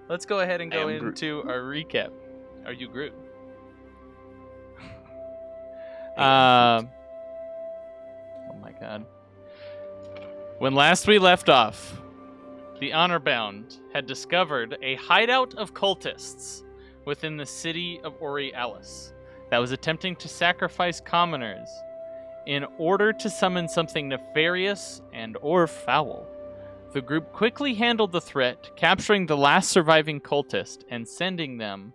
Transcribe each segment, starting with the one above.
let's go ahead and go into our recap. Are you Groot? Oh my god. When last we left off, the Honorbound had discovered a hideout of cultists within the city of Borealis that was attempting to sacrifice commoners in order to summon something nefarious and or foul. The group quickly handled the threat, capturing the last surviving cultist and sending them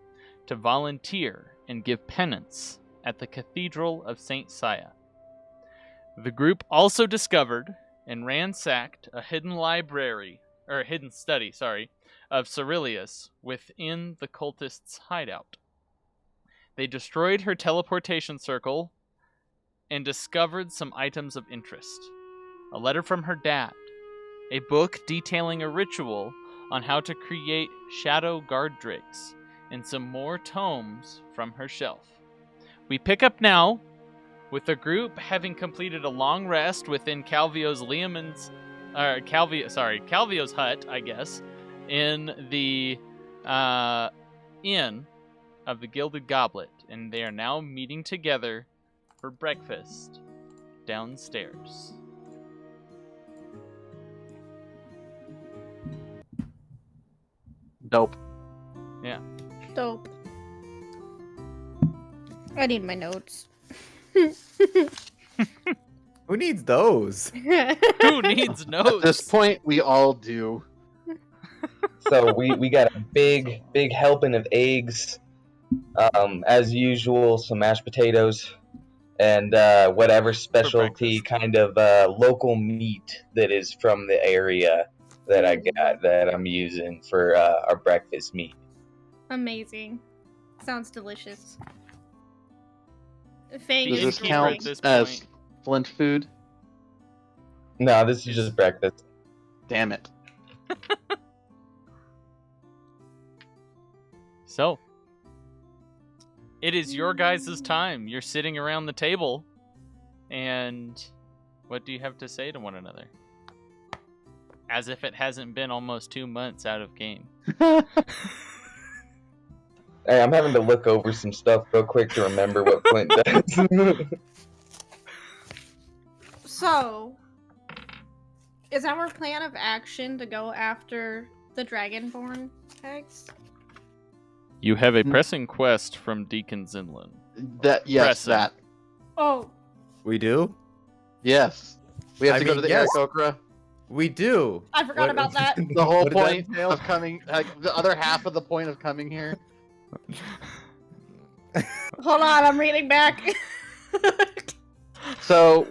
to volunteer and give penance at the Cathedral of St. Saya. The group also discovered and ransacked a hidden study, of Cerilius within the cultist's hideout. They destroyed her teleportation circle and discovered some items of interest. A letter from her dad, a book detailing a ritual on how to create shadow guard drakes, and some more tomes from her shelf. We pick up now with the group having completed a long rest within Calvio's hut, I guess, in the inn of the Gilded Goblet, and they are now meeting together for breakfast downstairs. Dope. Yeah. Dope. I need my notes. Who needs those? Who needs notes? At this point, we all do. So we got a big helping of eggs, as usual, some mashed potatoes, and whatever specialty kind of local meat that is from the area that I got that I'm using for our breakfast meat. Amazing. Sounds delicious. Does Thank this you. count as Flint food? No, this is just breakfast. Damn it. So, it is your guys' time. You're sitting around the table, and what do you have to say to one another? As if it hasn't been almost 2 months out of game. Hey, I'm having to look over some stuff real quick to remember what Flint does. So, is our plan of action to go after the Dragonborn eggs? You have a pressing quest from Deacon Zinlin. That. Oh. We do? Yes. We have I to go mean, to the yes. Archokan. We do. I forgot about that. The whole What did that point entail? of coming, the other half of the point of coming here. Hold on, I'm reading back. So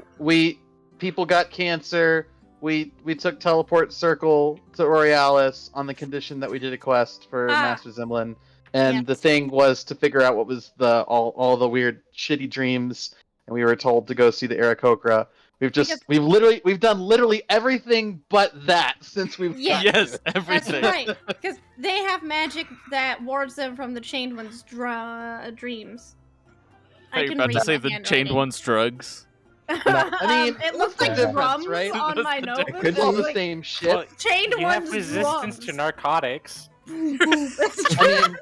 people got cancer. We took teleport circle to Borealis on the condition that we did a quest for Master Zimlin, and Yes. the thing was to figure out what was all the weird shitty dreams, and we were told to go see the Archokan. We've done literally everything but that since we've Yes. Yes, That's everything. right, because they have magic that wards them from the Chained One's dreams. Are you about to say the Chained One's drugs? I mean, it looks like difference, drums right? on That's my the notebook. difference. It's all It's the like same shit. Well, Chained you have One's resistance drums. to narcotics. That's I true. mean,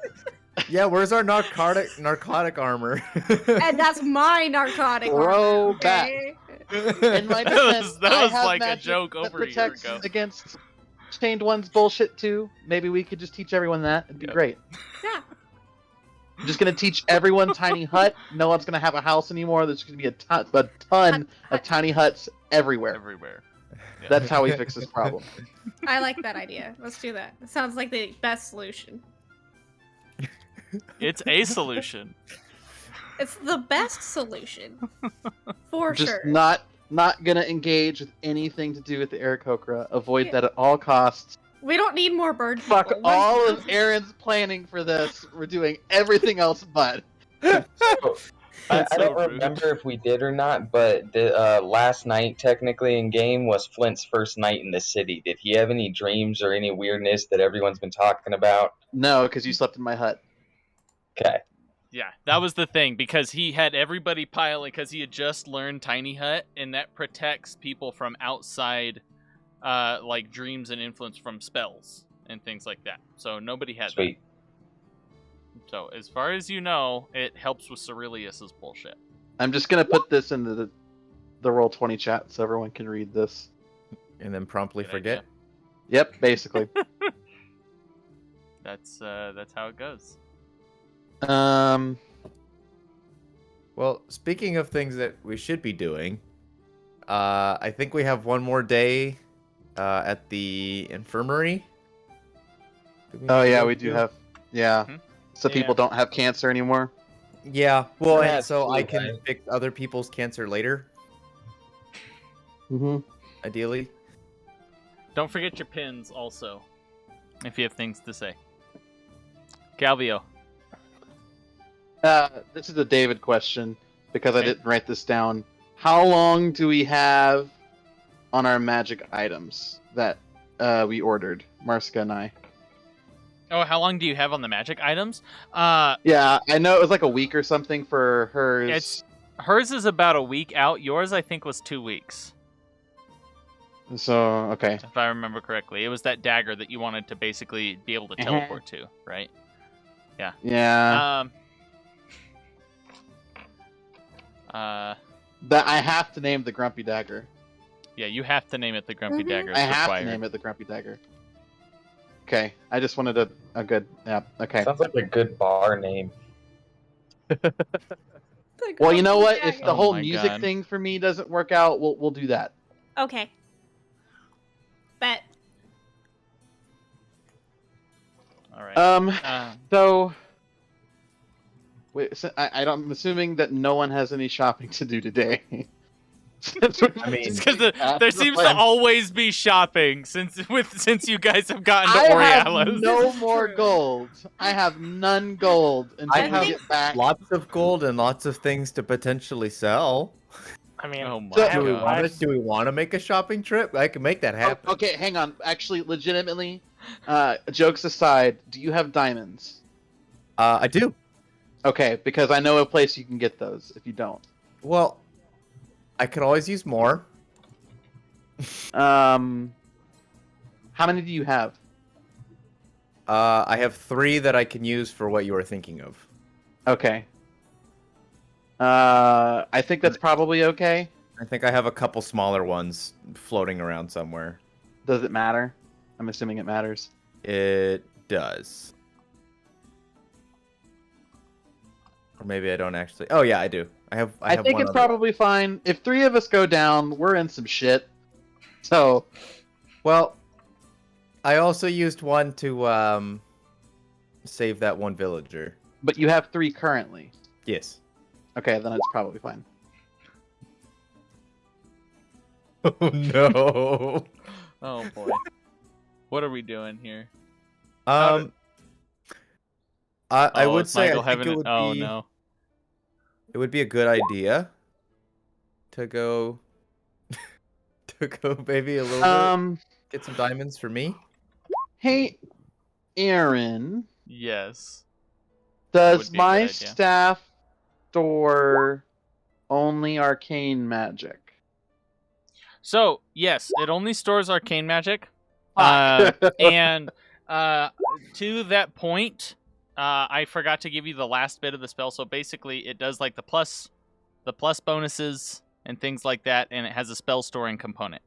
Yeah, where's our narcotic armor? And that's my narcotic Throw armor, okay? in my That defense, was I have like a magic joke that over a year protects ago. against Chained One's bullshit too. Maybe we could just teach everyone that. It'd be Yep. great. Yeah. I'm just gonna teach everyone tiny hut. No one's gonna have a house anymore. There's gonna be a ton of tiny huts everywhere. Everywhere. Yeah. That's how we fix this problem. I like that idea. Let's do that. It sounds like the best solution. It's a solution. It's the best solution. For Just sure. not gonna engage with anything to do with the Aarakocra. Avoid Yeah. that at all costs. We don't need more bird Fuck people. all of Aaron's planning for this. We're doing everything else but. I That's so don't rude. remember if we did or not, but the last night, technically in game, was Flint's first night in the city. Did he have any dreams or any weirdness that everyone's been talking about? No, because you slept in my hut. Okay. Yeah, that was the thing, because he had everybody piling, because he had just learned Tiny Hut, and that protects people from outside, like dreams and influence from spells and things like that. So nobody had Sweet. that. So as far as you know, it helps with Cerilius's bullshit. I'm just gonna put this into the Roll20 chat so everyone can read this. And then promptly Good forget. idea. Yep, basically. That's how it goes. Well, speaking of things that we should be doing, I think we have one more day at the infirmary. Oh yeah, we do have. Yeah, Mhm. so people don't have cancer anymore. Yeah, well, and That's so cool, I can right? fix other people's cancer later, Mm-hmm. ideally. Don't forget your pins also, if you have things to say. Calvio. This is a David question because I Okay. didn't write this down. How long do we have on our magic items that we ordered, Marsica and I? Oh, how long do you have on the magic items? Yeah, I know it was like a week or something for hers. It's hers is about a week out. Yours, I think, was 2 weeks, So okay. if I remember correctly. It was that dagger that you wanted to basically be able to teleport to, right? Yeah. That I have to name the Grumpy Dagger. Yeah, you have to name it the Grumpy Mhm. Dagger. I It's have required. to name it the Grumpy Dagger. Okay, I just wanted a good. Yeah. Okay. Sounds like a good bar name. Well, you know what? If Dagger. the Oh whole my music God. thing for me doesn't work out, we'll do that. Okay. Bet. All right. So wait. So I'm assuming that no one has any shopping to do today. I mean, Just because there seems to always be shopping since you guys have gotten to I have Aurealis. no more gold. I have none gold until I we have get back. lots of gold and lots of things to potentially sell. I mean, Oh my So- Do we God. want to? Do we want to make a shopping trip? I can make that happen. Okay, hang on. Actually, legitimately, jokes aside, do you have diamonds? I do. Okay, because I know a place you can get those if you don't. Well, I could always use more. How many do you have? I have 3 that I can use for what you were thinking of. Okay. I think that's probably okay. I think I have a couple smaller ones floating around somewhere. Does it matter? I'm assuming it matters. It does. Or maybe I don't actually. Oh yeah, I do. I have think one it's other. probably fine. If 3 of us go down, we're in some shit. So, Well, I also used one to save that one villager. but you have 3 currently. Yes. Okay, then it's probably fine. Oh no. Oh boy. What are we doing here? I Oh, would is say Michael I think having it would oh be no. it would be a good idea to go maybe a little bit get some diamonds for me. Hey, Aaron, Yes. does would be a good my idea. staff store only arcane magic? So yes, it only stores arcane magic. Fuck. And to that point, I forgot to give you the last bit of the spell. So basically, it does like the plus bonuses and things like that, and it has a spell storing component,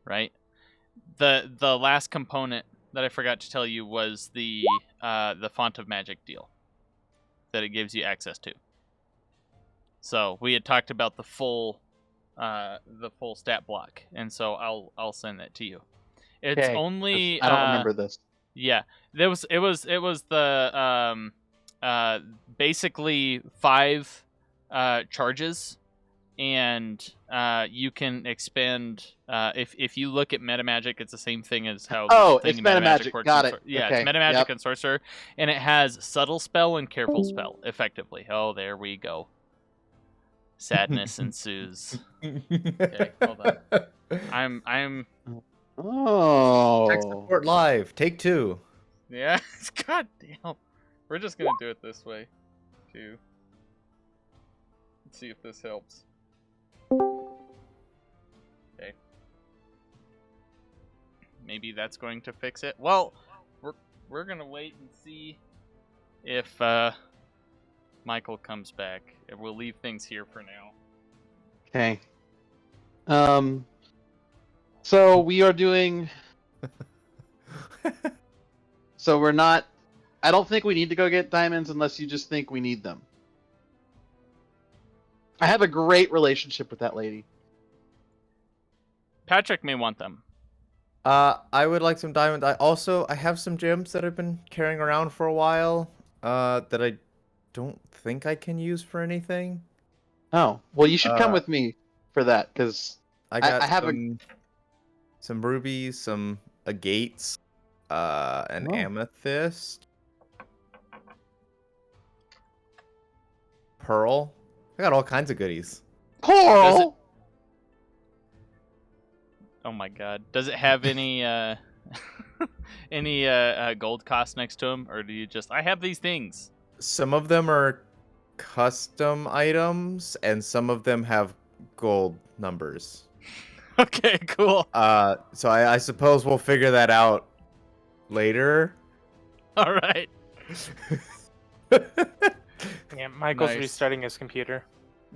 right? The last component that I forgot to tell you was the font of magic deal that it gives you access to. So we had talked about the full stat block, and so I'll send that to you. It's Okay, only I don't remember this. Yeah, it was the basically 5 charges, and you can expend if you look at metamagic, it's the same thing as how Oh, the thing it's in metamagic. works Got in it. Yeah, Okay, it's metamagic yep. and sorcerer, and it has subtle spell and careful spell effectively. Oh, there we go. Sadness ensues. Okay, hold on. I'm Oh. Tech support live. Take 2. yeah. God damn. We're just gonna do it this way, too. Let's see if this helps. Okay. Maybe that's going to fix it. Well, we're gonna wait and see if Michael comes back, and we'll leave things here for now. Okay. So we are doing. So we're not. I don't think we need to go get diamonds unless you just think we need them. I have a great relationship with that lady. Patrick may want them. I would like some diamonds. I have some gems that I've been carrying around for a while. That I don't think I can use for anything. Oh, well, you should come with me for that, because I got I have some rubies, some agates, an amethyst, pearl. I got all kinds of goodies. Coral. Oh my god. Does it have any any gold cost next to them, or do you just I have these things? Some of them are custom items, and some of them have gold numbers. Okay, cool. So I suppose we'll figure that out later. All right. Yeah, Michael's Nice. restarting his computer.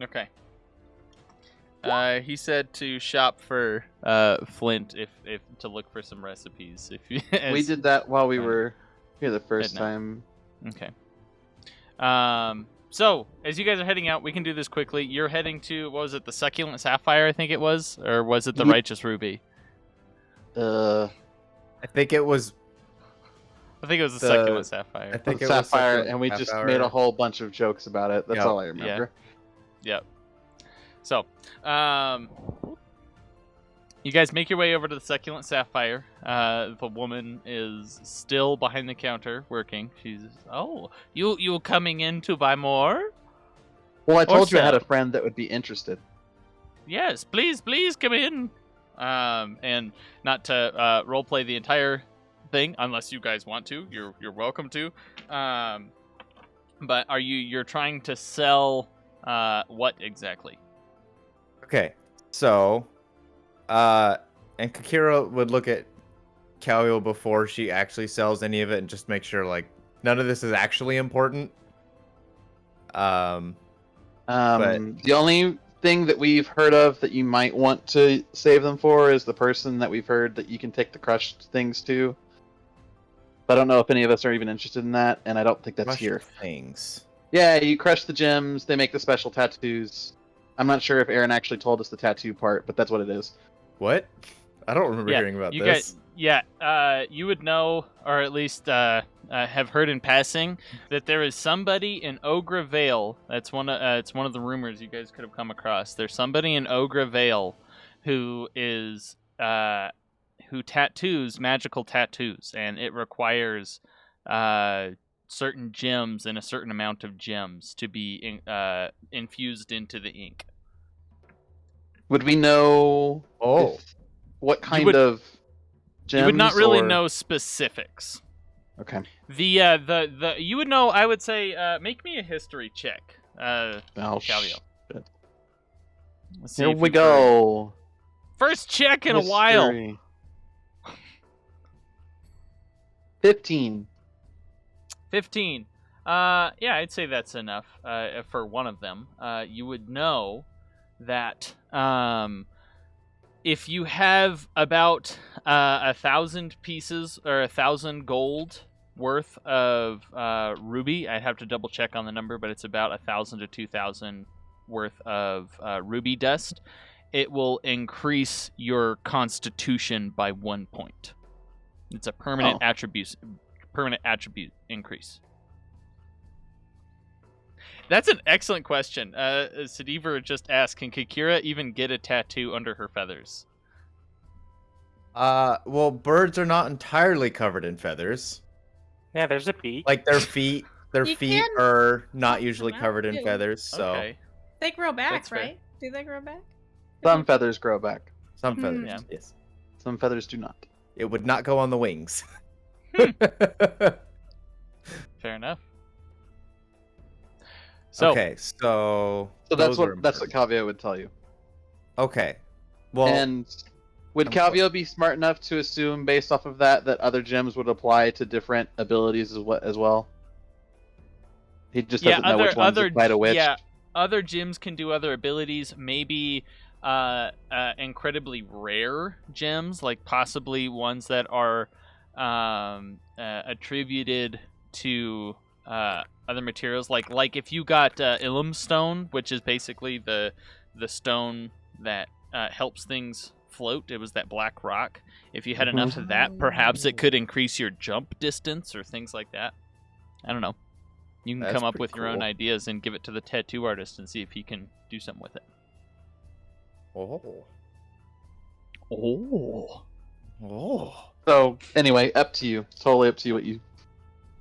Okay. He said to shop for Flint if to look for some recipes. If you, We did that while we Fine. were here the first Heading out. time. Okay. So as you guys are heading out, we can do this quickly. You're heading to what was it? The Succulent Sapphire, I think it was, or was it the Ye- Righteous Ruby? I think it was. I think it was the The- Succulent Sapphire. I think it was Sapphire, Succulent and we just Sapphire. made a whole bunch of jokes about it. That's Yep. all I remember. Yep. So, you guys make your way over to the Succulent Sapphire. The woman is still behind the counter working. She's, oh, you coming in to buy more? Well, I told you I had sell. a friend that would be interested. Yes, please come in. And not to roleplay the entire thing, unless you guys want to. You're welcome to. But you're trying to sell what exactly? Okay, so, and Kakira would look at Calvio before she actually sells any of it and just make sure, like, none of this is actually important. But- The only thing that we've heard of that you might want to save them for is the person that we've heard that you can take the crushed things to. But I don't know if any of us are even interested in that, and I don't think that's Crushed here. things. Yeah, you crush the gems, they make the special tattoos. I'm not sure if Aaron actually told us the tattoo part, but that's what it is. What? I don't remember hearing about you this. you would know, or at least have heard in passing, that there is somebody in Ogre Vale. That's it's one of the rumors you guys could have come across. There's somebody in Ogre Vale who is who tattoos magical tattoos, and it requires certain gems and a certain amount of gems to be infused into the ink. Would we know Oh. what kind would- of gems? You would not really or- know specifics. Okay. The you would know. I would say make me a history check. Oh, Calvio. shit. Let's see Here if we you've heard. go. First check in a while. History. 15. 15. Yeah, I'd say that's enough for one of them. You would know that if you have about 1,000 pieces or 1,000 gold worth of ruby, I'd have to double check on the number, but it's about 1,000 to 2,000 worth of ruby dust. It will increase your constitution by 1 point. It's a permanent attribute increase. That's an excellent question. Sadiver just asked, can Kakira even get a tattoo under her feathers? Well, birds are not entirely covered in feathers. Yeah, there's a beak. Like their feet You can are not pluck usually them out, covered in too. feathers, so Okay. They grow back, That's fair. right? Do they grow back? Some feathers grow back. some Hmm. feathers, Yeah. yes. Some feathers do not. It would not go on the wings. Fair enough. So, okay, so So those are that's what important. Calvio would tell you. Okay. Well, And Would Calvio be smart enough to assume, based off of that other gems would apply to different abilities as well? He just doesn't know which ones apply to which. Yeah, other gems can do other abilities. Maybe incredibly rare gems, like possibly ones that are attributed to other materials. Like if you got Ilum Stone, which is basically the stone that helps things float. It was that black rock. If you had enough of that, perhaps it could increase your jump distance or things like that. I don't know. You can come up with your own ideas and give it to the tattoo artist and see if he can do something with it. Oh. So anyway, up to you. Totally up to you what you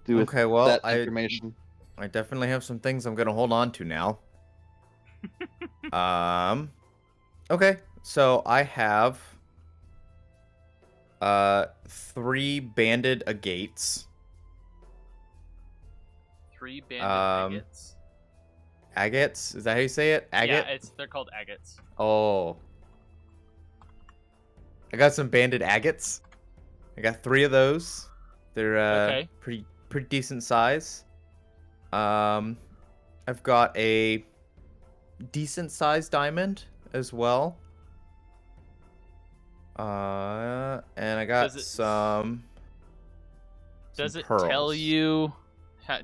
do with that information. I definitely have some things I'm gonna hold on to now. Okay, so I have 3 banded agates. 3 banded agates. Agates? Is that how you say it? Agate? Yeah, they're called agates. Oh. I got some banded agates. I got 3 of those. They're pretty decent size. I've got a decent sized diamond as well. And I got some. Does it pearls. tell you?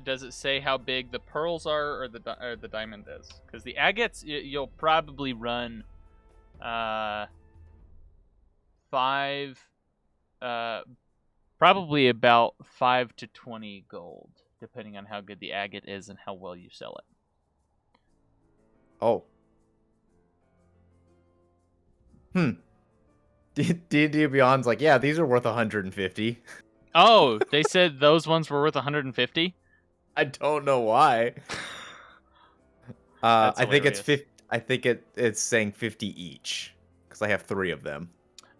Does it say how big the pearls are or the diamond is? Because the agates, you'll probably run 5, probably about 5 to 20 gold, depending on how good the agate is and how well you sell it. Oh. D&D Beyond's like, yeah, these are worth 150. Oh, they said those ones were worth 150? I don't know why. I think it's 50. I think it's saying 50 each because I have 3 of them.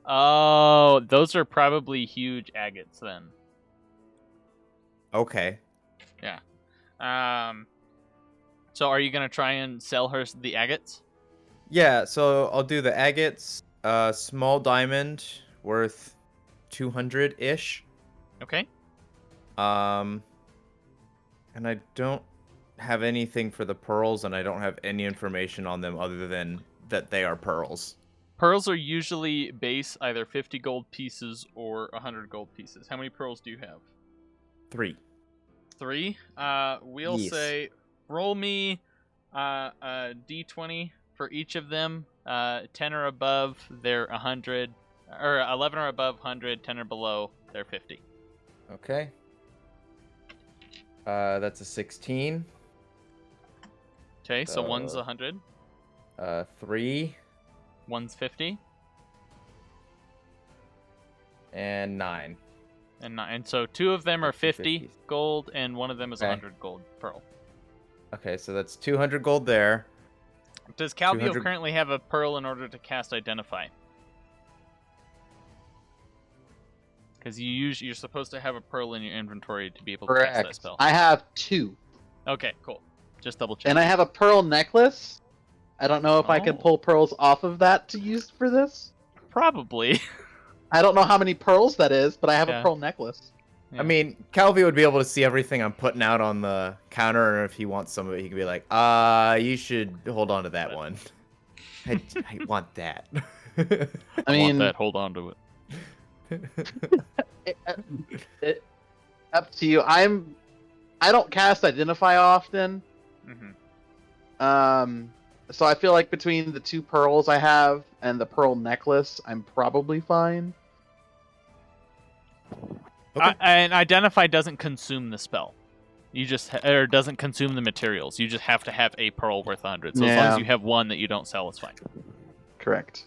Oh, those are probably huge agates then. Okay. Yeah. So are you gonna try and sell her the agates? Yeah. So I'll do the agates. Small diamond worth 200-ish. Okay. And I don't have anything for the pearls, and I don't have any information on them other than that they are pearls. Pearls are usually base either 50 gold pieces or 100 gold pieces. How many pearls do you have? 3. 3? We'll say roll me a d20 for each of them. 10 or above, they're 100. Or 11 or above, 100. 10 or below, they're 50. Okay. That's a 16. Okay, so one's 100. 3. One's 50. And 9. And so 2 of them are 50 gold, and one of them is 100 gold pearl. Okay, so that's 200 gold there. Does Calvio currently have a pearl in order to cast Identify? Because you're supposed to have a pearl in your inventory to be able to cast that spell. I have 2. Okay, cool. Just double check. And I have a pearl necklace. I don't know if I can pull pearls off of that to use for this. Probably. I don't know how many pearls that is, but I have a pearl necklace. Yeah. I mean, Calvio would be able to see everything I'm putting out on the counter, and if he wants some of it, he could be like, you should hold on to that one. I want that. I mean, want that, hold on to it. Up to you. I don't cast Identify often. Mm-hmm. So I feel like between the 2 pearls I have and the pearl necklace, I'm probably fine. Okay. And Identify doesn't consume the spell. You just or doesn't consume the materials. You just have to have a pearl worth 100. So as long as you have one that you don't sell, it's fine. Correct.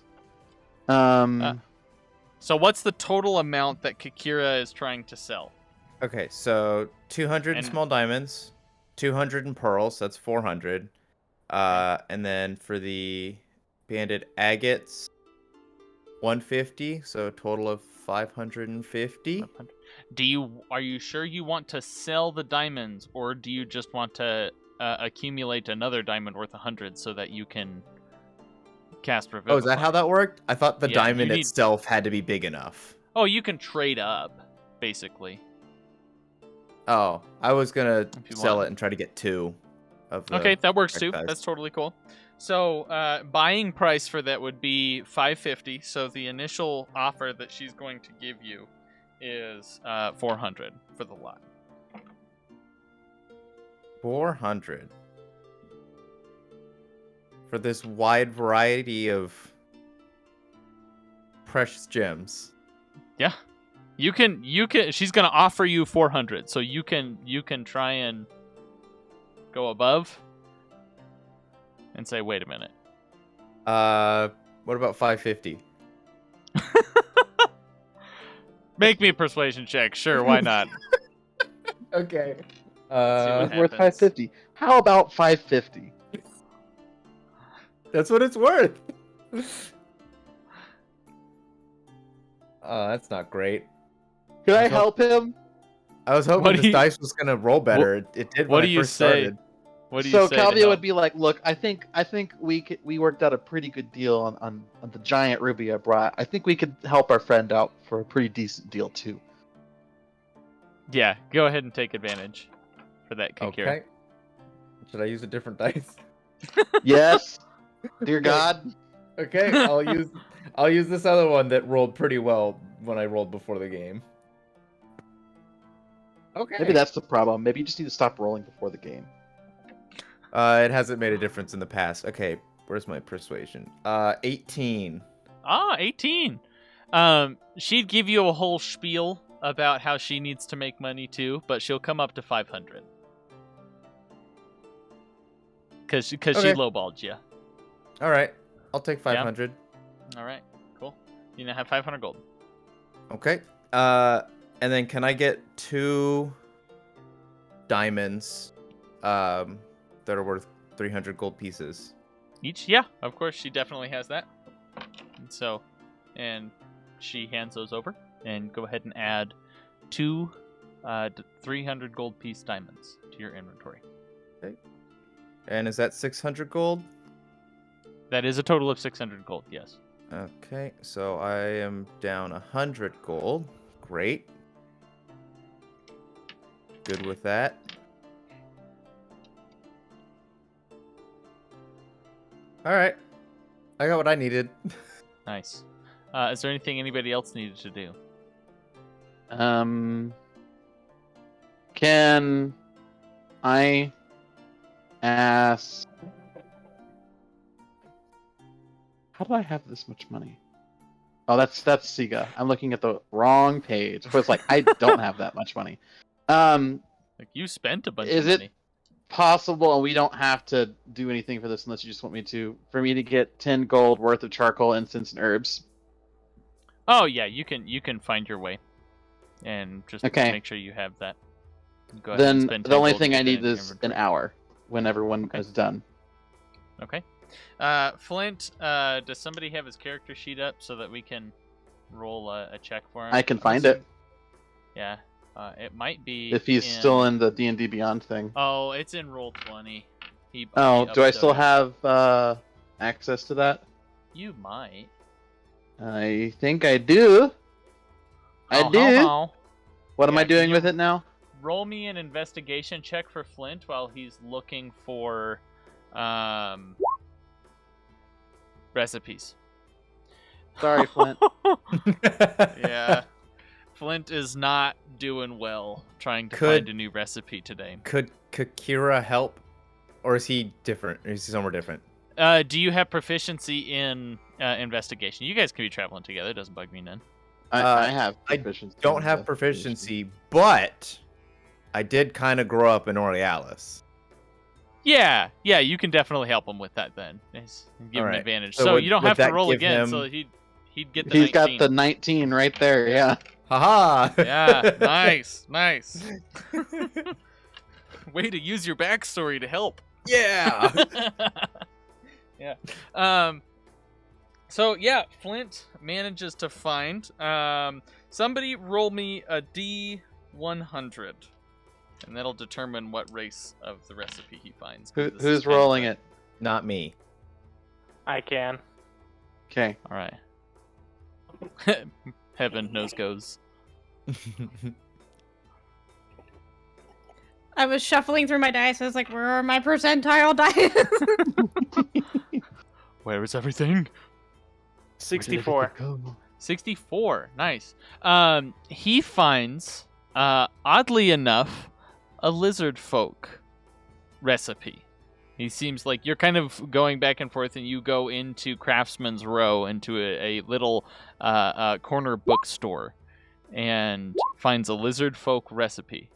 So what's the total amount that Kakira is trying to sell? Okay, so 200 in small diamonds, 200 in pearls, that's 400. And then for the banded agates, 150, so a total of 550. Are you sure you want to sell the diamonds, or do you just want to accumulate another diamond worth 100 so that you can cast Revivify. Oh, is that how that worked? I thought the Yeah, diamond you need- itself had to be big enough. Oh, you can trade up, basically. Oh, I was gonna If you sell want. it and try to get 2 of the. Okay, that works too. correct size. That's totally cool. So, buying price for that would be $550. So the initial offer that she's going to give you is $400 for the lot. 400 for this wide variety of precious gems. Yeah, you can. She's gonna offer you 400, so you can try and go above and say, wait a minute. What about 550? Make me a persuasion check. Sure, why not? Okay. what It's worth happens. 550. How about 550? That's what it's worth. Oh, that's not great. Could I Let's help him? I was hoping What do this you- dice was gonna roll better. It did what when do I you first say? started. What do you So say? to Calvio help? would be like, "Look, I think we worked out a pretty good deal on the giant ruby I brought. I think we could help our friend out for a pretty decent deal too." Yeah, go ahead and take advantage for that Kakira. Okay. Should I use a different dice? Yes, dear God. Okay, I'll use this other one that rolled pretty well when I rolled before the game. Okay. Maybe that's the problem. Maybe you just need to stop rolling before the game. It hasn't made a difference in the past. Okay, where's my persuasion? 18. 18. She'd give you a whole spiel about how she needs to make money too, but she'll come up to 500. Cause she Okay. lowballed you. All right, I'll take 500. All right, cool. You now have 500 gold. Okay. And then can I get 2 diamonds that are worth 300 gold pieces? Each? Yeah, of course. She definitely has that. And she hands those over. And go ahead and add 2 300 gold piece diamonds to your inventory. Okay. And is that 600 gold? That is a total of 600 gold, yes. Okay, so I am down 100 gold. Great. Good with that. All right. I got what I needed. Nice. Is there anything anybody else needed to do? Can I ask? How do I have this much money? Oh, that's Sige. I'm looking at the wrong page. So it's like I don't have that much money. Like, you spent a bunch Is of it- money. Possible, and we don't have to do anything for this unless you just want me to. For me to get 10 gold worth of charcoal, incense, and herbs. Oh, yeah, you can find your way. And just Okay. make sure you have that. Go ahead and Then spend the 10 only gold to thing get I that need in your is an inventory. hour when everyone Okay. is done. Okay. Flint, does somebody have his character sheet up so that we can roll a check for him? I can find it Yeah. It might be if he's still in the D&D Beyond thing. Oh, it's in roll 20. He Oh, do I uploaded still it. have access to that? You might. I think I do. I do. What am Yeah, I doing can with you- it now? Roll me an investigation check for Flint while he's looking for recipes. Sorry, Flint. Yeah. Flint is not doing well trying to Could- find a new recipe today. Could Kakira help? Or is he different? Or is he somewhere different? Do you have proficiency in investigation? You guys can be traveling together. It doesn't bug me none. I have I proficiency. Don't in have the- proficiency, but I did kind of grow up in Aurealis. Yeah, you can definitely help him with that then. Give him Alright. advantage. So So would- you don't would have to that roll give again, him- so he'd get the He's 19. got the 19 right there, yeah. Haha! Yeah, nice. Way to use your backstory to help. Yeah! Yeah. So yeah, Flint manages to find. Somebody roll me a D100, and that'll determine what race of the recipe he finds. 'cause this is Who's kind of rolling a- it? Not me. I can. Okay. All right. Heaven knows goes. I was shuffling through my dice. I was like, where are my percentile dice? Where is everything? 64. 64. Nice. He finds, oddly enough, a lizard folk recipe. He seems like you're kind of going back and forth, and you go into Craftsman's Row, into a little corner bookstore, and finds a lizard folk recipe.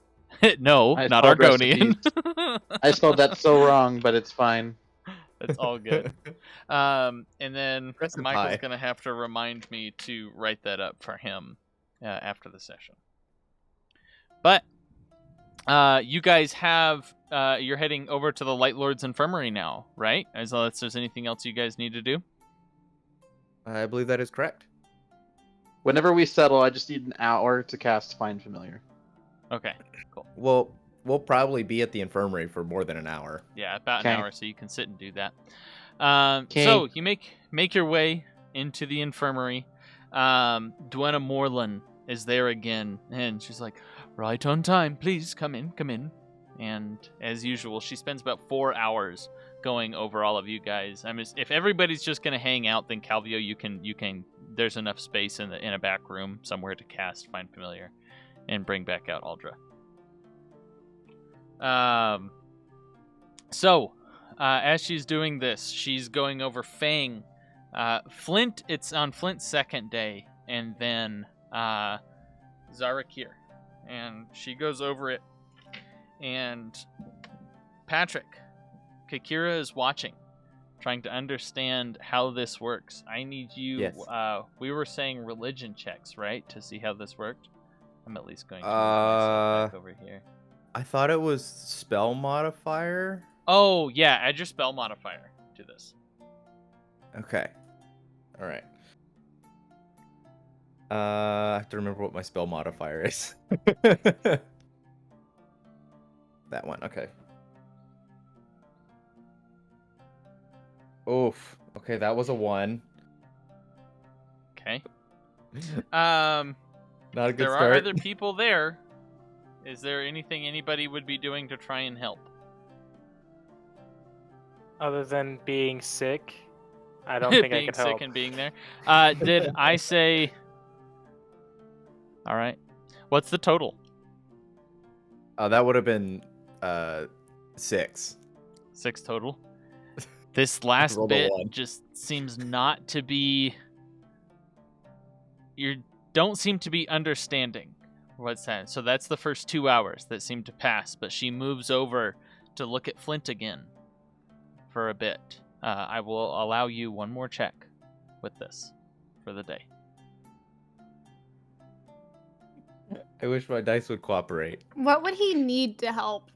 No, I not spelled Argonian. I spelled that so wrong, but it's fine. That's all good. And then Recipe. Michael's going to have to remind me to write that up for him after the session. But you guys have... you're heading over to the Light Lord's Infirmary now, right? As well as there's anything else you guys need to do? I believe that is correct. Whenever we settle, I just need an hour to cast Find Familiar. Okay, cool. Well, we'll probably be at the infirmary for more than an hour. Yeah, about an Okay. hour, so you can sit and do that. Okay. So you make your way into the infirmary. Dwenna Morlan is there again, and she's like, "Right on time, please come in." And as usual, she spends about 4 hours going over all of you guys. I mean, if everybody's just gonna hang out, then Calvio, you can. There's enough space in a back room somewhere to cast Find Familiar, and bring back out Aldra. So, as she's doing this, she's going over Fang. Flint, it's on Flint's second day, and then Xarrikir. And she goes over it, and Patrick, Kakira is watching, trying to understand how this works. I need you, Yes. We were saying religion checks, right, to see how this worked? I'm at least going to back over here. I thought it was spell modifier. Oh, yeah, add your spell modifier to this. Okay. All right. I have to remember what my spell modifier is. That one. Okay. Oof. Okay, that was a 1. Okay. Not a good There start. are other people there. Is there anything anybody would be doing to try and help? Other than being sick, I don't think I being could sick help. and being there. Did I say... All right. What's the total? That would have been 6. 6 total. This last Rolled a bit 1. just seems not to be... You don't seem to be understanding what's that. So that's the first 2 hours that seem to pass, but she moves over to look at Flint again for a bit. I will allow you one more check with this for the day. I wish my dice would cooperate. What would he need to help?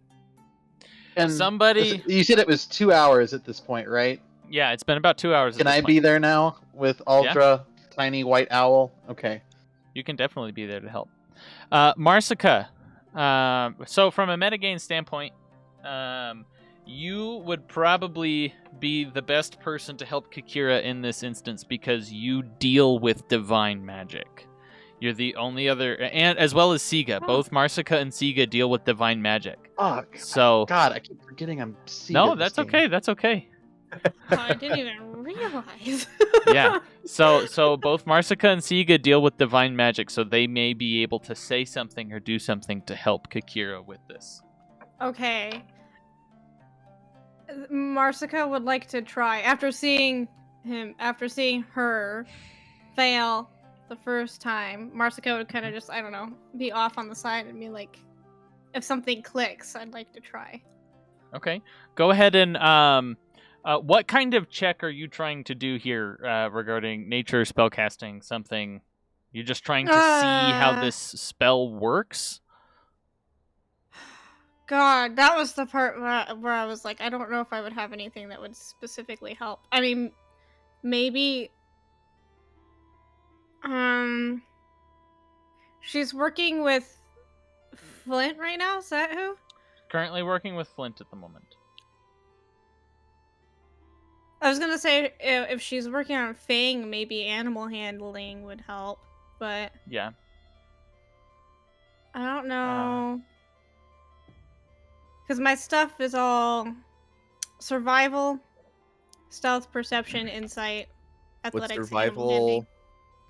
And Somebody... You said it was 2 hours at this point, right? Yeah, it's been about 2 hours. Can at this I point. be there now with Aldra, Tiny White Owl? Okay. You can definitely be there to help. Marsica. So from a metagame standpoint, you would probably be the best person to help Kakira in this instance because you deal with divine magic. You're the only other, and as well as Sige. Both Marsica and Sige deal with divine magic. Oh, So God, I keep forgetting I'm Sige. no, that's okay. That's okay. Oh, I didn't even realize. Yeah. So both Marsica and Sige deal with divine magic, so they may be able to say something or do something to help Kakira with this. Okay. Marsica would like to try after seeing her fail the first time. Marsica would kind of just, I don't know, be off on the side and be like, if something clicks, I'd like to try. Okay. Go ahead and what kind of check are you trying to do here regarding nature spellcasting? Something you're just trying to see how this spell works? God, that was the part where I was like, I don't know if I would have anything that would specifically help. I mean, maybe... She's working with Flint right now? Is that who? Currently working with Flint at the moment. I was gonna say if she's working on Fang, maybe animal handling would help, but Yeah. I don't know. Because my stuff is all survival, stealth, perception, insight, Would athletics, animal survival handling.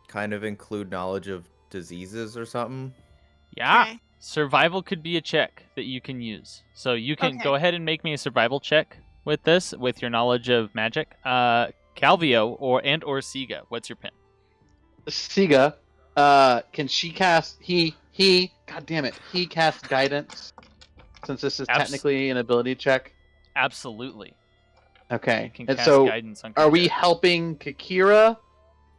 kind of include knowledge of diseases or something? Yeah. Okay. Survival could be a check that you can use. So you can Okay. go ahead and make me a survival check with this, with your knowledge of magic. Calvio or Sige, what's your pin? Sige, can she cast God damn it, he casts guidance since this is technically an ability check? Absolutely. Okay. You can And cast so guidance on are we Kakira. helping Kakira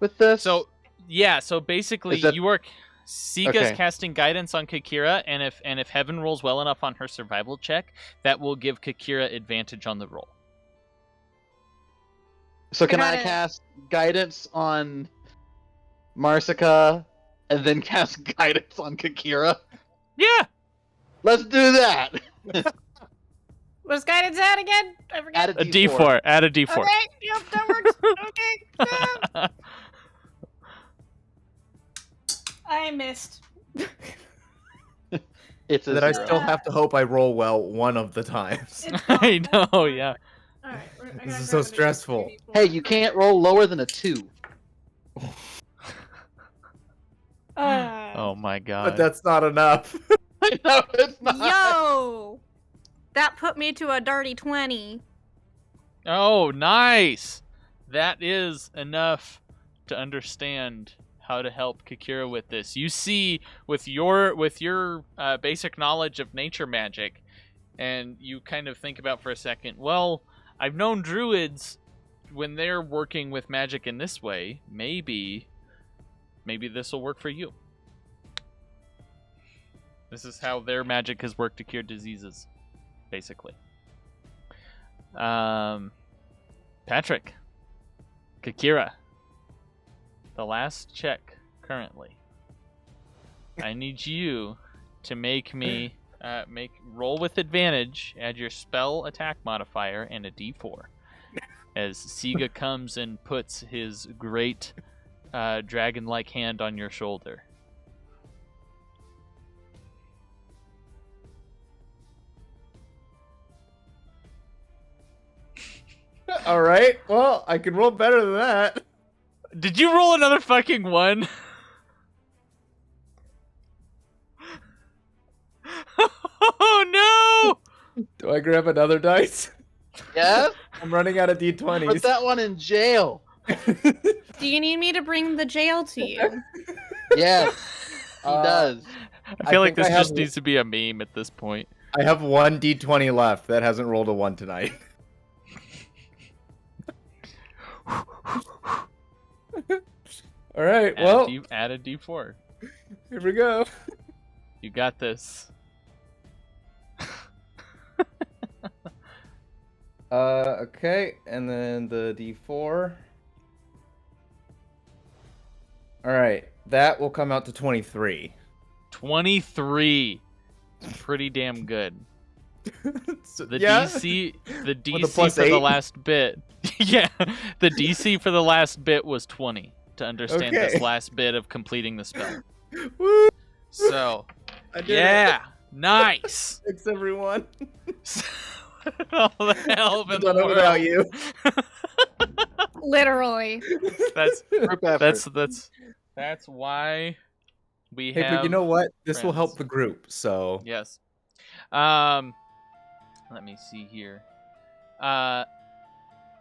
with this? So yeah, so basically Is that- you are Siga's Okay. casting guidance on Kakira, and if Heaven rolls well enough on her survival check, that will give Kakira advantage on the roll. So can I gotta- cast guidance on Marsica and then cast guidance on Kakira? Yeah. Let's do that. What's guidance at again? I forgot. Add A D4. Add a D4. Okay, yep, that works. Okay. I missed. It's a That I zero. still have to hope I roll well one of the times. It's I know, yeah. Alright, This is so stressful. Hey, you can't roll lower than a 2. Oh my god. But that's not enough. I know it's not. Yo! That put me to a dirty 20. Oh, nice. That is enough to understand how to help Kakira with this. You see, with your basic knowledge of nature magic, and you kind of think about for a second, well, I've known druids when they're working with magic in this way. Maybe this will work for you. This is how their magic has worked to cure diseases, basically. Patrick, Kakira, the last check currently. I need you to make me roll with advantage. Add your spell attack modifier and a D4. As Sige comes and puts his great dragon-like hand on your shoulder. All right. Well, I can roll better than that. Did you roll another fucking 1? Oh no! Do I grab another dice? Yes? I'm running out of d20s. Put that one in jail. Do you need me to bring the jail to you? Yes, he does. I feel like think this I have- just needs to be a meme at this point. I have one d20 left that hasn't rolled a 1 tonight. All right. Well, Add a D4. here we go. You got this. Okay, and then the d4. All right, that will come out to 23. 23. Pretty damn good. So- The yeah? DC, the With a DC plus for the 8? last bit. Yeah, the DC for the last bit was 20 to understand Okay. this last bit of completing the spell. Woo! So, I did yeah, nice. it. Thanks, everyone. All the help in I've the done it world. without you. Literally. That's Group effort. that's why we Hey, have. but you know what? This will help friends. the group. So Yes. Let me see here. Let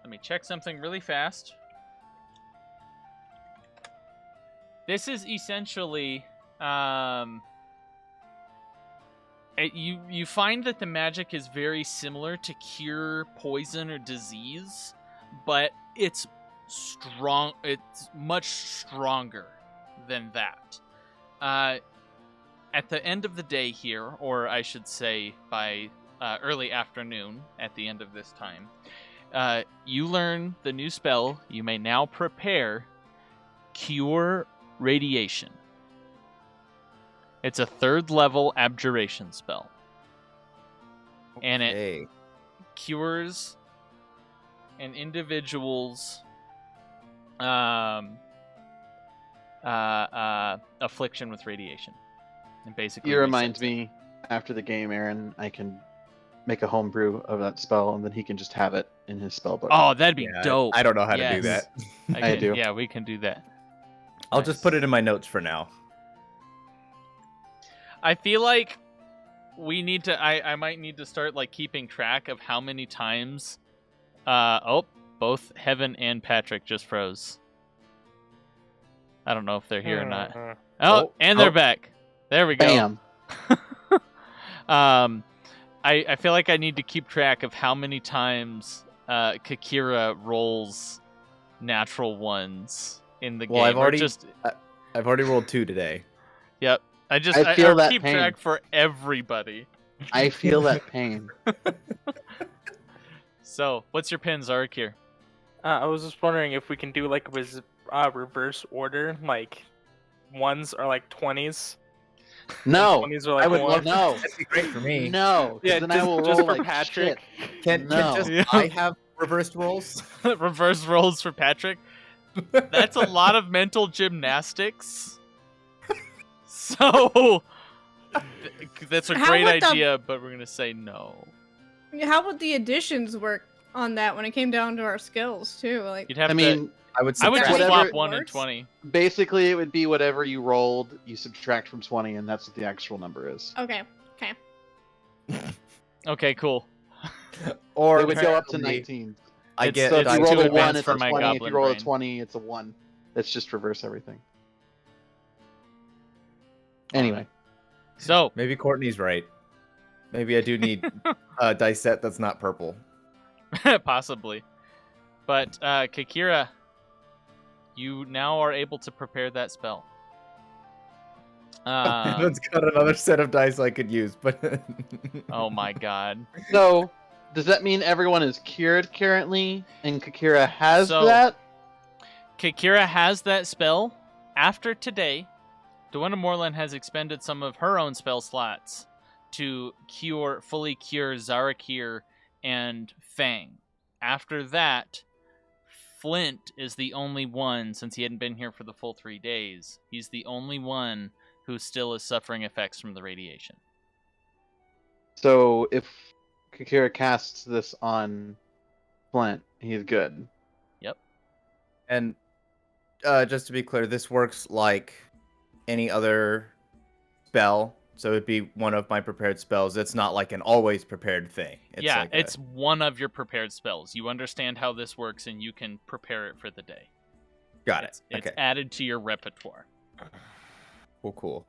me check something really fast. This is essentially, you find that the magic is very similar to cure poison or disease, but it's strong. It's much stronger than that. At the end of the day here, or I should say by early afternoon at the end of this time, you learn the new spell. You may now prepare Cure Radiation. It's a 3rd level abjuration spell. And it hey, cures an individual's affliction with radiation. And basically You remind resets it. me after the game, Aaron. I can make a homebrew of that spell, and then he can just have it in his spell book. Oh, that'd be Yeah, dope. I don't know how to do Yes. that. I do. Yeah, we can do that. I'll just put it in my notes for now. I feel like we need to. I might need to start like keeping track of how many times. Both Heaven and Patrick just froze. I don't know if they're here or not. And they're back. There we go. Bam. I feel like I need to keep track of how many times Kakira rolls natural ones in the game. Well, I've already rolled 2 today. Yep. I feel that keep pain. track for everybody. I feel that pain. So, what's your pin, Xarrikir? I was just wondering if we can do like reverse order, like ones are like 20s. No, 20s are like I would one. love no. That'd be great for me. No, 'cause Yeah, then I will just roll for like Patrick. shit. Can No. just Yeah. I have reversed rolls? Reverse rolls for Patrick? That's a lot of mental gymnastics. So, that's a How great would the- idea, but we're going to say no. How would the additions work on that when it came down to our skills too? Like, You'd have I to. mean, I would I would just whatever- swap 1 and works. 20. basically, it would be whatever you rolled, you subtract from 20, and that's what the actual number is. okay. Okay, cool. or It would go up to apparently 19. I It's- get So if it's you too roll a 1, advanced it's for a my 20. If goblin you roll brain. a 20, it's a 1. Let's just reverse everything. Anyway, So, maybe Courtney's right. Maybe I do need a dice set that's not purple. possibly. But, Kakira, you now are able to prepare that spell. Evan's got another set of dice I could use, but Oh my god. so does that mean everyone is cured currently, and Kakira has So- that? Kakira has that spell. After today, Duenna Morland has expended some of her own spell slots to fully cure Xarrikir and Fang. After that, Flint is the only one, since he hadn't been here for the full 3 days, he's the only one who still is suffering effects from the radiation. So if Kakira casts this on Flint, he's good. and just to be clear, this works like any other spell. So it'd be one of my prepared spells. It's not like an always prepared thing. It's Yeah, like it's one of your prepared spells. You understand how this works, and you can prepare it for the day. got it. It's Okay. added to your repertoire. Cool.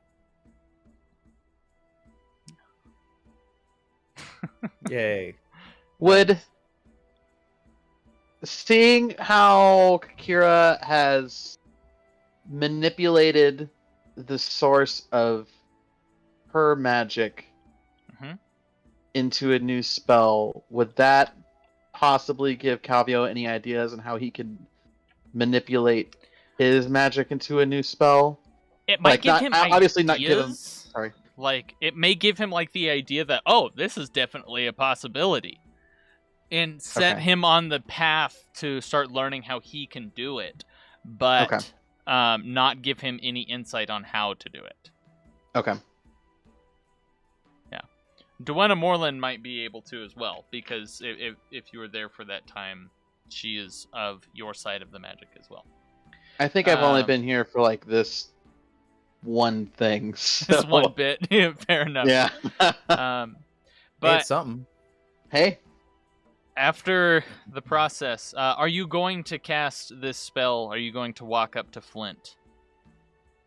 Yay. Would seeing how Kakira has manipulated the source of her magic Mhm. into a new spell, would that possibly give Calvio any ideas on how he could manipulate his magic into a new spell? It might Like, give not- him obviously not give him- ideas. sorry. Like, it may give him, like, the idea that, oh, this is definitely a possibility. And set Okay. him on the path to start learning how he can do it. But Okay. not give him any insight on how to do it. Okay. Duenna Morland might be able to as well, because if you were there for that time, she is of your side of the magic as well. I think I've only Um, been here for like this one thing. This So, one bit, fair enough. yeah. Um, But but it's something. Hey, after the process, are you going to cast this spell? Are you going to walk up to Flint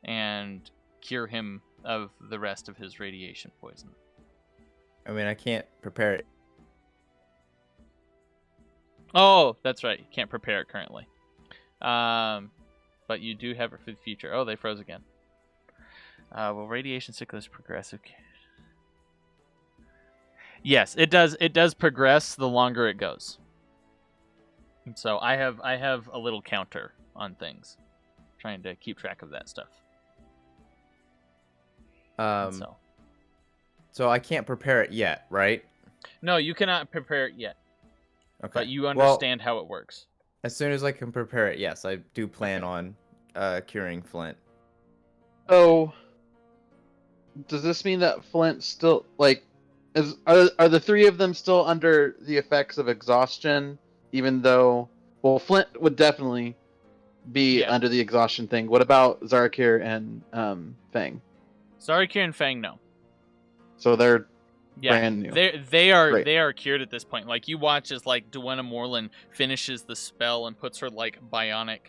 and cure him of the rest of his radiation poison? I mean, I can't prepare it. Oh, that's right. You can't prepare it currently. But you do have it for the future. Oh, they froze again. Will radiation sickness progress? Okay. Yes, it does. It does progress the longer it goes. And so I have a little counter on things, trying to keep track of that stuff. And So I can't prepare it yet, right? no, you cannot prepare it yet. Okay. but you understand how it works. As soon as I can prepare it, yes, I do plan on curing Flint. So, does this mean that Flint still are the three of them still under the effects of exhaustion? Even though, well, Flint would definitely be under the exhaustion thing. What about Xarrikir and Fang? Xarrikir and Fang, no. So they're brand new. They are cured at this point. Like, you watch as like Duenna Morlun finishes the spell and puts her like bionic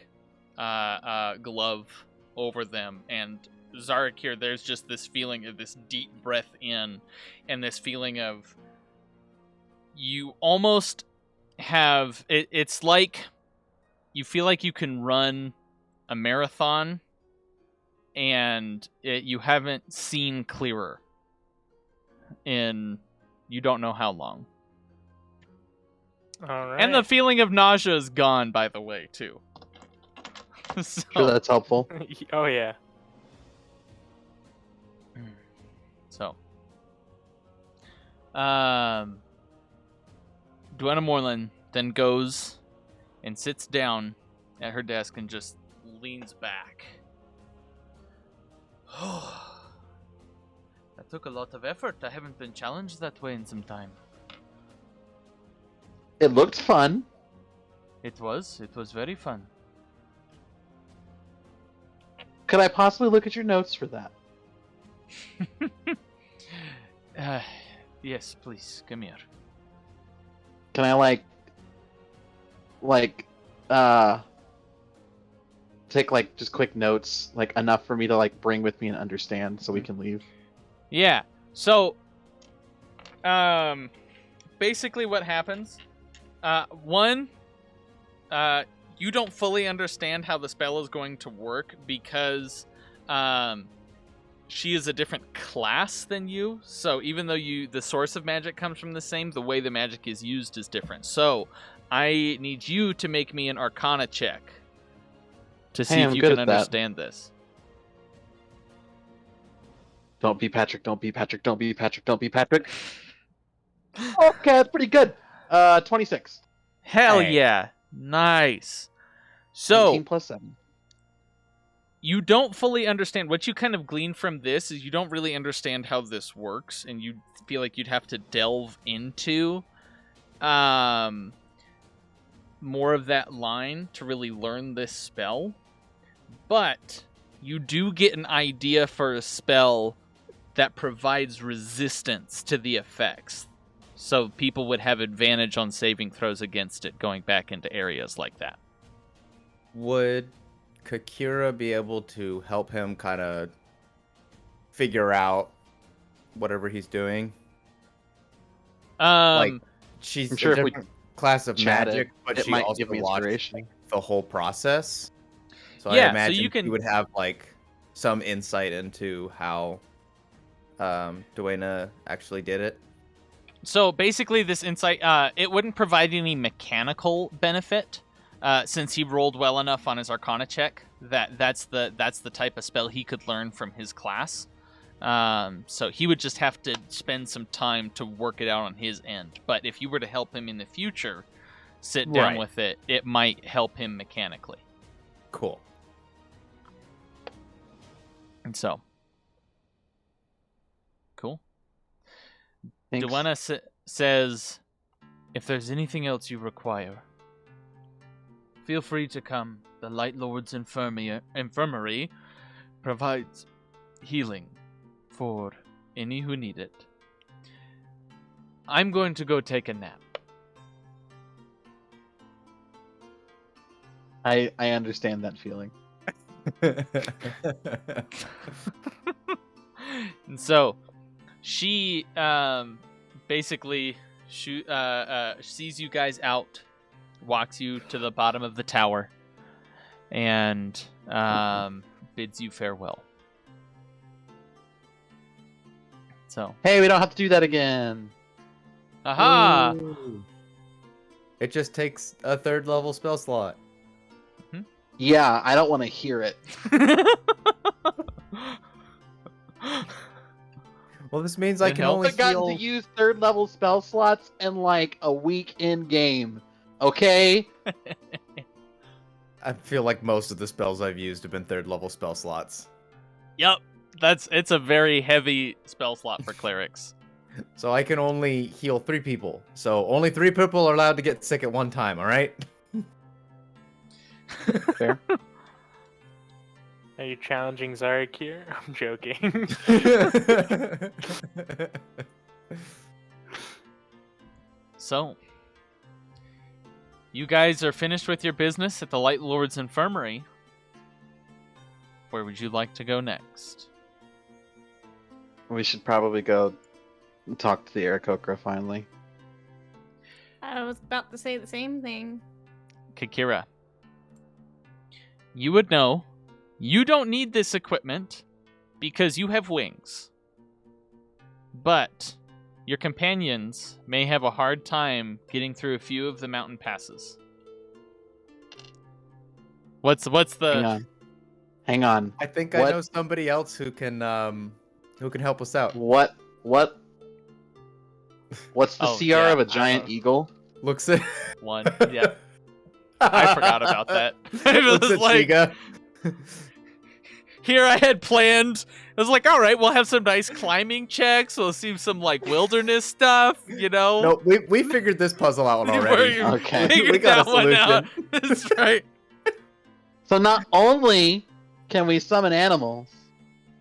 glove over them, and Xarrikir, there's just this feeling of this deep breath in, and this feeling of you almost have it's like you feel like you can run a marathon, and you haven't seen clearer in you don't know how long. All right. And the feeling of nausea is gone, by the way, too. So, Sure, that's helpful. Oh yeah. So, Duenna Morlun then goes and sits down at her desk and just leans back. That took a lot of effort. I haven't been challenged that way in some time. It looked fun. It was very fun. Could I possibly look at your notes for that? Yes, please, come here. Can I take like just quick notes, like enough for me to like bring with me and understand so we can leave? Yeah. So, basically what happens, you don't fully understand how the spell is going to work because, she is a different class than you. So even though the source of magic comes from the same, the way the magic is used is different. So I need you to make me an Arcana check to see if you can understand this. Don't be Patrick, don't be Patrick, don't be Patrick, don't be Patrick. Okay, that's pretty good. 26. Hell yeah. Nice. So 18 plus 7. You don't fully understand. What you kind of glean from this is you don't really understand how this works, and you feel like you'd have to delve into more of that line to really learn this spell. But you do get an idea for a spell that provides resistance to the effects. So people would have advantage on saving throws against it going back into areas like that. Would Kakira be able to help him kind of figure out whatever he's doing? Like, she's I'm sure a if we different class of magic, but it she might also give me watched inspiration. the whole process. So Yeah, I imagine so you can... he would have like some insight into how Duenna actually did it. So basically, this insight, it wouldn't provide any mechanical benefit, since he rolled well enough on his Arcana check. That's the type of spell he could learn from his class. So he would just have to spend some time to work it out on his end. But if you were to help him in the future, sit down with it, it might help him mechanically. Cool. And so, cool. Thanks. Duenna says, if there's anything else you require, feel free to come. The Light Lord's infirmary provides healing for any who need it. I'm going to go take a nap. I understand that feeling. And so she basically sees you guys out, walks you to the bottom of the tower, and bids you farewell. So, hey, we don't have to do that again. aha! Ooh. It just takes a 3rd level spell slot. Yeah, I don't want to hear it. Well, this means I It can helps. only I've gotten heal. to use 3rd level spell slots in like a week in game. Okay? I feel like most of the spells I've used have been 3rd level spell slots. Yep. It's a very heavy spell slot for clerics. So I can only heal 3 people. So only 3 people are allowed to get sick at one time, alright? Fair. Are you challenging Xarrikir? I'm joking. So, you guys are finished with your business at the Light Lord's Infirmary. Where would you like to go next? We should probably go and talk to the Archokan finally. I was about to say the same thing. Kakira, you would know you don't need this equipment because you have wings. But your companions may have a hard time getting through a few of the mountain passes. What's the Hang on. I think What? I know somebody else who can help us out. What's the Oh, CR yeah, of a I giant don't- eagle? Looks at one? Yeah, I forgot about that. It Looks was at like, Sige. here I had planned. I was like, all right, we'll have some nice climbing checks. We'll see some like wilderness stuff, you know. No, we figured this puzzle out already. Where you Okay. figured We got a that one out. solution. That's right. So not only can we summon animals,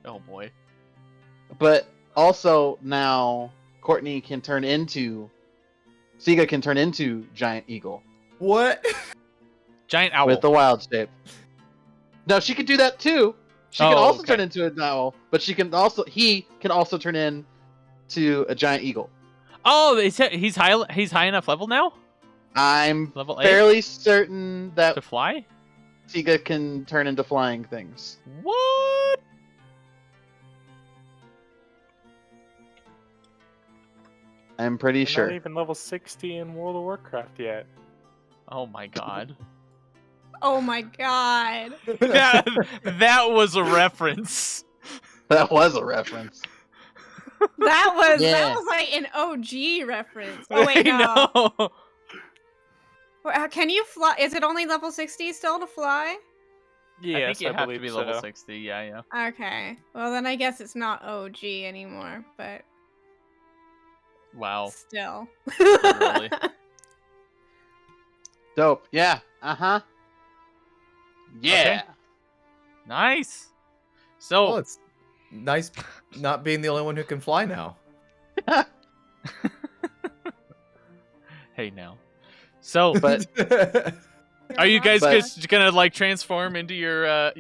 Oh boy. but also now Courtney can turn into Sige can turn into giant eagle What? Giant owl. with the wild shape. No, she could do that too. She can Oh, also okay. turn into an owl, but he can also turn into a giant eagle. Oh, he's high enough level now I'm Level 8? fairly certain that to fly. Sige can turn into flying things. What? I'm pretty We're sure. not even level 60 in World of Warcraft yet. Oh my god. Oh my god. that was a reference. That was a reference. That Yeah. was like an OG reference. Oh wait, I no. know. Can you fly? Is it only level 60 still to fly? Yes, I think you have to believe be so. level 60. Yeah. Okay. Well, then I guess it's not OG anymore, but Wow. still. Literally. Dope. Yeah. Uh-huh. Yeah. Nice. Well, So, it's nice not being the only one who can fly now. hey now. So, But are you guys But- just gonna like transform into your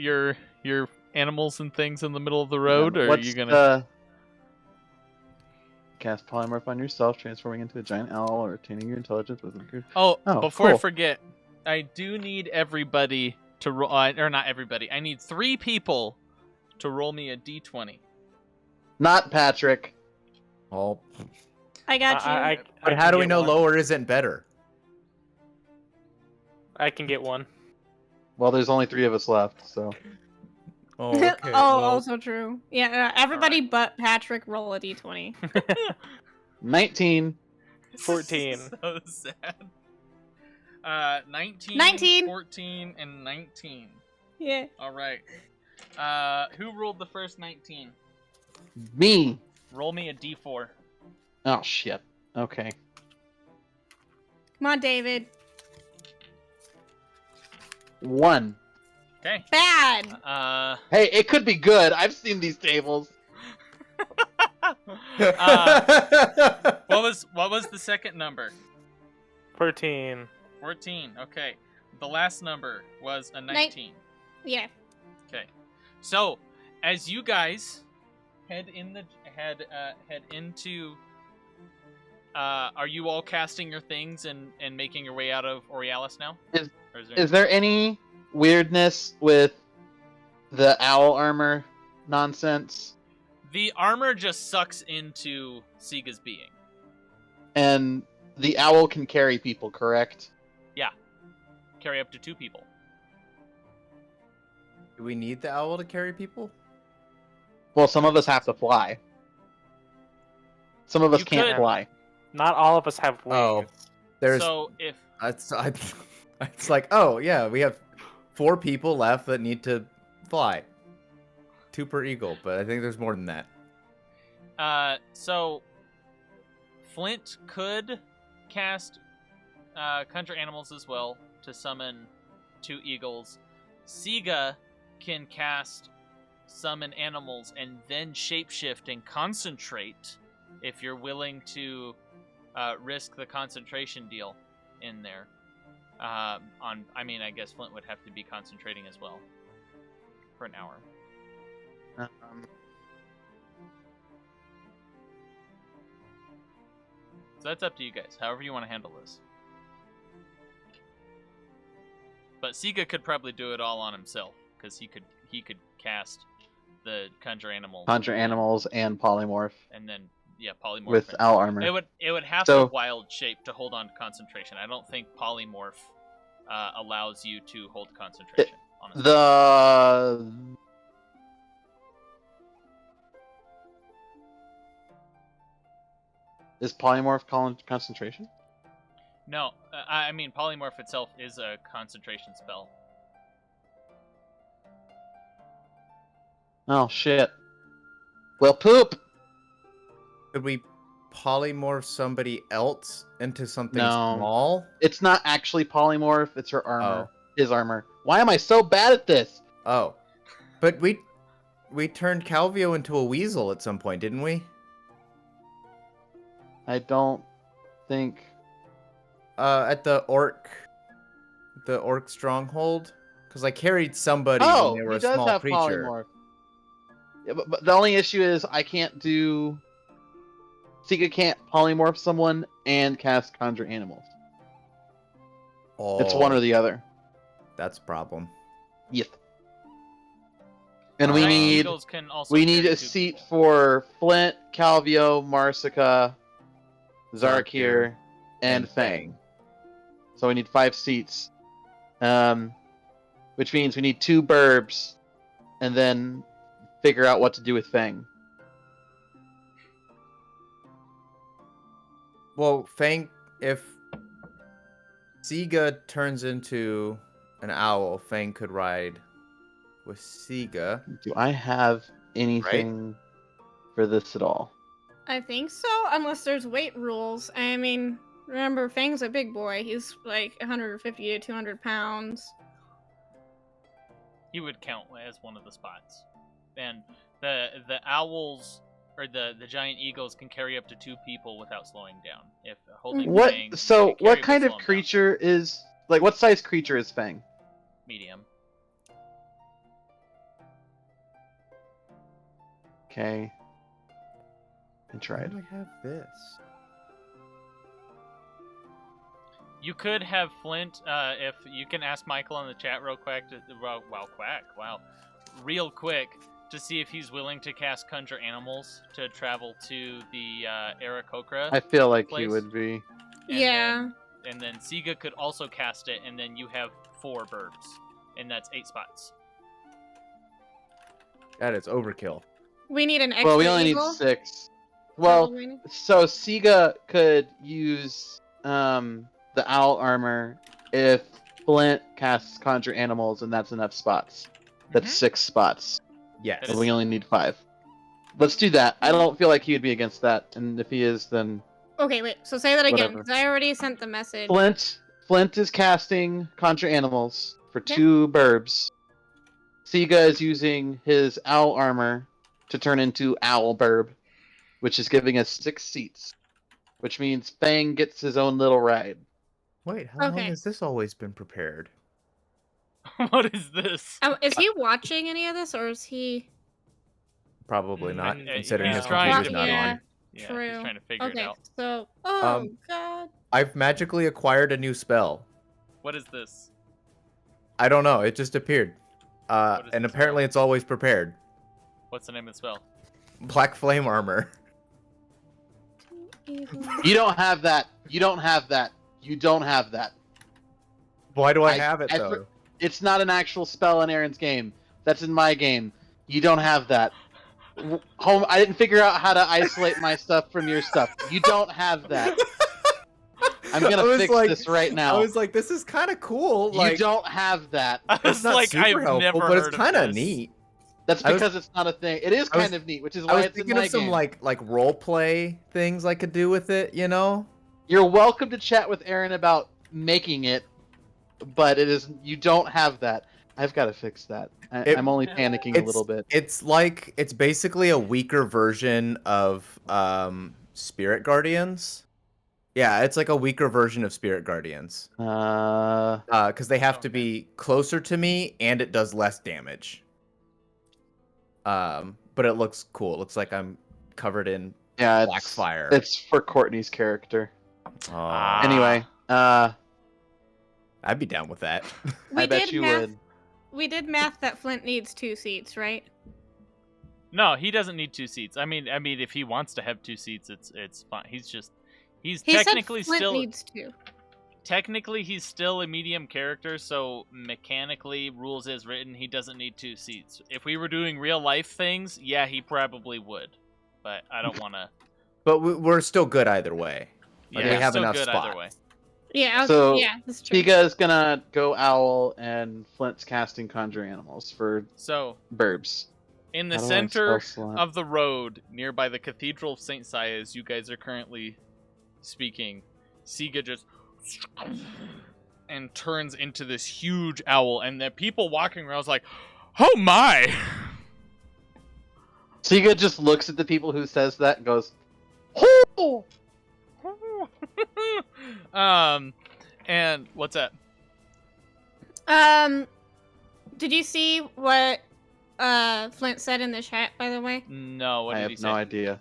animals and things in the middle of the road, or are what's you gonna? the... Cast polymorph on yourself, transforming into a giant owl or attaining your intelligence with a... Oh, Oh, before I cool. forget, I do need everybody to roll, or not everybody. I need 3 people to roll me a d20. Not Patrick. Oh, I got you. but how do we know lower isn't better? I can get one. Well, there's only 3 of us left, so... Oh, okay. Oh, well, also true. Yeah, everybody but Patrick roll a d20. 19. 14. So sad. 19, 19. 14, and 19. Yeah. All right. Who rolled the first 19? Me. Roll me a d4. Oh, shit. Okay. Come on, David. 1. Okay. Bad. Hey, it could be good. I've seen these tables. What was the second number? 14. 14. Okay. The last number was a 19. Yeah. Okay. So, as you guys head into are you all casting your things and making your way out of Aurealis now? Or Is there any weirdness with the owl armor nonsense? The armor just sucks into Siga's being. And the owl can carry people, correct? Carry up to 2 people. Do we need the owl to carry people? Well, some of us have to fly. Some of us You can't could- fly. Not all of us have wings. Oh, there's. So if It's like, oh yeah, we have 4 people left that need to fly. 2 per eagle, but I think there's more than that. so Flint could cast conjure animals as well to summon 2 eagles. Sige can cast summon animals and then shapeshift and concentrate if you're willing to risk the concentration deal in there. I guess Flint would have to be concentrating as well for an hour. So that's up to you guys, however you want to handle this. But Sige could probably do it all on himself, because he could cast the conjure animals. Conjure animals and polymorph And then polymorph. with owl armor. It would have So- the wild shape to hold on to concentration. I don't think polymorph allows you to hold concentration. Honestly. Is polymorph concentration? No, I mean polymorph itself is a concentration spell. Oh shit. Well, poop. Could we polymorph somebody else into something No. small? It's not actually polymorph. It's her armor. Oh. His armor. Why am I so bad at this? Oh, but we turned Calvio into a weasel at some point, didn't we? I don't think. At the orc stronghold, because I carried somebody Oh, when they were he a does small have creature. polymorph. Yeah, but the only issue is I can't do. Sige can't polymorph someone and cast conjure animals. Oh, It's one or the other. That's a problem. Yes. And we Giant need eagles can also we need carry a 2 seat people. for Flint, Calvio, Marsica, Xarrikir, and Fang. So we need 5 seats. Which means we need 2 burbs, and then figure out what to do with Fang. Well, Fang, if Sige turns into an owl, Fang could ride with Sige. Do I have anything for this at all? I think so, unless there's weight rules. I mean, remember, Fang's a big boy. He's like 150 to 200 pounds. He would count as one of the spots. And the owls or the giant eagles can carry up to 2 people without slowing down. If holding What? Fang, So, they carry what but kind slow of him down. creature is like? What size creature is Fang? Medium. Okay. I tried. Why do I have this? You could have Flint, if you can ask Michael in the chat real quick, real quick, to see if he's willing to cast Conjure Animals to travel to the Archokan. I feel like he place. would be. And Yeah. And then Sige could also cast it, and then you have 4 burbs, and that's 8 spots. That is overkill. We need an extra Well, we only eagle. need 6. Well, Probably. so Sige could use the owl armor if Flint casts Conjure Animals, and that's enough spots. That's Mhm. 6 spots. Yes. That And is- we only need 5. Let's do that. I don't feel like he would be against that, and if he is, then Okay, wait. So say that again, Whatever. because I already sent the message. Flint is casting Conjure Animals for Okay. 2 burbs. Sige is using his owl armor to turn into Owl Burb, which is giving us 6 seats. Which means Fang gets his own little ride. Wait, how long Okay. has this always been prepared? What is this? Is he watching any of this, or is he? Probably not, Yeah, considering he's his trying computer's to not yeah. on. Yeah, True. he's trying to figure it Okay, out. so God. I've magically acquired a new spell. What is this? I don't know, it just appeared. What is And the apparently spell? it's always prepared. What's the name of the spell? Black Flame Armor. You don't have that. You don't have that. You don't have that. Why do I I- have it, I though? It's not an actual spell in Aaron's game. That's in my game. You don't have that. home. I didn't figure out how to isolate my stuff from your stuff. You don't have that. I'm gonna fix this right now. I was like, this is kind of cool. You Like, don't have that. I was it's not like, super I've helpful, never but it's heard kind of of this. neat. That's I was- because it's not a thing. It is I was- kind of neat, which is I why was it's in thinking my of some game. like role play things I could do with it. You know? You're welcome to chat with Aaron about making it, but it is you don't have that. I've got to fix that. I'm only panicking a little bit. It's basically a weaker version of Spirit Guardians. Yeah, it's like a weaker version of Spirit Guardians. Because they have to be closer to me, and it does less damage. But it looks cool. It looks like I'm covered in black fire. It's for Courtney's character. Oh, Anyway, I'd be down with that. We I bet did you math. would. We did math that Flint needs 2 seats, right? No, he doesn't need 2 seats. I mean, if he wants to have 2 seats, it's fine. He's He technically said Flint still needs 2. technically he's still a medium character, so mechanically, rules as written, he doesn't need 2 seats. If we were doing real life things, yeah, he probably would. But I don't want to. But we're still good either way. Like, Yeah, we have still enough good spots. either way. Yeah, So, yeah, that's true. Sige is gonna go owl, and Flint's casting conjure animals for So, burbs. in the How do I center spell slap? of the road, nearby the Cathedral of St. Sias, you guys are currently speaking, Sige just and turns into this huge owl, and the people walking around is like, oh my! Sige just looks at the people who says that and goes, "Oh!" And what's that? Did you see what Flint said in the chat, by the way? No, what I did he have say? no idea.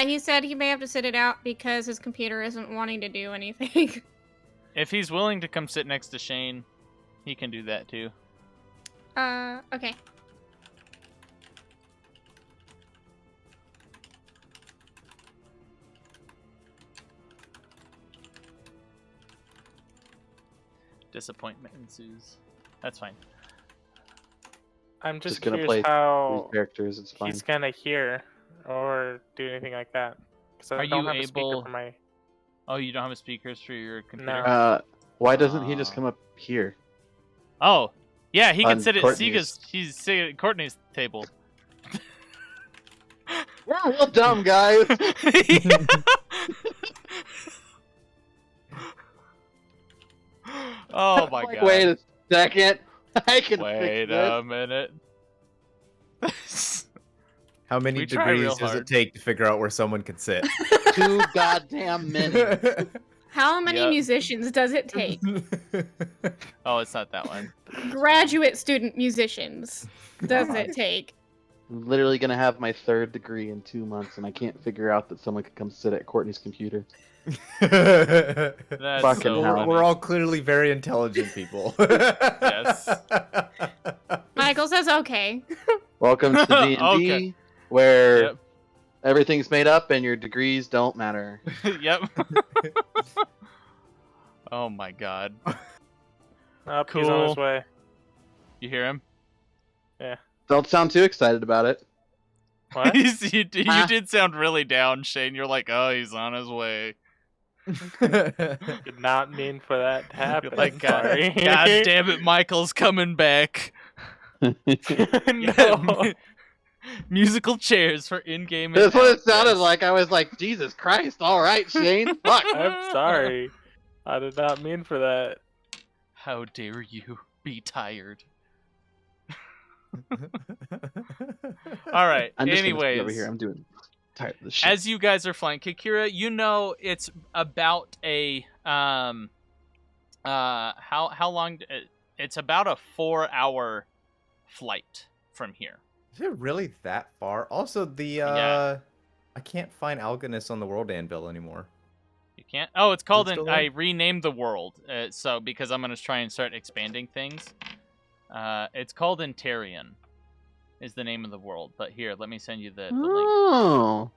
He said he may have to sit it out because his computer isn't wanting to do anything. If he's willing to come sit next to Shane, he can do that too. Okay. Disappointment ensues. That's fine. I'm just gonna curious play how These characters, it's fine. he's gonna hear or do anything like that. 'Cause I Are don't you have a speaker able- for my. Oh, you don't have a speakers for your computer? No. Why doesn't he just come up here? Oh, yeah, he can On sit at Courtney's. He's sitting at Courtney's table. We're real dumb, guys. Oh my Like, god. wait a second. I can Wait fix this. a minute. How many We try real degrees does hard. it take to figure out where someone can sit? 2 goddamn minutes. How many Yep. musicians does it take? Oh, it's not that one. Graduate student musicians does it take? I'm literally gonna have my 3rd degree in 2 months, and I can't figure out that someone could come sit at Courtney's computer. That's Fucking so hell. funny. We're all clearly very intelligent people. Yes. Michael says okay. Welcome to D&D, Okay. where Yep. everything's made up and your degrees don't matter. Yep. Oh my god. Oh, he's on his Cool. way. You hear him? Don't sound too excited about it. What? you Ah. did sound really down, Shane. You're like, oh, he's on his way. Did not mean for that to happen. Like, God, Sorry. God damn it, Michael's coming back. No. Musical chairs for in-game. That's what it encounters. sounded like. I was like, Jesus Christ, alright, Shane, fuck. I'm sorry. I did not mean for that. How dare you be tired? All right. I'm just gonna sit Anyways, over here. I'm tired of this shit. as you guys are flying, Kakira, you know it's about a how long? It's about a 4-hour flight from here. Is it really that far? Also, Yeah. I can't find Algonus on the World Anvil anymore. You can't. Oh, it's called. Is it still I there? renamed the world. So because I'm gonna try and start expanding things. It's called Intarian, is the name of the world. But here, let me send you the link. Oh.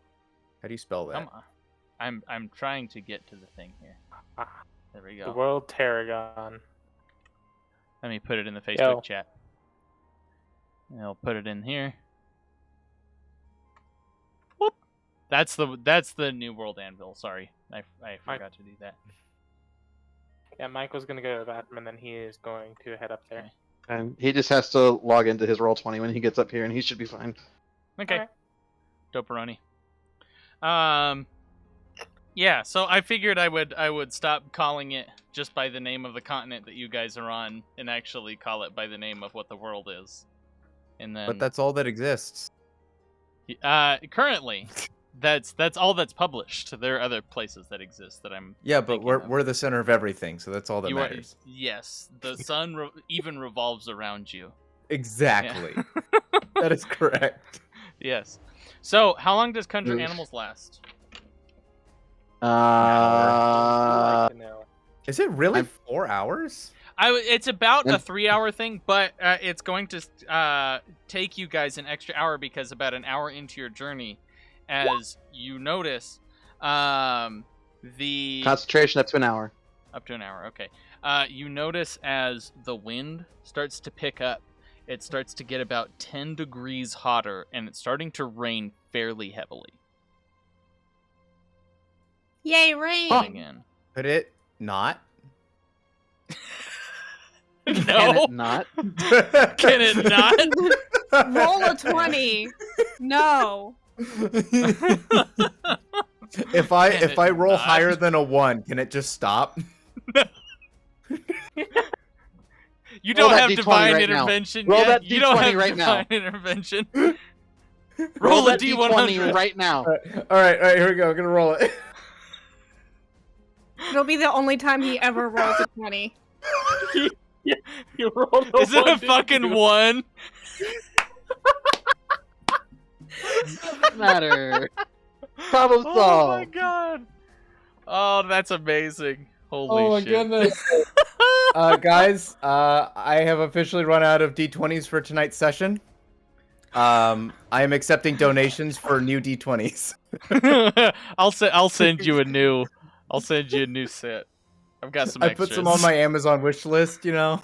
How do you spell that? Come on. I'm trying to get to the thing here. There we The go. World Tarragon. Let me put it in the Facebook Yo. chat. And I'll put it in here. That's the New World Anvil. Sorry, I forgot to do that. Yeah, Michael's gonna go to the bathroom, and then he is going to head up there. And he just has to log into his Roll20 when he gets up here, and he should be fine. Okay. Alright. Doperoni. Yeah, so I figured I would stop calling it just by the name of the continent that you guys are on, and actually call it by the name of what the world is. And then, But that's all that exists. currently, that's all that's published. There are other places that exist that I'm. Yeah, but thinking of. we're the center of everything, so that's all that You matters. Yes, the sun even revolves around you. Exactly. That is correct. Yes. So, how long does Conjure Oof. Animals last? I'd like to know. Is it really I'm- 4 hours? It's about a And- 3-hour thing, but it's going to take you guys an extra hour because about an hour into your journey, as you notice, the Concentration up to an hour. up to an hour. Okay, you notice as the wind starts to pick up, it starts to get about 10 degrees hotter, and it's starting to rain fairly heavily. Yay, rain! Coming in. Could it not? Can No, it not? can it not? Roll a 20. No. If Can I it roll not? higher than a 1, can it just stop? You Roll don't that have D20 divine right now. intervention Roll yet. that You don't D20 have right now. divine intervention. Roll a that D100 right now. All right, here we go. I'm gonna roll it. It'll be the only time he ever rolls a 20. You rolled a Is it a 1, fucking didn't you? 1? Doesn't matter. Problem Oh solved. my god. Oh, that's amazing. Holy Oh my shit. goodness. Guys, I have officially run out of D20s for tonight's session. I am accepting donations for new D20s. I'll send you a new set. I've got some I extras. put some on my Amazon wish list, you know.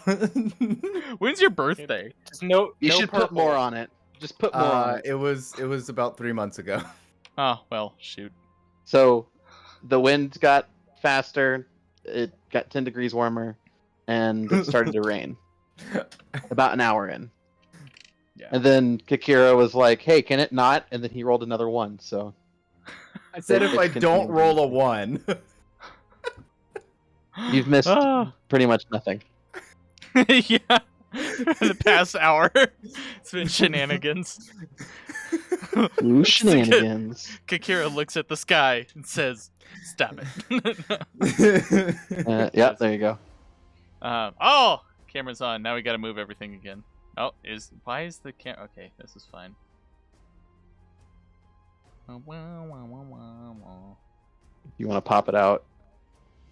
When's your birthday? Just no. You no should put purple. more on it. Just put more on it. It was about 3 months ago. Oh, well, shoot. So, the wind got faster. It got 10 degrees warmer, and it started to rain. About an hour in. Yeah. And then Kakira was like, "Hey, can it not?" And then he rolled another 1. So I said if I It's don't continuing. roll a 1. you've missed Ah. pretty much nothing. Yeah. The past hour. It's been shenanigans. Ooh, shenanigans. Kakira looks at the sky and says, "Stop it." Yeah, there you go. Oh, camera's on. Now we gotta move everything again. Oh, why is the camera? Okay, this is fine. You want to pop it out?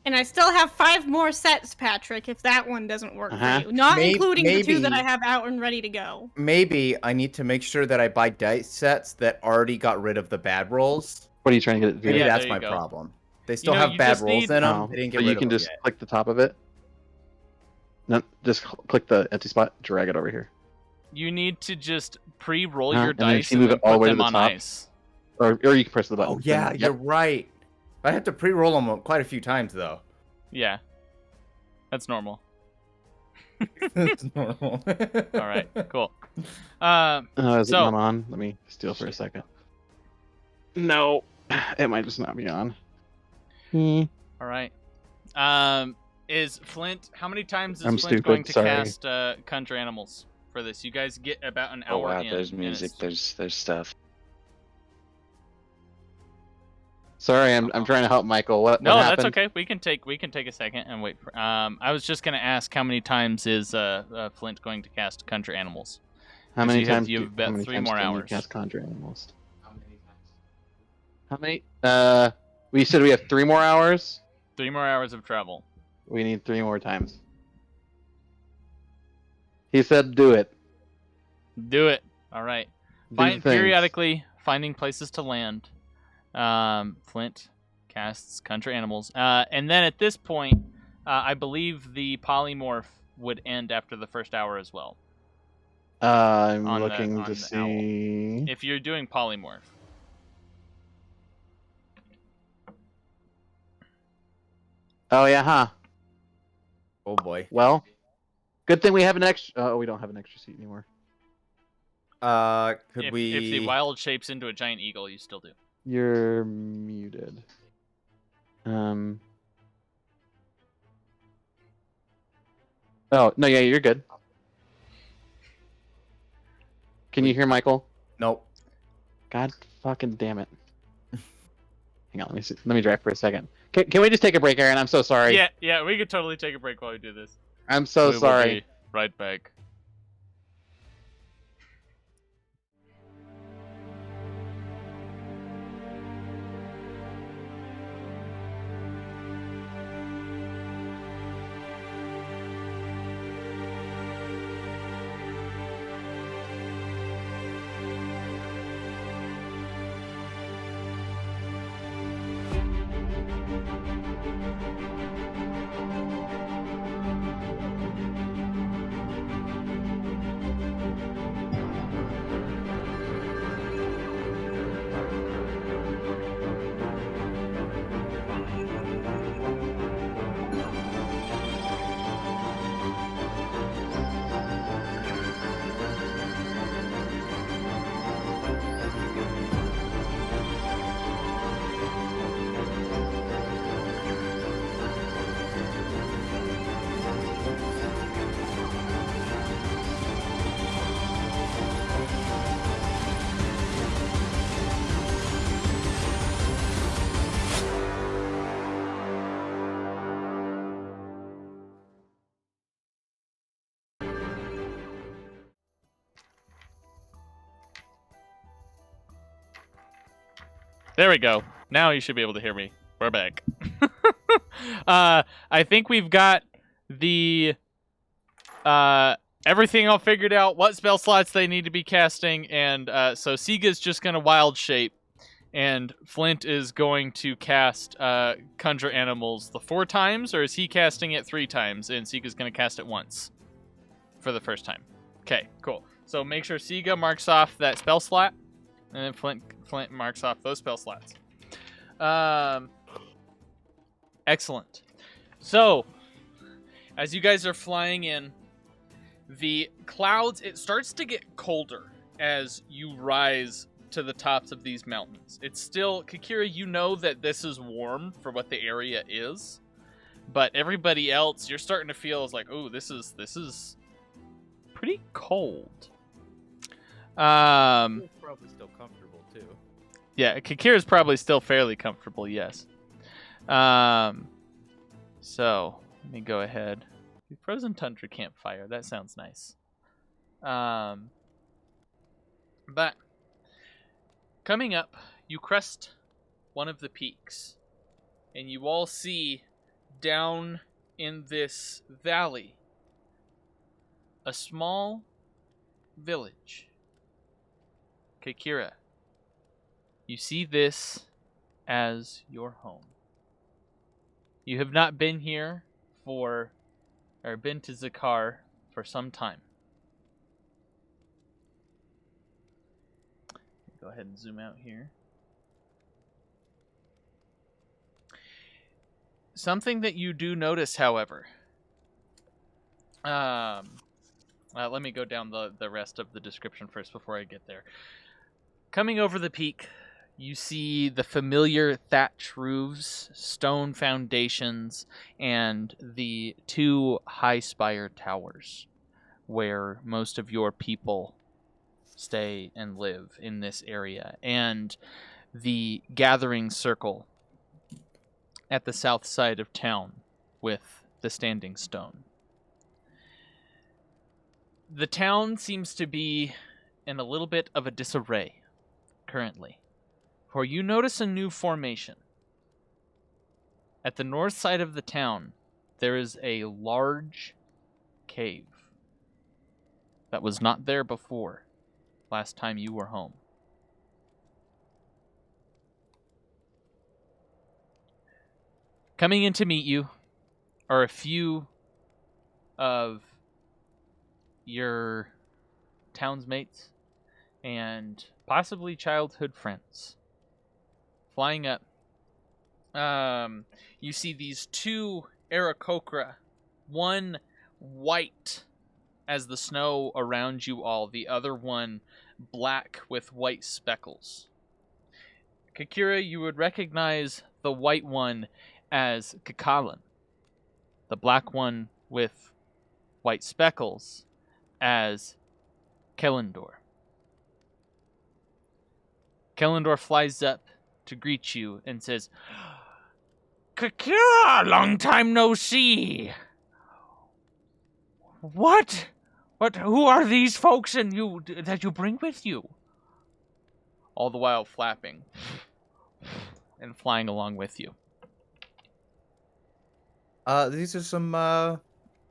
And I still have 5 more sets, Patrick, if that one doesn't work Uh-huh. for you. Not including the 2 that maybe. I have out and ready to go. Maybe I need to make sure that I buy dice sets that already got rid of the bad rolls. What are you trying to get it to do? Maybe Yeah, that's there you my go. problem. They still know, have you bad just rolls need- in them. Oh, They didn't get but rid you can of them just yet. click the top of it. No, just click the empty spot, drag it over here. You need to just pre-roll Uh-huh, your and then dice you and move then it all the put way to them the on top. ice. Or you can press the button. Oh yeah, Then- you're yep. right. I have to pre-roll them quite a few times though. Yeah, that's normal. That's normal. All right, cool. Is it So- not on? Let me steal for a second. No, it might just not be on. All right. Is Flint? How many times is I'm Flint stupid, going to sorry. cast Conjure Animals for this? You guys get about an hour Oh wow, in. there's and music, it's- there's stuff. Sorry, I'm trying to help Michael. What No, that's happened? okay. We can take a second and wait for. I was just gonna ask how many times is Flint going to cast Conjure Animals? How 'Cause many you have- times? you have about how many 3 times more can you hours. cast Conjure Animals. How many? We said we have 3 more hours. 3 more hours of travel. We need 3 more times. He said, "Do it." Do it. All right. Do things. Periodically finding places to land. Flint casts Conjure Animals, and then at this point, I believe the polymorph would end after the first hour as well. I'm on the- looking on to the owl. see. If you're doing polymorph, Oh yeah, huh? Oh boy. Well, good thing we have an extra. Oh, we don't have an extra seat anymore. Could If we? the wild shapes into a giant eagle, you still do. You're muted. Oh no, yeah, you're good. Can you hear Michael? Nope. God fucking damn it! Hang on, let me drive for a second. Can we just take a break, Aaron? I'm so sorry. Yeah, we could totally take a break while we do this. I'm so We sorry. will be right back. There we go. Now you should be able to hear me. We're back. I think we've got the everything all figured out, what spell slots they need to be casting, and so Siga's just going to wild shape, and Flint is going to cast Conjure Animals the 4 times, or is he casting it 3 times, and Siga's going to cast it once for the first time? Okay, cool. So make sure Sige marks off that spell slot, and then Flint marks off those spell slots. Excellent. So, as you guys are flying in, the clouds, it starts to get colder as you rise to the tops of these mountains. It's still, Kakira, you know that this is warm for what the area is, but everybody else, you're starting to feel is like, oh, this is pretty cold. It's probably still comfortable too. Yeah, Kakira's probably still fairly comfortable, yes. So, let me go ahead. Frozen Tundra Campfire, that sounds nice. But, coming up, you crest one of the peaks, and you all see down in this valley a small village. Kakira, you see this as your home. You have not been here or been to Zekkar for some time. Go ahead and zoom out here. Something that you do notice, however, let me go down the rest of the description first before I get there. Coming over the peak, you see the familiar thatch roofs, stone foundations, and the 2 high spire towers where most of your people stay and live in this area, and the gathering circle at the south side of town with the standing stone. The town seems to be in a little bit of a disarray currently, for you notice a new formation. At the north side of the town, there is a large cave that was not there before last time you were home. Coming in to meet you are a few of your townsmates and possibly childhood friends. Flying up you see these two Archokan, one white as the snow around you all, the other one black with white speckles. Kakira, you would recognize the white one as Kakalan, the black one with white speckles as Kellendor. Kellendor flies up to greet you and says, Kakira, long time no see. What? Who are these folks that you bring with you? All the while flapping and flying along with you. These are some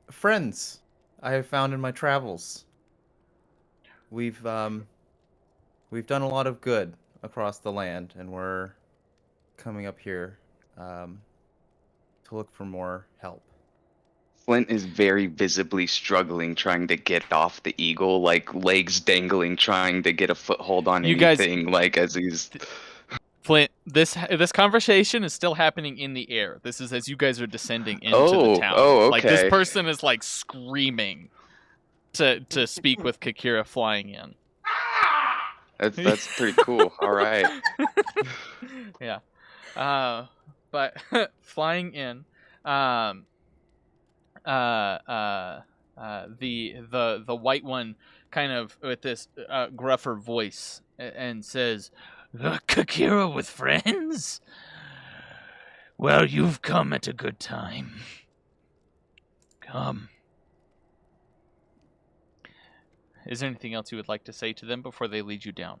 friends I have found in my travels. We've done a lot of good across the land, and we're coming up here to look for more help. Flint is very visibly struggling, trying to get off the eagle, like legs dangling, trying to get a foothold on You guys- anything, like as he's... Flint, this conversation is still happening in the air. This is as you guys are descending into the town. Oh, okay. Like, this person is, like, screaming to speak with Kakira flying in. That's pretty cool. All right. Yeah. But flying in, the white one kind of with this gruffer voice and says, Kakira with friends? Well, you've come at a good time. Come. Is there anything else you would like to say to them before they lead you down?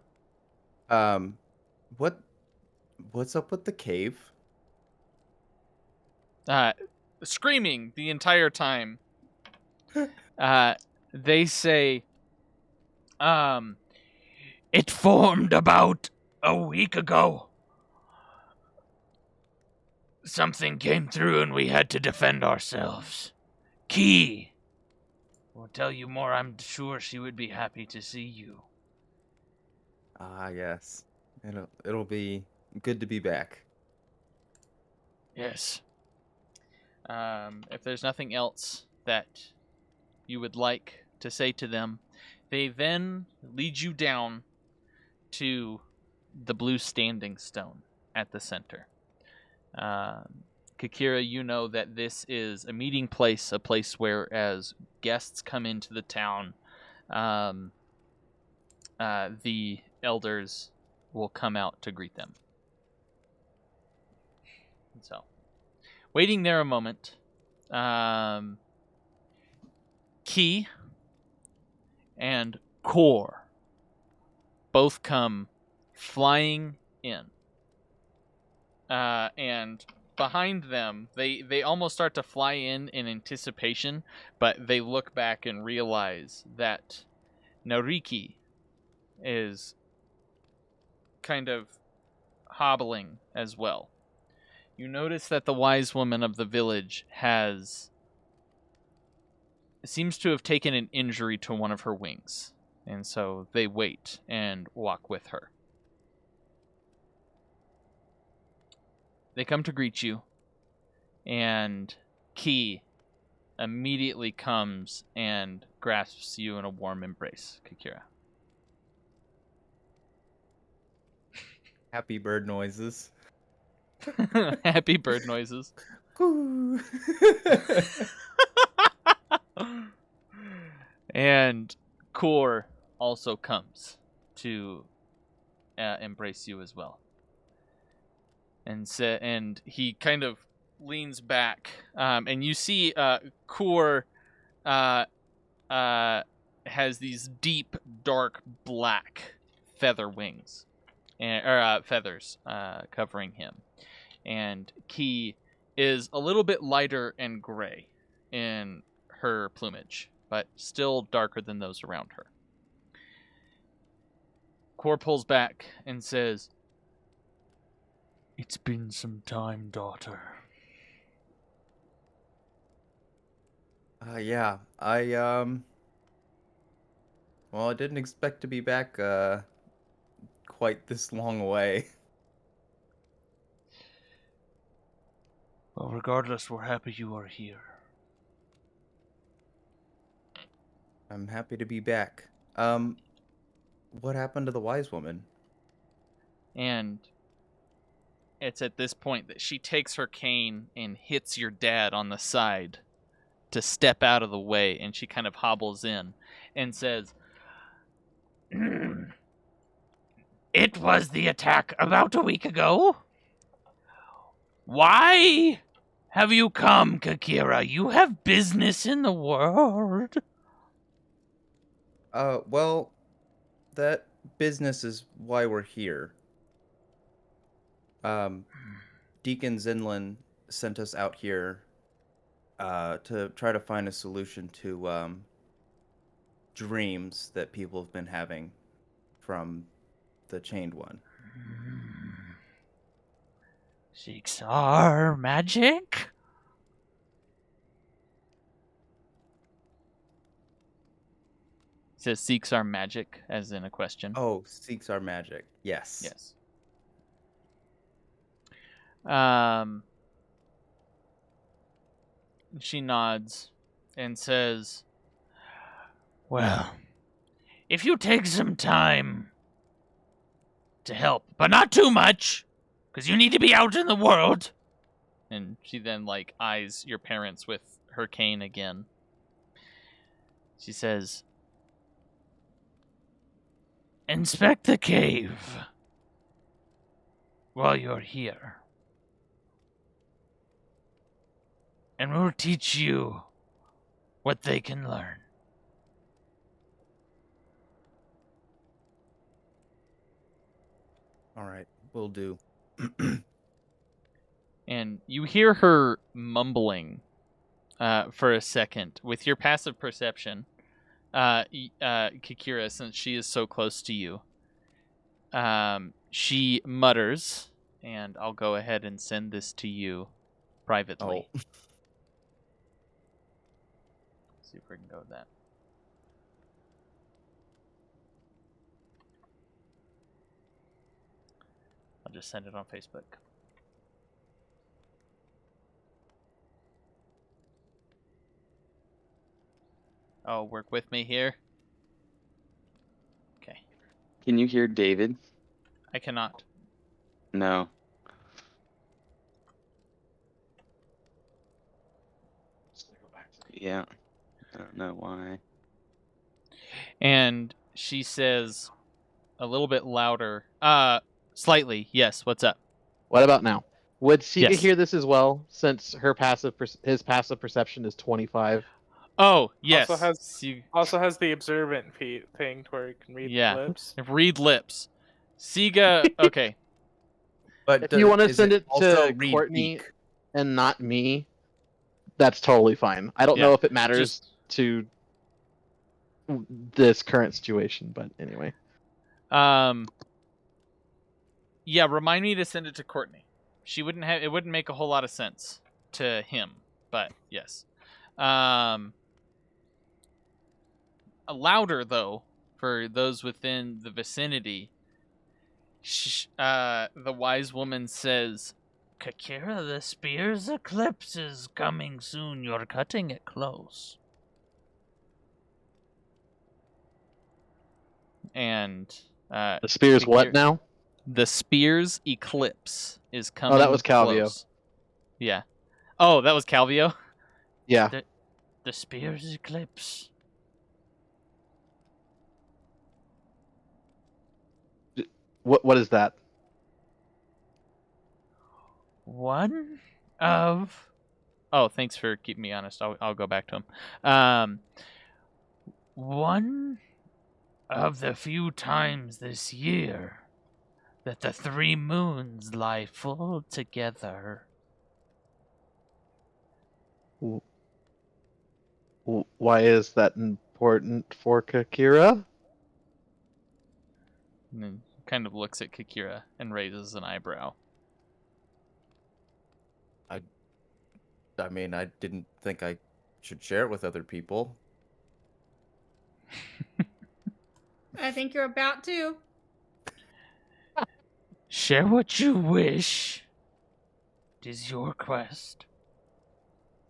What's up with the cave? Screaming the entire time. They say, it formed about a week ago. Something came through and we had to defend ourselves. Key will tell you more. I'm sure she would be happy to see you. Ah, yes. It'll be good to be back. Yes. If there's nothing else that you would like to say to them, they then lead you down to the blue standing stone at the center. Kakira, you know that this is a meeting place, a place where as guests come into the town, the elders will come out to greet them. So, waiting there a moment, Key and Core both come flying in. And behind them, they almost start to fly in anticipation, but they look back and realize that Xarrikir is kind of hobbling as well. You notice that the wise woman of the village seems to have taken an injury to one of her wings, and so they wait and walk with her. They come to greet you, and Key immediately comes and grasps you in a warm embrace, Kakira. Happy bird noises. Happy bird noises. And Core also comes to embrace you as well. And he kind of leans back, and you see Core has these deep, dark black feather wings, feathers covering him. And Key is a little bit lighter and gray in her plumage, but still darker than those around her. Core pulls back and says, "It's been some time, daughter." Yeah. Well, I didn't expect to be back quite this long away. Well, regardless, we're happy you are here. I'm happy to be back. What happened to the wise woman? And it's at this point that she takes her cane and hits your dad on the side to step out of the way, and she kind of hobbles in and says, "It was the attack about a week ago. Why have you come, Kakira? You have business in the world." Well, that business is why we're here. Deacon Zinlin sent us out here to try to find a solution to dreams that people have been having from the Chained One. Xarrikir magic? Says Xarrikir magic, as in a question. Oh, seeks our magic. Yes. Yes. She nods and says, "Well, if you take some time to help, but not too much, because you need to be out in the world." And she then, eyes your parents with her cane again. She says, "Inspect the cave while you're here. And we'll teach you what they can learn." All right, will do. And you hear her mumbling for a second with your passive perception, Kakira, since she is so close to you. She mutters, and I'll go ahead and send this to you privately. Oh. See if we can go with that. I'll just send it on Facebook. Oh, work with me here. Okay. Can you hear David? I cannot. No. Yeah. I don't know why. And she says a little bit louder. Slightly. Yes, what's up? What about now? Would Sige Yes. hear this as well, since his passive perception is 25? Oh, yes. Also has the observant thing to where it can read lips. Read lips. Sige, okay. But If you want to is send it also to read Courtney beak? and not me, that's totally fine. I don't know if it matters to this current situation, but anyway. Yeah, remind me to send it to Courtney. It wouldn't make a whole lot of sense to him, but yes. Louder though, for those within the vicinity. The wise woman says, "Kakira, the spear's eclipse is coming soon. You're cutting it close." And The spear's what now? The spear's eclipse is coming. Oh, that was Calvio. Close. Yeah. Oh, that was Calvio? Yeah. The spear's eclipse. What is that? One of... Oh, thanks for keeping me honest. I'll go back to him. One of the few times this year that the three moons lie full together. Why is that important for Kakira? And then kind of looks at Kakira and raises an eyebrow. I mean, I didn't think I should share it with other people. I think you're about to. Share what you wish. What is your quest?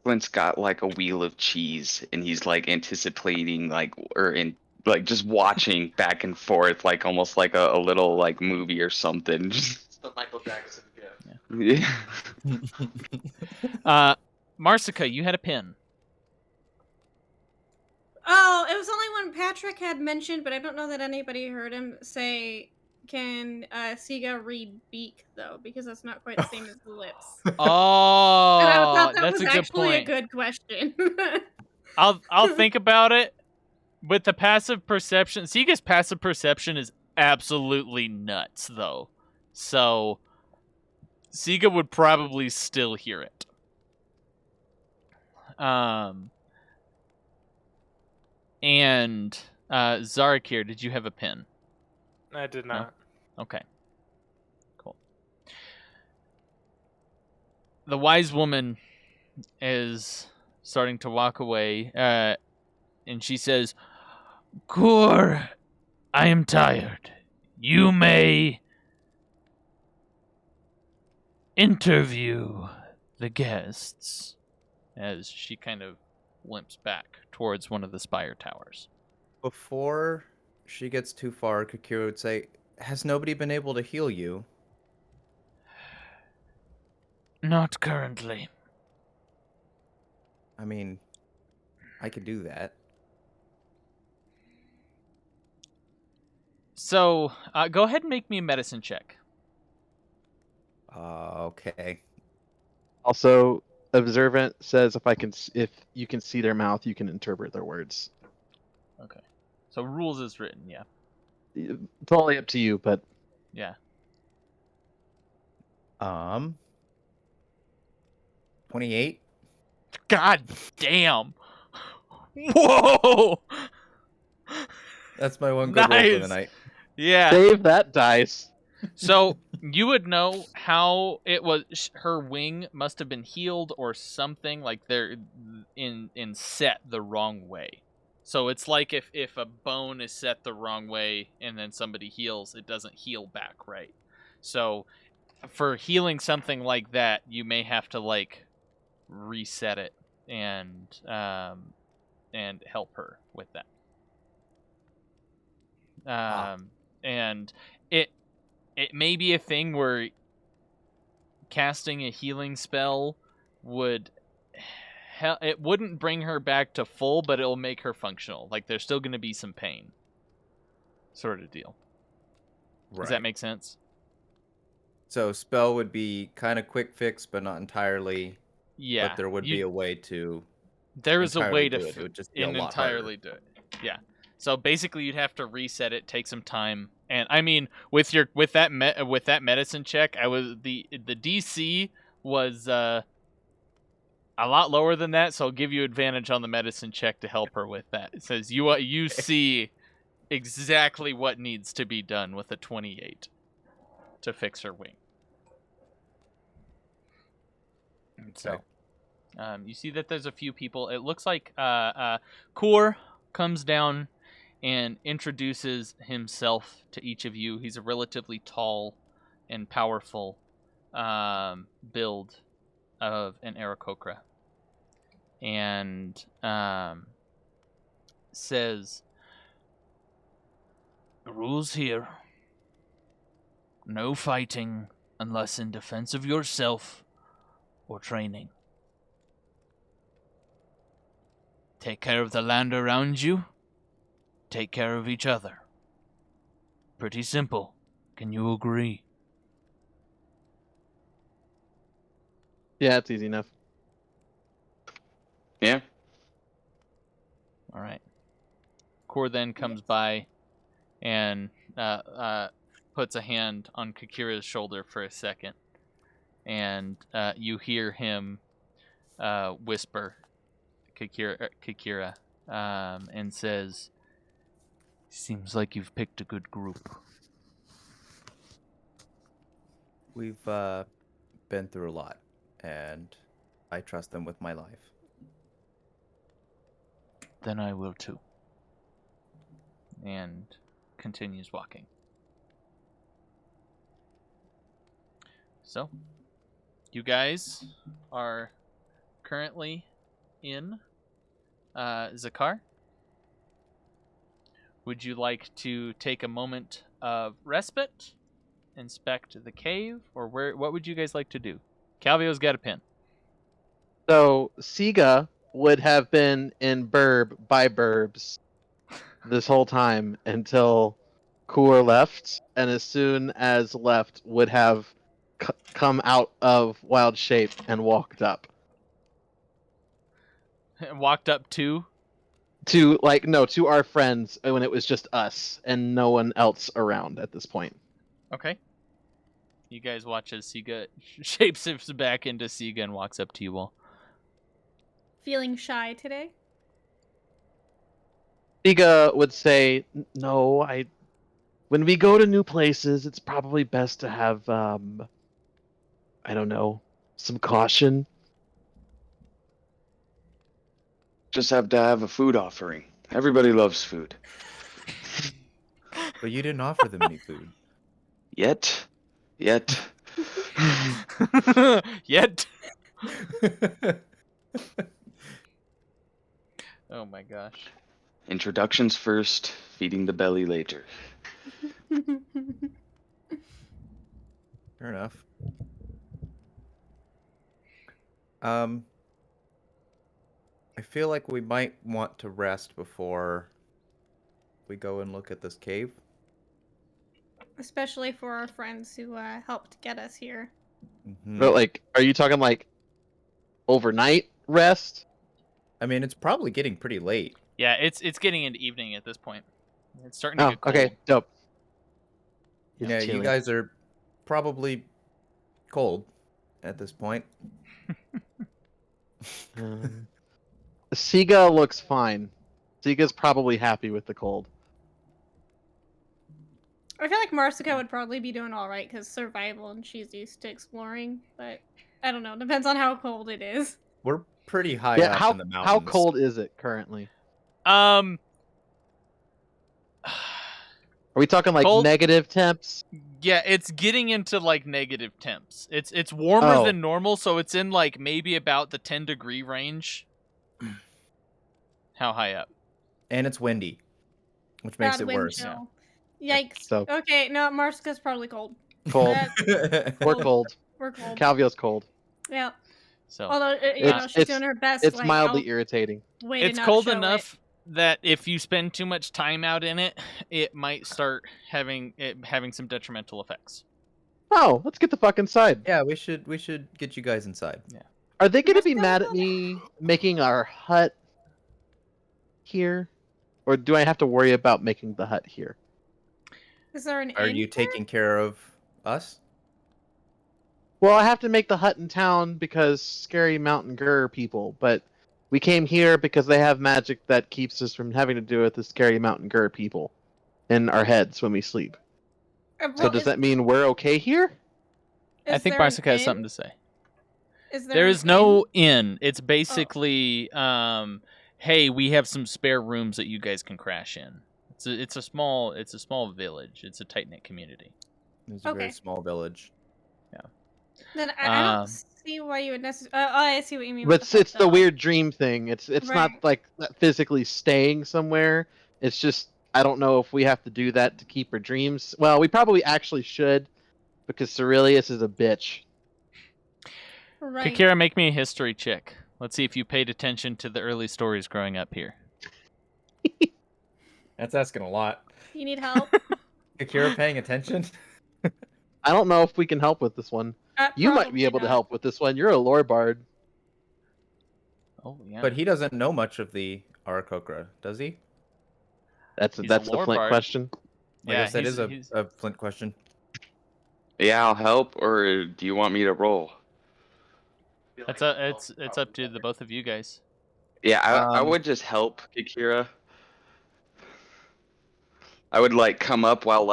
Flint's got like a wheel of cheese, and he's like anticipating, just watching back and forth, like almost like a little like movie or something. Just The Michael Jackson gift. yeah. Marsica, you had a pin. Oh, it was only when Patrick had mentioned, but I don't know that anybody heard him say, can Sige read beak, though, because that's not quite the same as the lips. Oh, And I thought that that's was a good actually point. a good question. I'll think about it. With the passive perception, Sige's passive perception is absolutely nuts, though. So Sige would probably still hear it. And Xarrikir, did you have a pin? I did not. No? Okay. Cool. The wise woman is starting to walk away, and she says, Cour, I am tired. You may interview the guests, as she kind of limps back towards one of the spire towers. Before she gets too far, Kakira would say, has nobody been able to heal you? Not currently. I mean, I could do that. So, go ahead and make me a medicine check. Okay. Also, observant says if you can see their mouth, you can interpret their words. Okay. So rules is written, yeah. It's only up to you, but Yeah. 28? God damn. Whoa! That's my one good roll for the Nice. night. Yeah. save that dice. So you would know how it was. Her wing must have been healed or something, like they're in set the wrong way. So it's like if a bone is set the wrong way and then somebody heals, it doesn't heal back right. So for healing something like that, you may have to like reset it and help her with that. And it may be a thing where casting a healing spell would it wouldn't bring her back to full, but it'll make her functional. Like there's still going to be some pain, sort of deal. Right. Does that make sense? So spell would be kind of quick fix, but not entirely. Yeah. But there would be a way to. There is a way to it would just be a lot entirely harder. do it. Yeah. So basically, you'd have to reset it, take some time, and I mean, with that medicine check, the DC was a lot lower than that, so I'll give you advantage on the medicine check to help her with that. It says you see exactly what needs to be done with a 28 to fix her wing. And so, you see that there's a few people. It looks like Cour comes down and introduces himself to each of you. He's a relatively tall and powerful build of an Archokan. And says, the rules here. No fighting unless in defense of yourself or training. Take care of the land around you. Take care of each other. Pretty simple. Can you agree? Yeah, it's easy enough. Yeah. All right. Cour then comes by and puts a hand on Kakira's shoulder for a second. And you hear him whisper, Kakira, and says, seems like you've picked a good group. We've been through a lot, and I trust them with my life. Then I will too. And continues walking. So, You guys are currently in Zekkar. Would you like to take a moment of respite, inspect the cave, or what would you guys like to do? Calvio's got a pin. So Sige would have been in Burb by Burbs this whole time until Coor left, and as soon as left, would have come out of wild shape and walked up Walked up to? to our friends when it was just us and no one else around at this point. Okay. You guys watch as Sige shapeshifts back into Sige and walks up to you all. Feeling shy today? Sige would say, "No, when we go to new places, it's probably best to have, I don't know, some caution." Just have to have a food offering. Everybody loves food. But you didn't offer them any food. Yet. Yet. Oh my gosh. Introductions first, feeding the belly later. Fair enough. I feel like we might want to rest before we go and look at this cave. Especially for our friends who helped get us here. Mm-hmm. But are you talking overnight rest? I mean, it's probably getting pretty late. Yeah, it's getting into evening at this point. It's starting to get cold. Okay, dope. Yeah, you guys are probably cold at this point. Sige looks fine. Siga's probably happy with the cold. I feel like Marsica would probably be doing all right because survival and she's used to exploring. But I don't know. Depends on how cold it is. We're pretty high up in the mountains. How cold is it currently? Are we talking cold? Negative temps? Yeah, it's getting into negative temps. It's warmer than normal, so it's in maybe about the 10-degree range. How high up? And it's windy, which makes it worse. Chill. Yikes. So, okay, no, Marsica's probably cold. Cold. We're cold. We're cold. Calvio's cold. Yeah. So, although she's doing her best. It's mildly irritating. It's cold enough that if you spend too much time out in it, it might start having some detrimental effects. Oh, let's get the fuck inside. Yeah, we should get you guys inside. Yeah. Are they going to be mad at me making our hut here? Or do I have to worry about making the hut here? Is there an Are you taking care of us? Well, I have to make the hut in town because scary mountain grr people, but we came here because they have magic that keeps us from having to do with the scary mountain grr people in our heads when we sleep. So does that mean we're okay here? I think Marsica has something to say. Is there is no inn. It's basically, hey, we have some spare rooms that you guys can crash in. It's a small village. It's a tight-knit community. It's a very small village. Yeah. Then I don't see why you would necessarily. I see what you mean. But it's the weird dream thing. It's not physically staying somewhere. It's just I don't know if we have to do that to keep our dreams. Well, we probably actually should, because Cerilius is a bitch. Right. Kakira, make me a history check. Let's see if you paid attention to the early stories growing up here. That's asking a lot. You need help? Kakira paying attention? I don't know if we can help with this one. You might be able to help with this one. You're a lore bard. Oh yeah. But he doesn't know much of the Archokan, does he? That's the Flint question. I guess that is a Flint question. Yeah, I'll help, or do you want me to roll? It's up to the both of you guys. Yeah, I would just help Kakira. I would come up while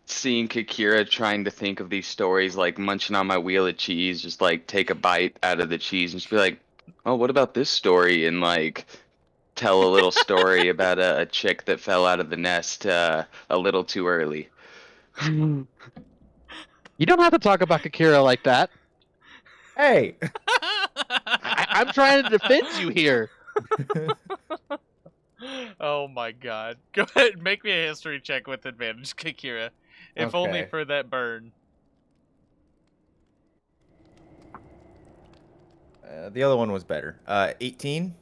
seeing Kakira trying to think of these stories, munching on my wheel of cheese, just take a bite out of the cheese and just be like, oh, what about this story? And tell a little story about a chick that fell out of the nest a little too early. You don't have to talk about Kakira like that. Hey! I'm trying to defend you here. Oh my god. Go ahead and make me a history check with advantage, Kakira. If only Okay. for that burn. The other one was better. 18?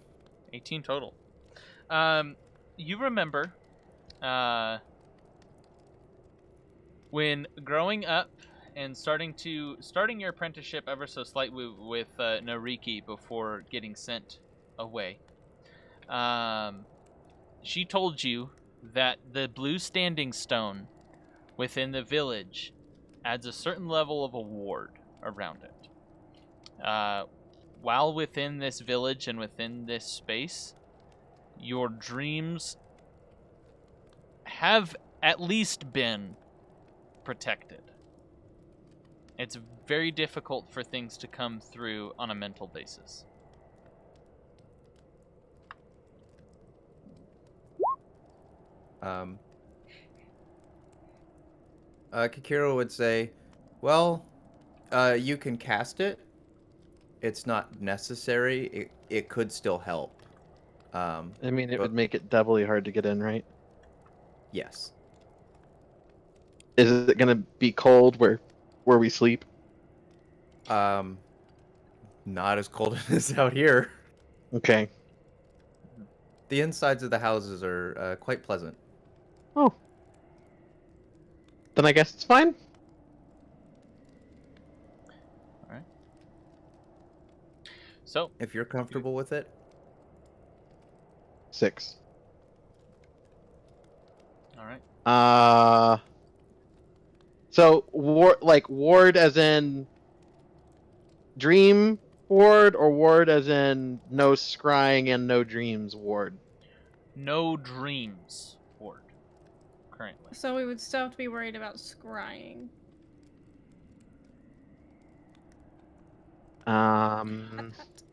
18 total. You remember when growing up and starting your apprenticeship ever so slightly with Nariki before getting sent away. She told you that the blue standing stone within the village adds a certain level of a ward around it. While within this village and within this space, your dreams have at least been protected. It's very difficult for things to come through on a mental basis. Kakira would say, well, you can cast it. It's not necessary. It could still help. I mean, it but- would make it doubly hard to get in, right? Yes. Is it gonna be cold where we sleep? Not as cold as out here. Okay. The insides of the houses are quite pleasant. Oh. Then I guess it's fine. So, If you're comfortable with it. 6. all right. So ward as in dream ward, or ward as in no scrying and no dreams ward? No dreams ward currently. So we would still have to be worried about scrying.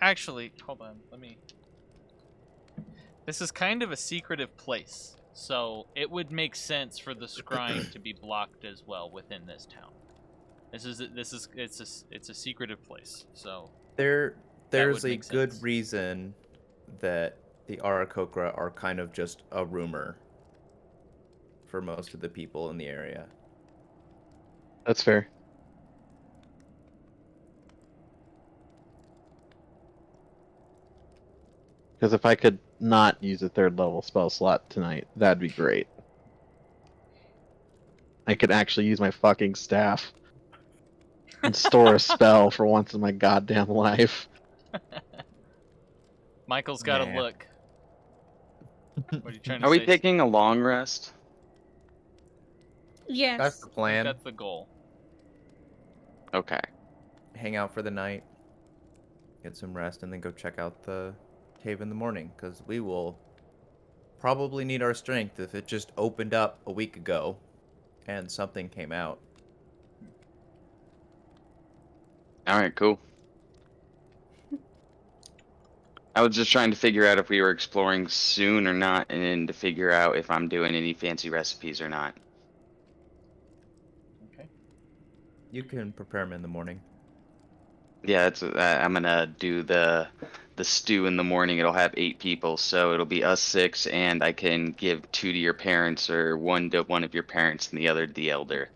Actually, hold on. This is kind of a secretive place, so it would make sense for the scrying to be blocked as well within this town. It's a secretive place, so There's would a make good sense. reason that the Archokan are kind of just a rumor for most of the people in the area. That's fair. Because if I could not use a 3rd level spell slot tonight, that'd be great. I could actually use my fucking staff and store a spell for once in my goddamn life. Michael's got to Nah. look. What are you trying to Are we say? taking a long rest? Yes. That's the plan. That's the goal. Okay. Hang out for the night, get some rest, and then go check out the cave in the morning, because we will probably need our strength if it just opened up a week ago and something came out. All right, cool. I was just trying to figure out if we were exploring soon or not, and then to figure out if I'm doing any fancy recipes or not. Okay. You can prepare them in the morning. Yeah, that's I'm gonna do the stew in the morning. It'll have 8 people, so it'll be us 6, and I can give 2 to your parents, or 1 to one of your parents, and the other to the elder.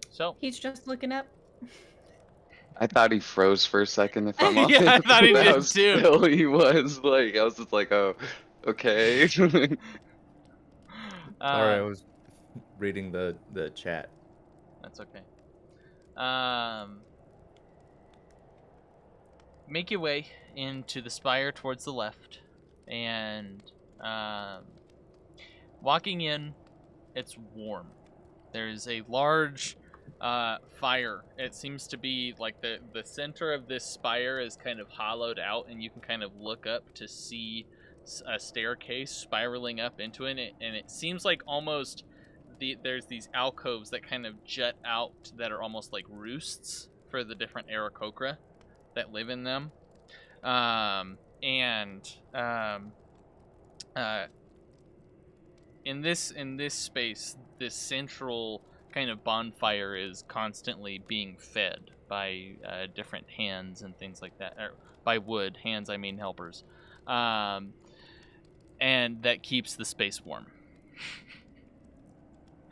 So, He's just looking up. I thought he froze for a second. If I'm Yeah, I honest. thought he did How too. still he was. Like, I was just like, oh, okay. Sorry, I was reading the chat. That's okay. Make your way into the spire towards the left, and walking in, it's warm. There's a large fire. It seems to be like the center of this spire is kind of hollowed out, and you can kind of look up to see a staircase spiraling up into it, and it seems like almost there's these alcoves that kind of jut out that are almost like roosts for the different Aarakocra that live in them. In this space, this central kind of bonfire is constantly being fed by different hands and things like that. Or by wood. Hands, I mean helpers. And that keeps the space warm.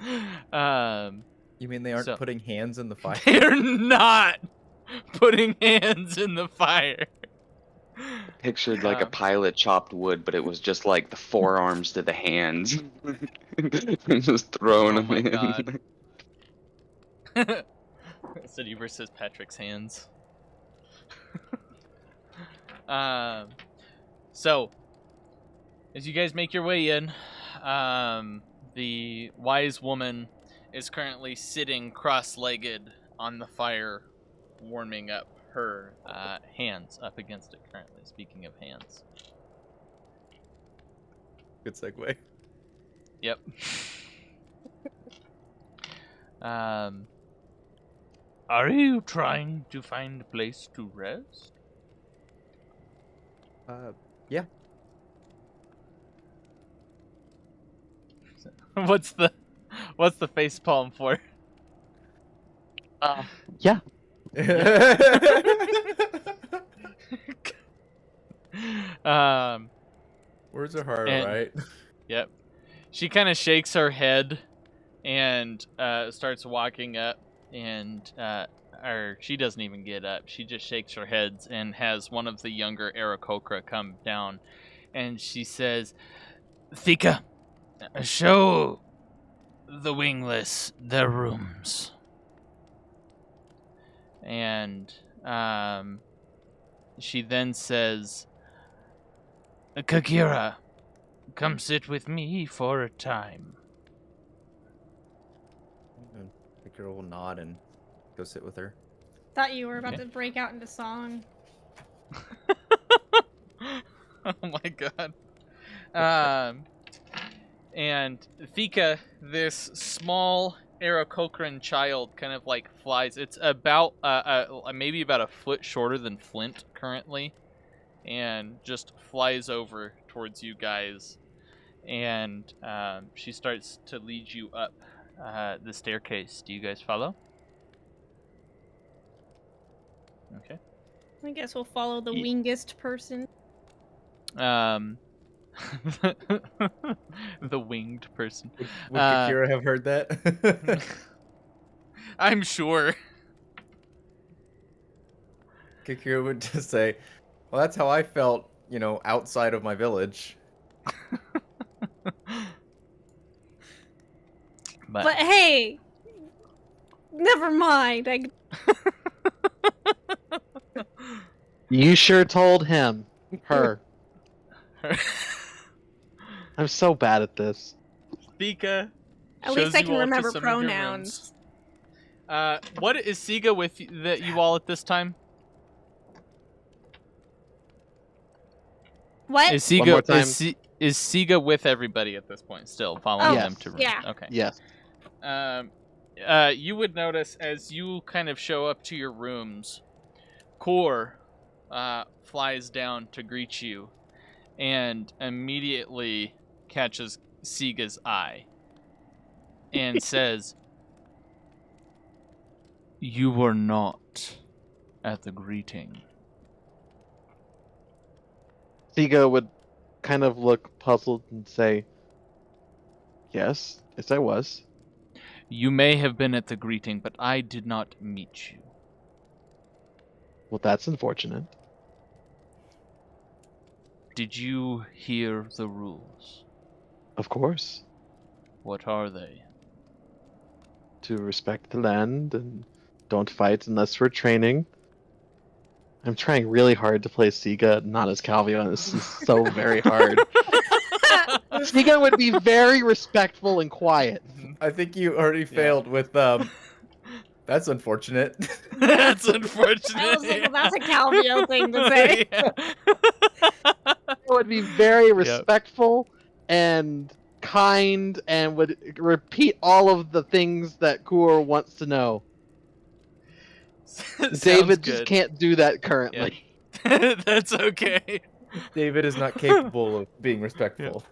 You mean they aren't putting hands in the fire? They're not putting hands in the fire. Pictured like a pilot chopped wood, but it was just like the forearms to the hands. Just throwing them in. God. City versus Patrick's hands. So, as you guys make your way in, the wise woman is currently sitting cross-legged on the fire, warming up her hands up against it currently. Speaking of hands. Good segue. Yep. Are you trying to find a place to rest? Yeah. What's the face palm for? Yeah. Words are hard, and- right? Yep. She kind of shakes her head and starts walking up, and or she doesn't even get up. She just shakes her head and has one of the younger Archokan come down, and she says, "Thika, show the wingless their rooms." And she then says, "Kakira, come sit with me for a time." The girl will nod and go sit with her. Thought you were about to break out into song. Oh my god. And Thika, this small Archokan child, kind of like flies. It's about maybe about a foot shorter than Flint currently, and just flies over towards you guys. And she starts to lead you up the staircase. Do you guys follow? Okay. I guess we'll follow the wingest person. The winged person. Would Kakira have heard that? I'm sure. Kakira would just say, well, that's how I felt, outside of my village. But hey, never mind. You sure told him. Her. I'm so bad at this. Thika. At least I can remember pronouns. What is Sige with you all at this time? What? Is One more time. Is Sige with everybody at this point still, following them to room? Yeah. Okay. Yes. You would notice as you kind of show up to your rooms, Core flies down to greet you and immediately catches Sige's eye and says, "You were not at the greeting." Sige would kind of look puzzled and say, yes, I was. "You may have been at the greeting, but I did not meet you." Well, that's unfortunate. "Did you hear the rules?" Of course. "What are they?" To respect the land and don't fight unless we're training. I'm trying really hard to play Sige, not as Calvio, and this is so very hard. Sige would be very respectful and quiet. I think you already failed with, that's unfortunate. That's unfortunate. I was like, well, that's a Calvio thing to say. Sige would be very respectful and kind and would repeat all of the things that Kur wants to know. David just can't do that currently. That's okay. David is not capable of being respectful.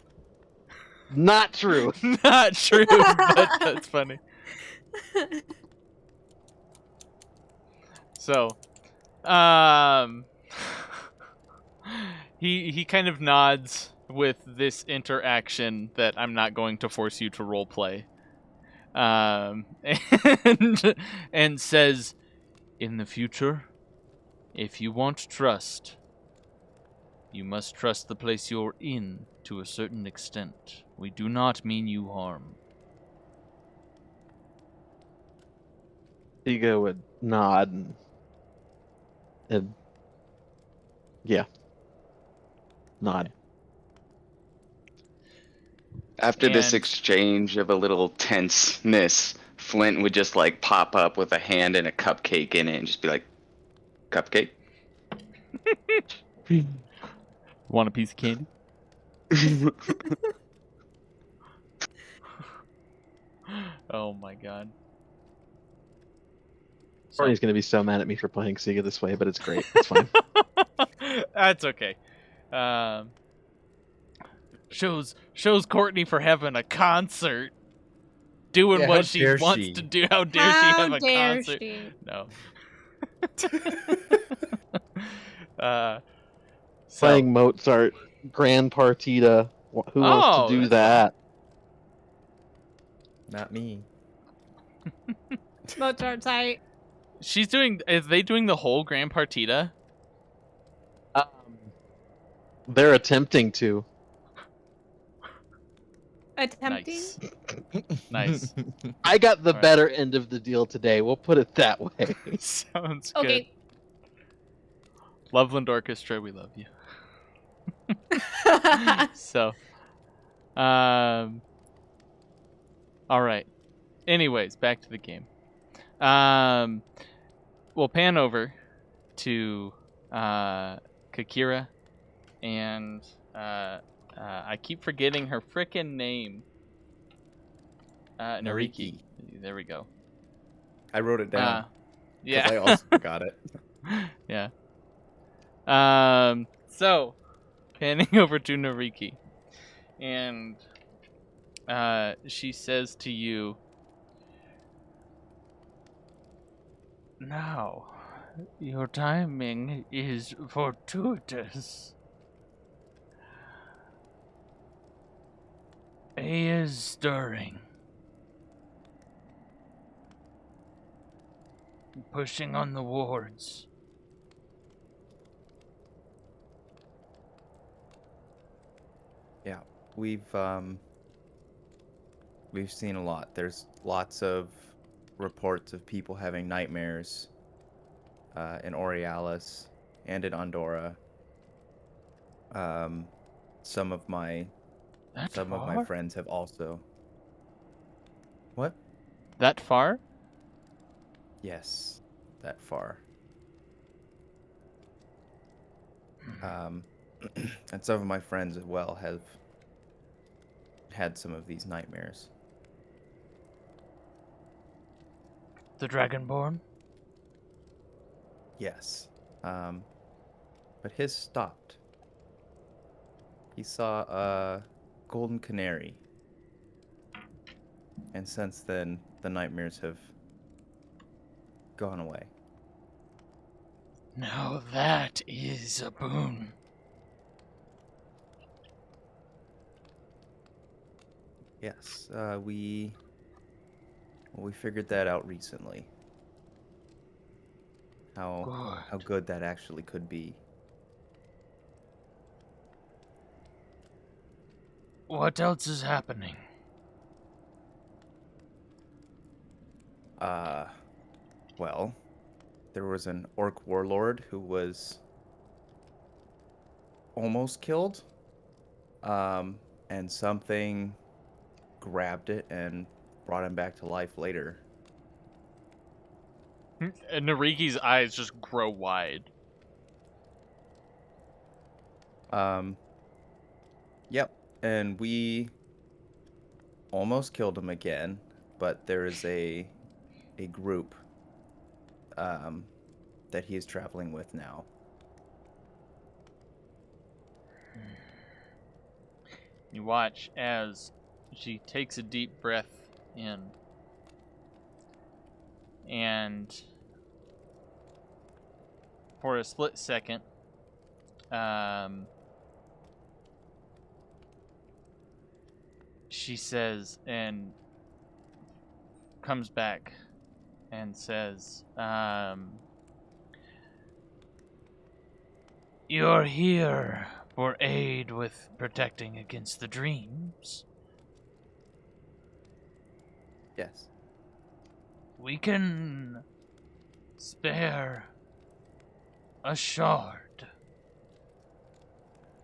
Not true. Not true, but that's funny. So, he kind of nods with this interaction that I'm not going to force you to roleplay. And says, in the future, if you want trust, you must trust the place you're in to a certain extent. We do not mean you harm. Sige would nod and yeah, nod. After this And- exchange of a little tenseness, Flint would just like pop up with a hand and a cupcake in it and just be like, "Cupcake." Want a piece of candy? Oh my god. Courtney's gonna be so mad at me for playing Sige this way, but it's great. It's fine. That's okay. Shows Courtney for having a concert, doing Yeah, how what she dare wants she? to do. How dare she How have a dare concert? she? No. So, Playing Mozart, Grand Partita. Who wants Oh, to do that's that? Not me. Mozart's height. she's doing. Is they doing the whole Grand Partita? They're attempting to. Attempting. Nice. Nice. I got the Alright. better end of the deal today. We'll put it that way. Sounds good. Okay. Loveland Orchestra, we love you. So, all right. Anyways, back to the game. We'll pan over to Kakira, and I keep forgetting her frickin' name. Nariki. There we go. I wrote it down. 'cause Yeah. I also forgot it. Yeah. So, panning over to Nariki, and she says to you, "Now, your timing is fortuitous. He is stirring, pushing on the wards." Yeah, we've seen a lot. There's lots of reports of people having nightmares in Aurealis and in Andorra. Some of my friends have also. What? That far? Yes, that far. And some of my friends as well have had some of these nightmares. The Dragonborn? Yes. But his stopped. He saw a golden canary. And since then, the nightmares have gone away. Now that is a boon. Yes, we figured that out recently. How good that actually could be. What else is happening? Well, there was an orc warlord who was almost killed. And something grabbed it and brought him back to life later. And Nariki's eyes just grow wide. Yep, and we almost killed him again, but there is a group that he is traveling with now. You watch as She takes a deep breath in. And for a split second, she says, and comes back and says, "You're here for aid with protecting against the dreams. Yes. We can spare a shard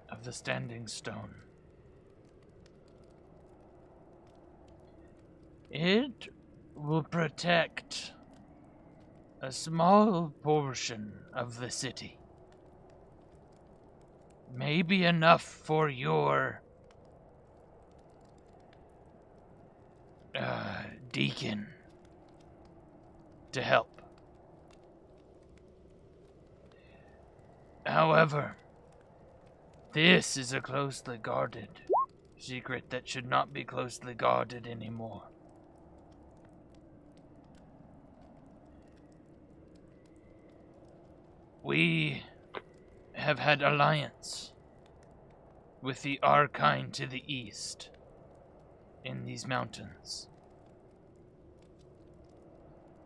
of the Standing Stone. It will protect a small portion of the city. Maybe enough for your deacon to help. However, this is a closely guarded secret that should not be closely guarded anymore. We have had alliance with the Archine to the east in these mountains.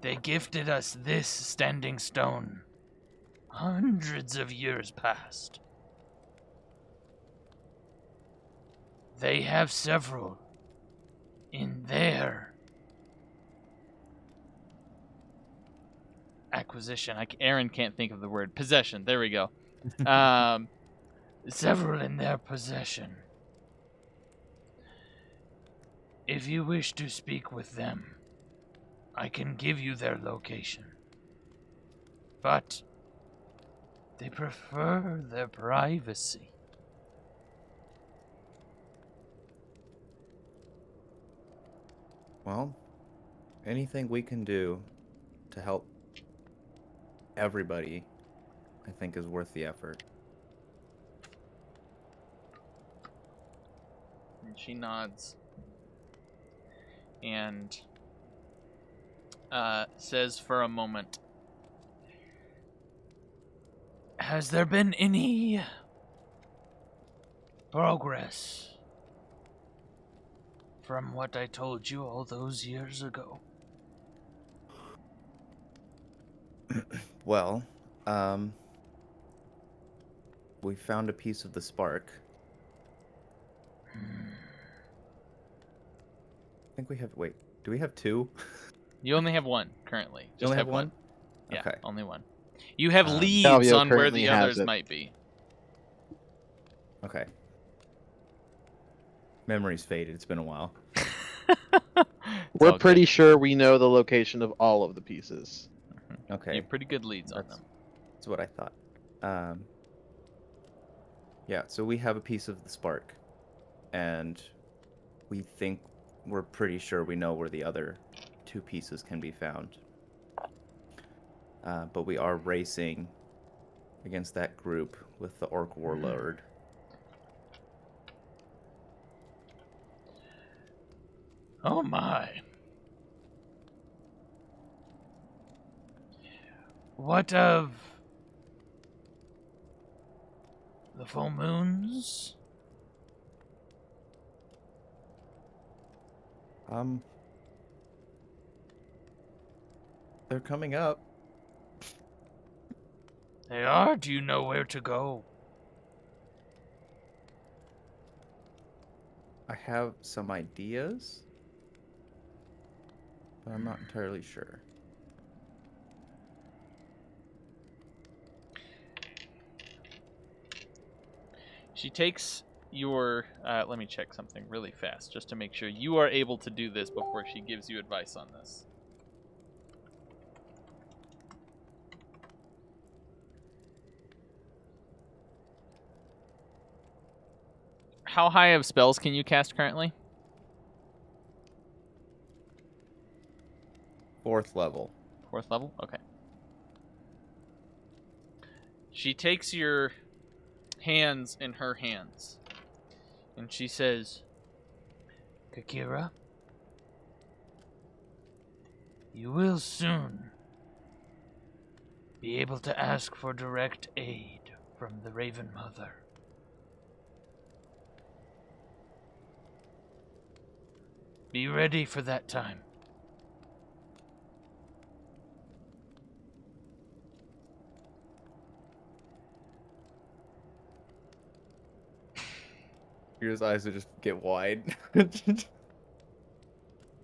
They gifted us this standing stone hundreds of years past. They have several in their acquisition. Aaron can't think of the word. Possession. There we go. Several in their possession. If you wish to speak with them, I can give you their location. But they prefer their privacy. Well, anything we can do to help everybody, I think, is worth the effort. And she nods and says for a moment, "Has there been any progress from what I told you all those years ago?" Well, we found a piece of the spark. I think we have. Wait, do we have two? You only have one currently. You only have one? Yeah, Okay. only one. You have leads Calvio on where currently the has others it. might be. Okay. Memory's faded. It's been a while. We're pretty sure we know the location of all of the pieces. Okay. You have pretty good leads on them. That's what I thought. Yeah, so we have a piece of the spark, and we're pretty sure we know where the other two pieces can be found. But we are racing against that group with the Orc Warlord. Oh my. What of the full moons? They're coming up. They are? Do you know where to go? I have some ideas, but I'm not entirely sure. She takes your... let me check something really fast, just to make sure you are able to do this before she gives you advice on this. How high of spells can you cast currently? 4th level. 4th level? Okay. She takes your hands in her hands, and she says, Kakira, you will soon be able to ask for direct aid from the Raven Mother. Be ready for that time. Your eyes would just get wide.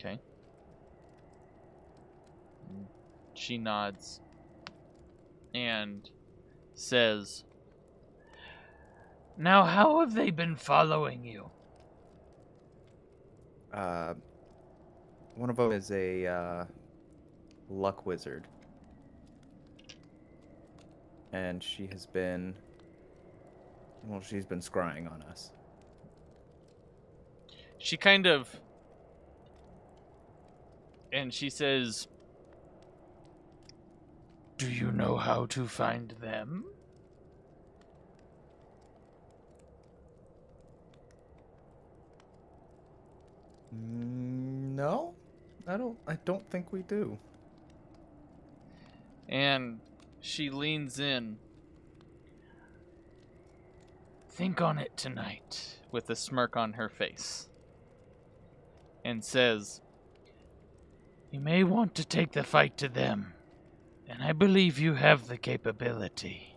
Okay. She nods and says, Now, how have they been following you? One of them is a luck wizard, and she's been scrying on us. she kind of, and she says, Do you know how to find them? No, I don't think we do. and she leans in Think on it tonight. with a smirk on her face and says, You may want to take the fight to them, and I believe you have the capability.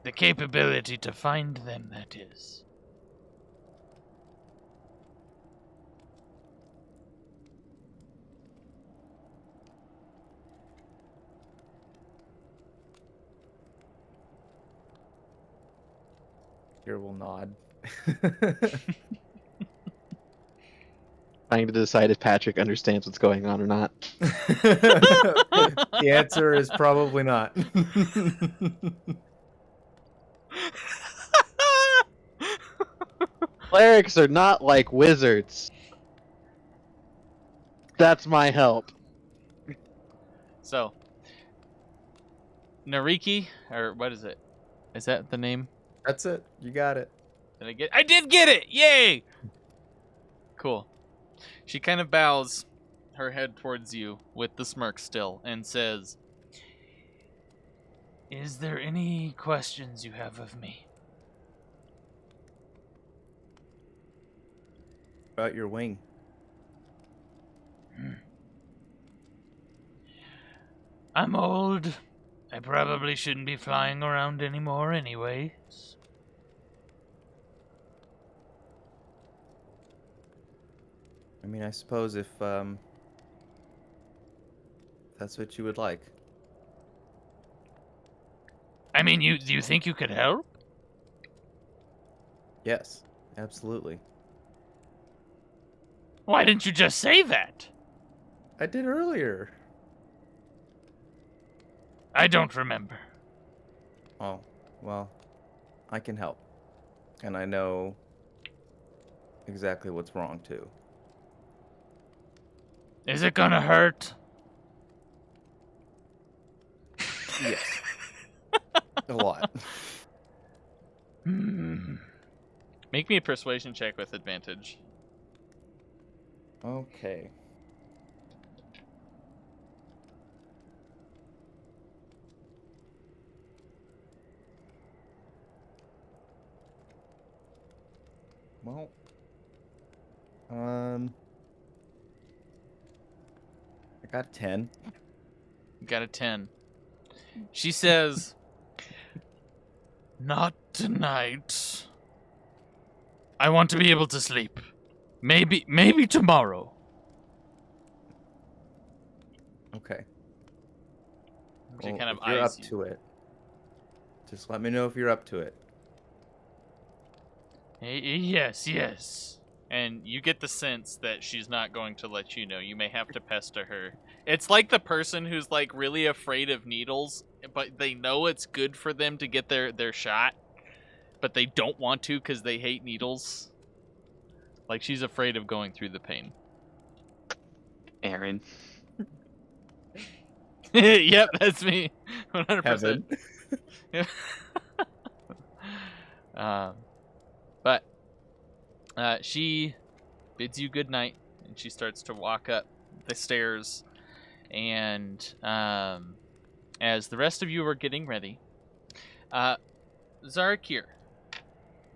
The capability to find them, that is. Here will nod. Trying to decide if Patrick understands what's going on or not. The answer is probably not. Clerics are not like wizards. That's my help. so, Nariki, or what is it? Is that the name? That's it. You got it. I did get it! Yay! Cool. She kind of bows her head towards you with the smirk still and says, Is there any questions you have of me? About your wing. I'm old. I probably shouldn't be flying around anymore anyways. I mean, I suppose if that's what you would like. I mean, do you think you could help? Yes, absolutely. Why didn't you just say that? I did earlier. I don't remember. Oh, well, I can help. And I know exactly what's wrong, too. Is it gonna hurt? Yes. A lot. make me a persuasion check with advantage. Okay. Well, I got 10. You got a 10. She says, Not tonight. I want to be able to sleep. Maybe tomorrow. Okay. she Well, kind of if you're up eyes you. to it. Just let me know if you're up to it. Yes. And you get the sense that she's not going to let you know. You may have to pester her. It's like the person who's like really afraid of needles, but they know it's good for them to get their shot, but they don't want to because they hate needles. Like she's afraid of going through the pain. Aaron. Yep, that's me. 100%. Heaven. But she bids you good night, and she starts to walk up the stairs. And as the rest of you are getting ready, Xarrikir,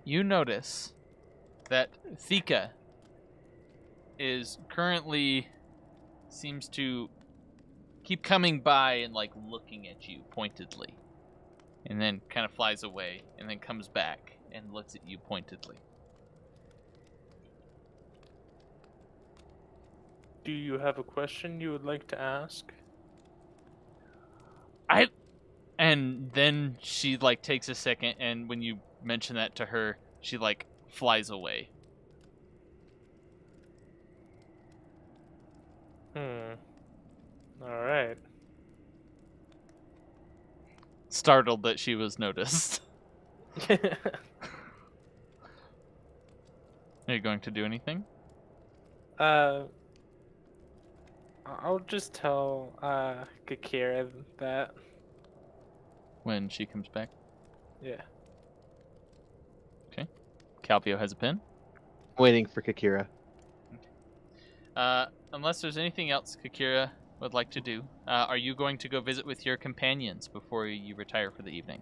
you notice that Thika is currently seems to keep coming by and like looking at you pointedly, and then kind of flies away, and then comes back and looks at you pointedly. Do you have a question you would like to ask? And then she like takes a second, and when you mention that to her, she like flies away. All right. Startled that she was noticed. Are you going to do anything? I'll just tell Kakira that. When she comes back? Yeah. Okay. Calvio has a pen. Waiting for Kakira. Unless there's anything else Kakira would like to do, are you going to go visit with your companions before you retire for the evening?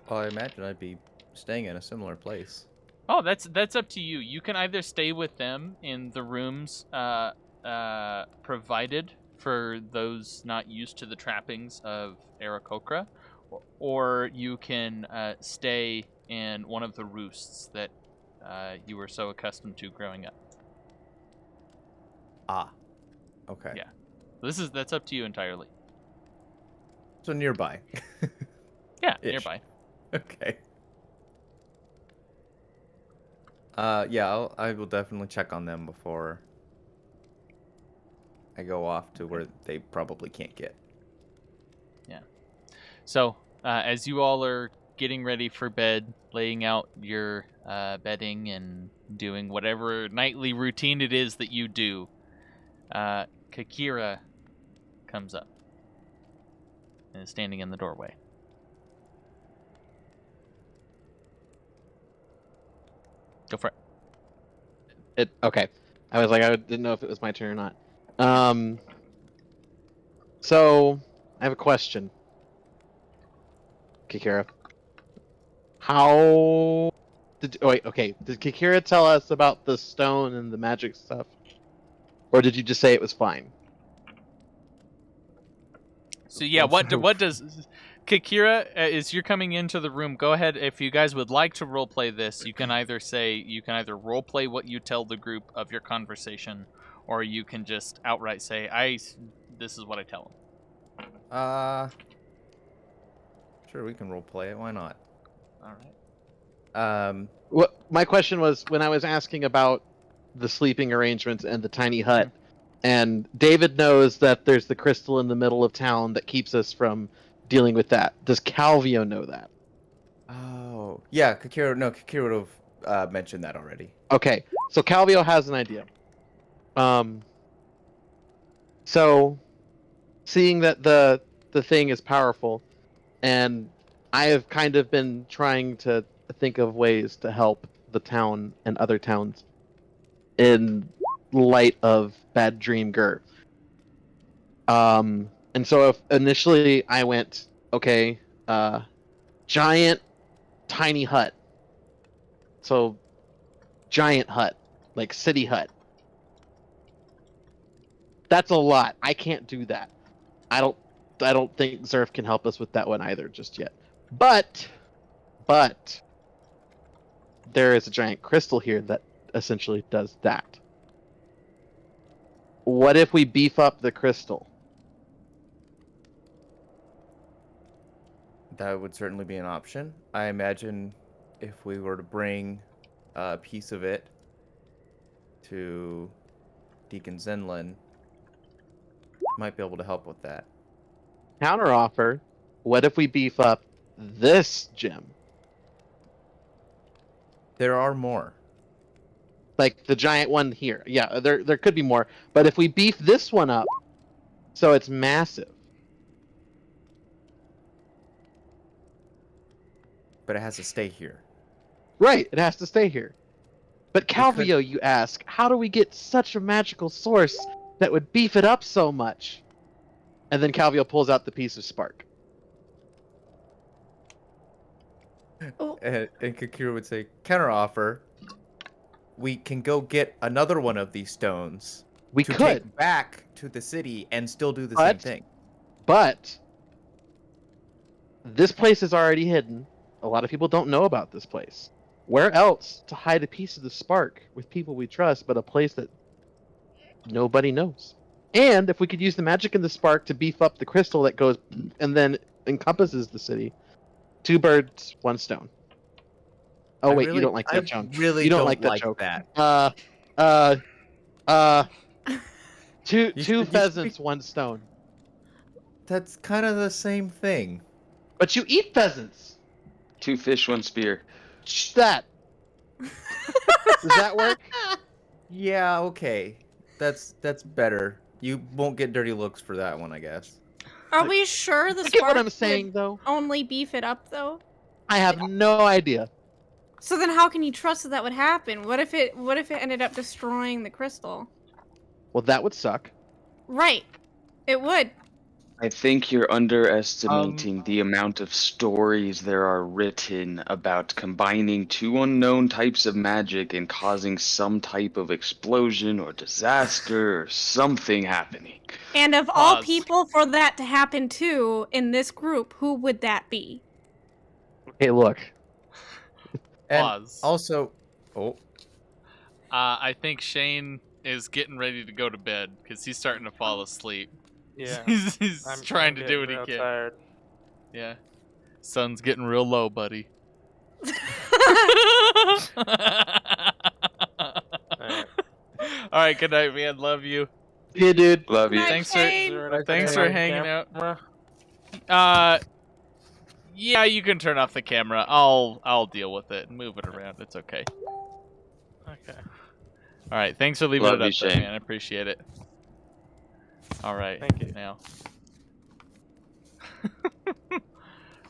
Well, I imagine I'd be staying in a similar place. Oh, that's up to you. You can either stay with them in the rooms provided for those not used to the trappings of Archokan, or you can stay in one of the roosts that you were so accustomed to growing up. Ah. Okay. Yeah. That's up to you entirely. So nearby. Yeah, Ish. nearby. Okay. Yeah, I will definitely check on them before I go off to where they probably can't get. Yeah. So, as you all are getting ready for bed, laying out your bedding and doing whatever nightly routine it is that you do, Kakira comes up and is standing in the doorway. Go for it. Okay. I was like, I didn't know if it was my turn or not. So I have a question, Kakira. Did Kakira tell us about the stone and the magic stuff, or did you just say it was fine? So yeah, what does Kakira, as you're coming into the room, go ahead. If you guys would like to roleplay this, you can either roleplay what you tell the group of your conversation, or you can just outright say, this is what I tell them. Sure, we can roleplay it. Why not? All right. What my question was when I was asking about the sleeping arrangements and the tiny hut, and David knows that there's the crystal in the middle of town that keeps us from dealing with that. Does Calvio know that? Oh, yeah, Kakira would have mentioned that already. Okay, so Calvio has an idea. So, seeing that the thing is powerful, and I have kind of been trying to think of ways to help the town and other towns in light of Bad Dream Gur. And so if initially I went, okay, giant, tiny hut. So, giant hut, like city hut. That's a lot. I can't do that. I don't think Zerf can help us with that one either just yet. But there is a giant crystal here that essentially does that. What if we beef up the crystal? That would certainly be an option. I imagine if we were to bring a piece of it to Deacon Zenlin, might be able to help with that. Counteroffer, what if we beef up this gem? There are more. Like the giant one here. Yeah, there could be more. But if we beef this one up, so it's massive. But it has to stay here. Right, it has to stay here. But Calvio, you ask, how do we get such a magical source that would beef it up so much? And then Calvio pulls out the piece of spark. Oh. And Kakira would say, counteroffer, we can go get another one of these stones We to could, take back to the city and still do the same thing. but this place is already hidden. A lot of people don't know about this place. Where else to hide a piece of the spark with people we trust but a place that nobody knows? And if we could use the magic in the spark to beef up the crystal that goes and then encompasses the city, 2 birds, 1 stone. Oh wait, you don't like that joke. Really You don't don't like that like joke. that. Two pheasants, 1 stone. That's kind of the same thing. But you eat pheasants. 2 fish, 1 spear. Shh, that. Does that work? Yeah, okay. That's better. You won't get dirty looks for that one, I guess. Are we sure the Look at what spark I'm saying, would though. only beef it up, though? I have no idea. So then how can you trust that would happen? What if it ended up destroying the crystal? Well, that would suck. Right. It would. I think you're underestimating the amount of stories there are written about combining 2 unknown types of magic and causing some type of explosion or disaster or something happening. And of all Pause. people for that to happen to in this group, who would that be? Okay, look. And Pause. also, I think Shane is getting ready to go to bed because he's starting to fall asleep. Yeah. he's I'm trying to do getting what he real can. tired. Yeah. Sun's getting real low, buddy. Alright. All right, good night, man. Love you. Yeah, dude. Love you. Night, Thanks for- Shane. Is there anything Thanks on for the hanging out. camera? Yeah, you can turn off the camera. I'll deal with it and move it around. It's okay. Okay. All right, thanks for leaving Love it up, you, there, Shane. man. I appreciate it. All right, Thank you. now.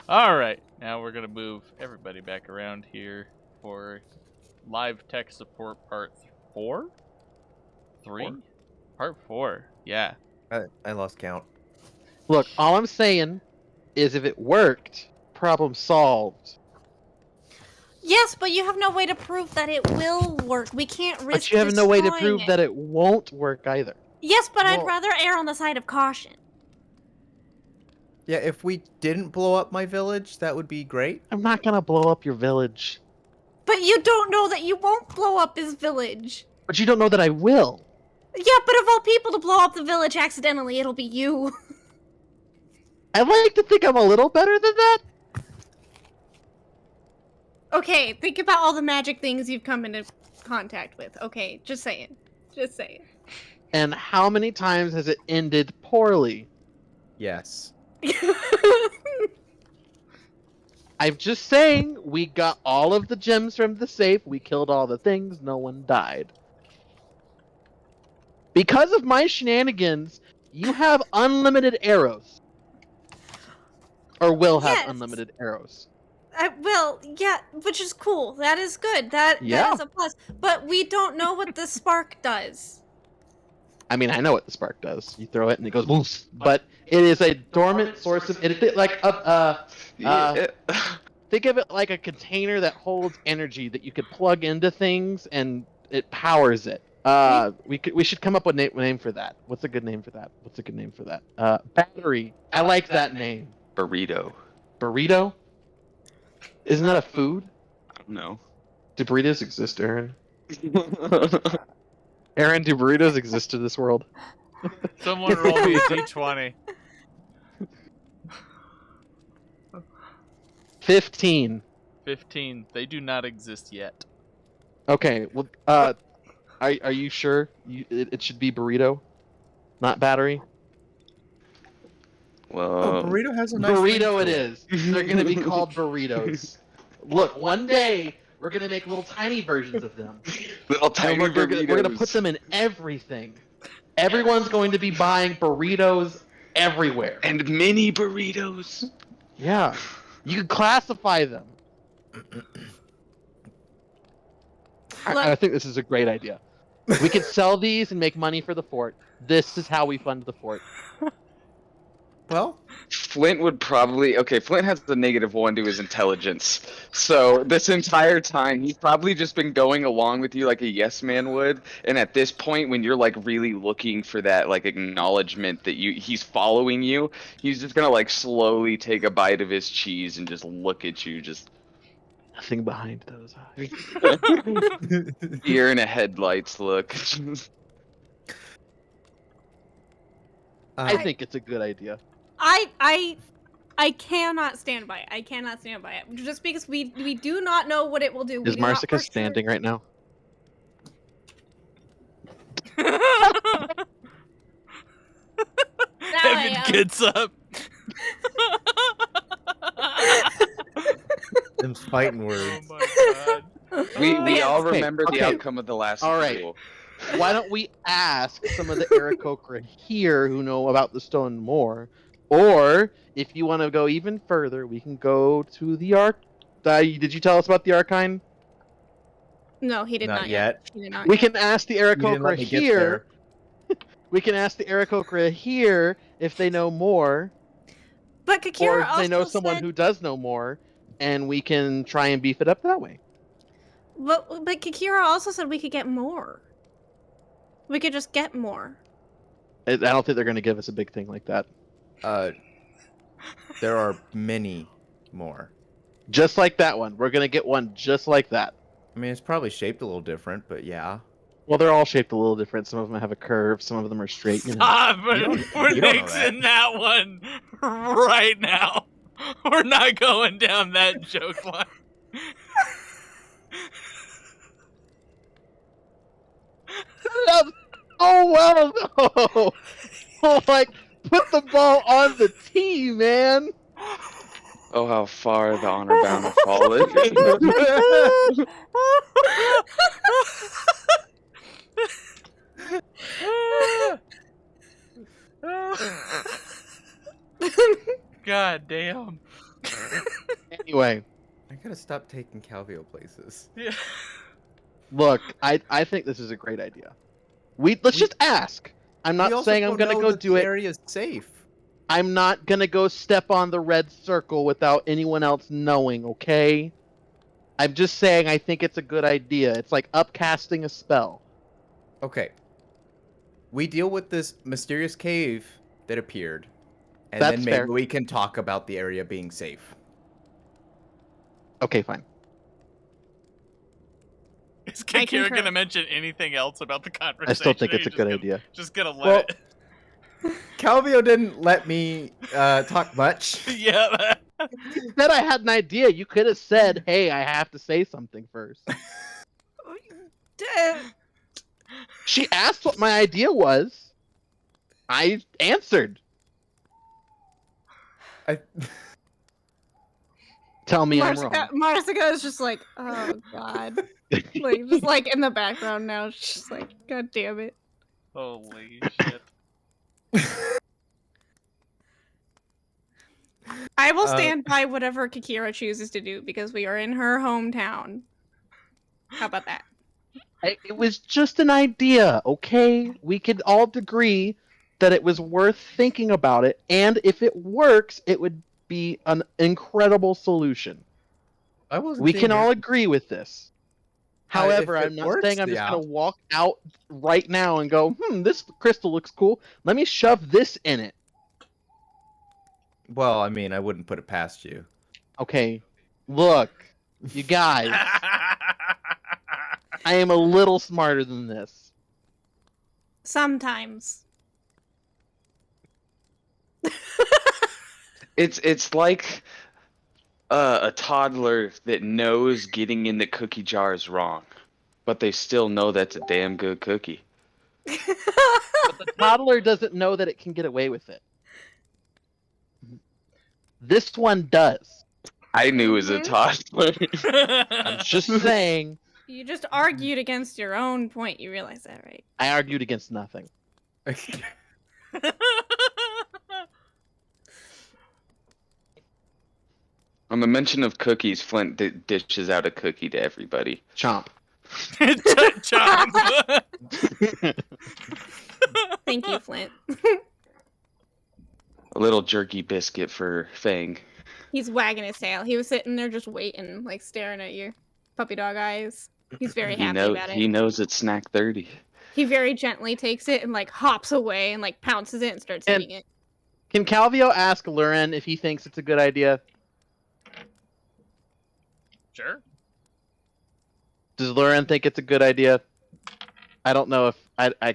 All right, now we're gonna move everybody back around here for live tech support part 4, 3, part 4. Yeah. I lost count. Look, all I'm saying is if it worked, problem solved. Yes, but you have no way to prove that it will work. We can't risk But you have no way to destroying prove it. that it won't work either. Yes, but I'd Well- rather err on the side of caution. Yeah, if we didn't blow up my village, that would be great. I'm not gonna blow up your village. But you don't know that you won't blow up his village. But you don't know that I will. Yeah, but of all people to blow up the village accidentally, it'll be you. I like to think I'm a little better than that. Okay, think about all the magic things you've come into contact with. Okay, just saying. Just saying. And how many times has it ended poorly? Yes. I'm just saying, we got all of the gems from the safe, we killed all the things, no one died. Because of my shenanigans, you have unlimited arrows. Or will have Yes. unlimited arrows. Well, yeah, which is cool. That is good. That Yeah. is a plus. But we don't know what the spark does. I mean, I know what the spark does. You throw it and it goes woof. But it is a dormant source of... It, like, think of it like a container that holds energy that you could plug into things and it powers it. We should come up with a name for that. What's a good name for that? Battery. I like that name. Burrito. Burrito? Isn't that a food? I don't know. Do burritos exist, Aaron? Aaron, do burritos exist in this world? Someone roll me a d20. 15. 15. They do not exist yet. Okay, well, are you sure? It should be burrito, not battery? Well, Burrito has a nice Burrito ring it to is. They're gonna be called burritos. Look, one day we're gonna make little tiny versions of them. little And tiny we're gonna put burritos. them in everything. Everyone's going to be buying burritos everywhere. And mini burritos. Yeah, you can classify them. I think this is a great idea. We could sell these and make money for the fort. This is how we fund the fort. Well, Flint would probably Flint has the -1 to his intelligence, so this entire time he's probably just been going along with you like a yes man would. And at this point, when you're like really looking for that like acknowledgement that he's following you, he's just gonna like slowly take a bite of his cheese and just look at you, just Nothing behind those eyes. deer in a headlights look. I think it's a good idea. I cannot stand by it. I cannot stand by it. Just because we do not know what it will do. Is Marsica standing right now? Evan gets up. them fighting words. Oh my god. We all Okay, remember the okay. outcome of the last All right. duel. Why don't we ask some of the Aarakocra here who know about the stone more? Or, if you want to go even further, we can go to the did you tell us about the Archine? No, he did Not not yet. He did not We yet. can ask the You didn't let Aarakocra me get here. there. We can ask the Aarakocra here if they know more, But Kakira or if also they know someone said, who does know more, and we can try and beef it up that way. But Kakira also said we could get more. We could just get more. I don't think they're going to give us a big thing like that. There are many more. Just like that one. We're going to get one just like that. I mean, it's probably shaped a little different, but yeah. Well, they're all shaped a little different. Some of them have a curve. Some of them are straight. You know. Stop! You We're don't know nixing that one right now. We're not going down that joke line. Oh well, no. Oh, like put the ball on the tee, man. Oh, how far the Honorbound have fallen. God damn. Anyway, I gotta stop taking Calvio places. Yeah. look, I think this is a great idea. Let's just ask. I'm We not also saying I'm don't gonna know go that do the it. Area's safe. I'm not gonna go step on the red circle without anyone else knowing. Okay. I'm just saying I think it's a good idea. It's like upcasting a spell. Okay. We deal with this mysterious cave that appeared, and That's then maybe fair. we can talk about the area being safe. Okay, fine. Is I Kakira concur. gonna mention anything else about the conversation? I still think or it's a you good just idea. Just gonna let Well- it. Calvio didn't let me talk much. Yeah. You said I had an idea. You could have said, "Hey, I have to say something first." She asked what my idea was. I answered. I, Tell me I'm wrong. Marsica is just like, oh god. Like just like in the background now. She's just like, god damn it. Holy shit. I will stand by whatever Kakira chooses to do because we are in her hometown. How about that? It was just an idea, okay? We could all agree that it was worth thinking about it, and if it works, it would be an incredible solution. I wasn't. We can all agree with this. However, if it I'm not works, saying I'm just yeah. going to walk out right now and go, this crystal looks cool. Let me shove this in it. Well, I mean, I wouldn't put it past you. Okay, look, you guys, I am a little smarter than this. Sometimes. It's like a toddler that knows getting in the cookie jar is wrong, but they still know that's a damn good cookie. But the toddler doesn't know that it can get away with it. This one does. I knew as a toddler. I'm just saying, You just argued against your own point. You realize that, right? I argued against nothing. On the mention of cookies, Flint dishes out a cookie to everybody. Chomp. Chomp. Thank you, Flint. A little jerky biscuit for Fang. He's wagging his tail. He was sitting there just waiting, like staring at you, puppy dog eyes. He's very happy about it. He knows it's snack 30. He very gently takes it and like hops away and like pounces it and starts eating it. Can Calvio ask Luren if he thinks it's a good idea? Sure. Does Luren think it's a good idea? I don't know if I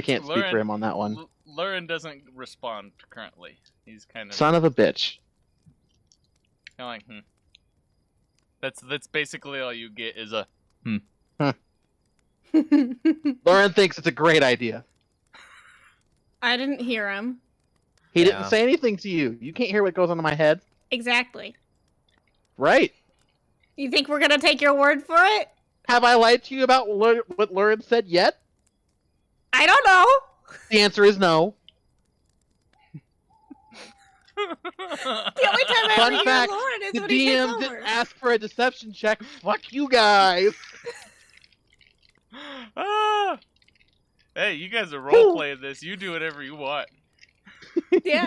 can't speak for him on that one. Luren doesn't respond currently. He's kind of Son of a bitch. like, That's basically all you get is a Luren thinks it's a great idea. I didn't hear him. He didn't say anything to you. You can't hear what goes on in my head. Exactly. Right. You think we're gonna take your word for it? Have I lied to you about what Luren said yet? I don't know. The answer is no. The only time I Fun ever fact, hear Lauren is the when he takes DM over. didn't ask for a deception check. Fuck you guys. Ah! Hey, you guys are role playing this. You do whatever you want. Yeah.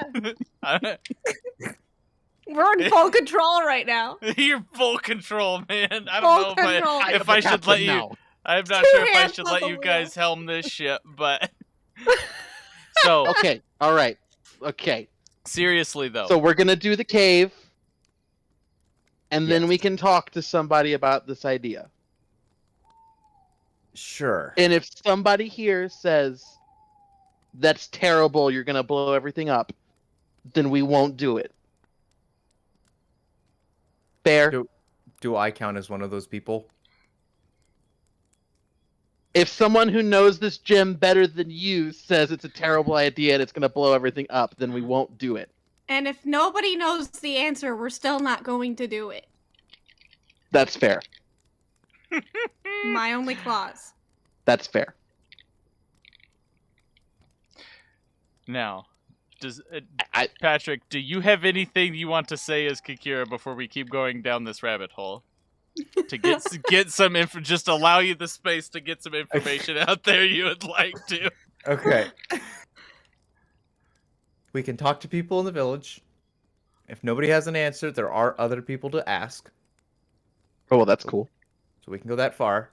We're in full control right now. You're full control, man. I Full don't know control. if I should let you. Now. I'm not Two sure if I hands should on let the you wheel. guys helm this ship, but so Okay. All right. Okay. seriously though. So we're gonna do the cave, and then Yes. we can talk to somebody about this idea. Sure. And if somebody here says that's terrible, you're gonna blow everything up, then we won't do it. Fair. Do I count as one of those people? If someone who knows this gym better than you says it's a terrible idea and it's gonna blow everything up, then we won't do it. And if nobody knows the answer, we're still not going to do it. That's fair. My only clause. That's fair. Now, does I- Patrick, do you have anything you want to say as Kakira before we keep going down this rabbit hole? To get some info, just allow you the space to get some information out there you would like to. Okay. We can talk to people in the village. If nobody has an answer, there are other people to ask. Oh, well, that's cool. So we can go that far.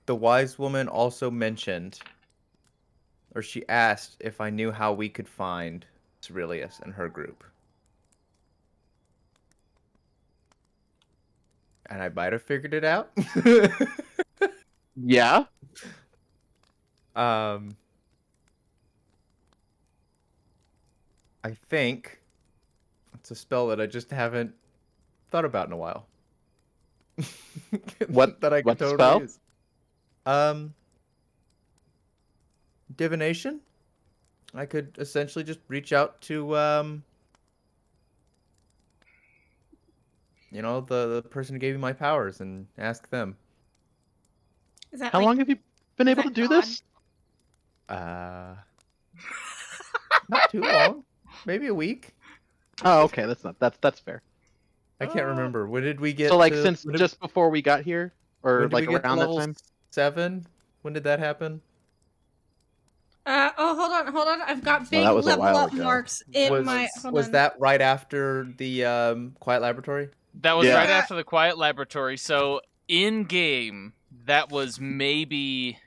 The wise woman also mentioned, or she asked if I knew how we could find Cerilius and her group. And I might have figured it out. Yeah. I think it's a spell that I just haven't thought about in a while. What- that I could what totally spell? use. Divination? I could essentially just reach out to the person who gave me my powers and ask them. Is that How like, long have you been able to that do God? this? Not too long. Maybe a week. Oh, okay. That's fair. I can't remember. When did we get So, like, to, since when did- just before we got here, or when did like we get to around that level time? 7? When did that happen? hold on. I've got big that was a level while up ago. marks in my. Hold Was on. that right after the quiet laboratory? That was Yeah. right after the quiet laboratory. So in game, that was maybe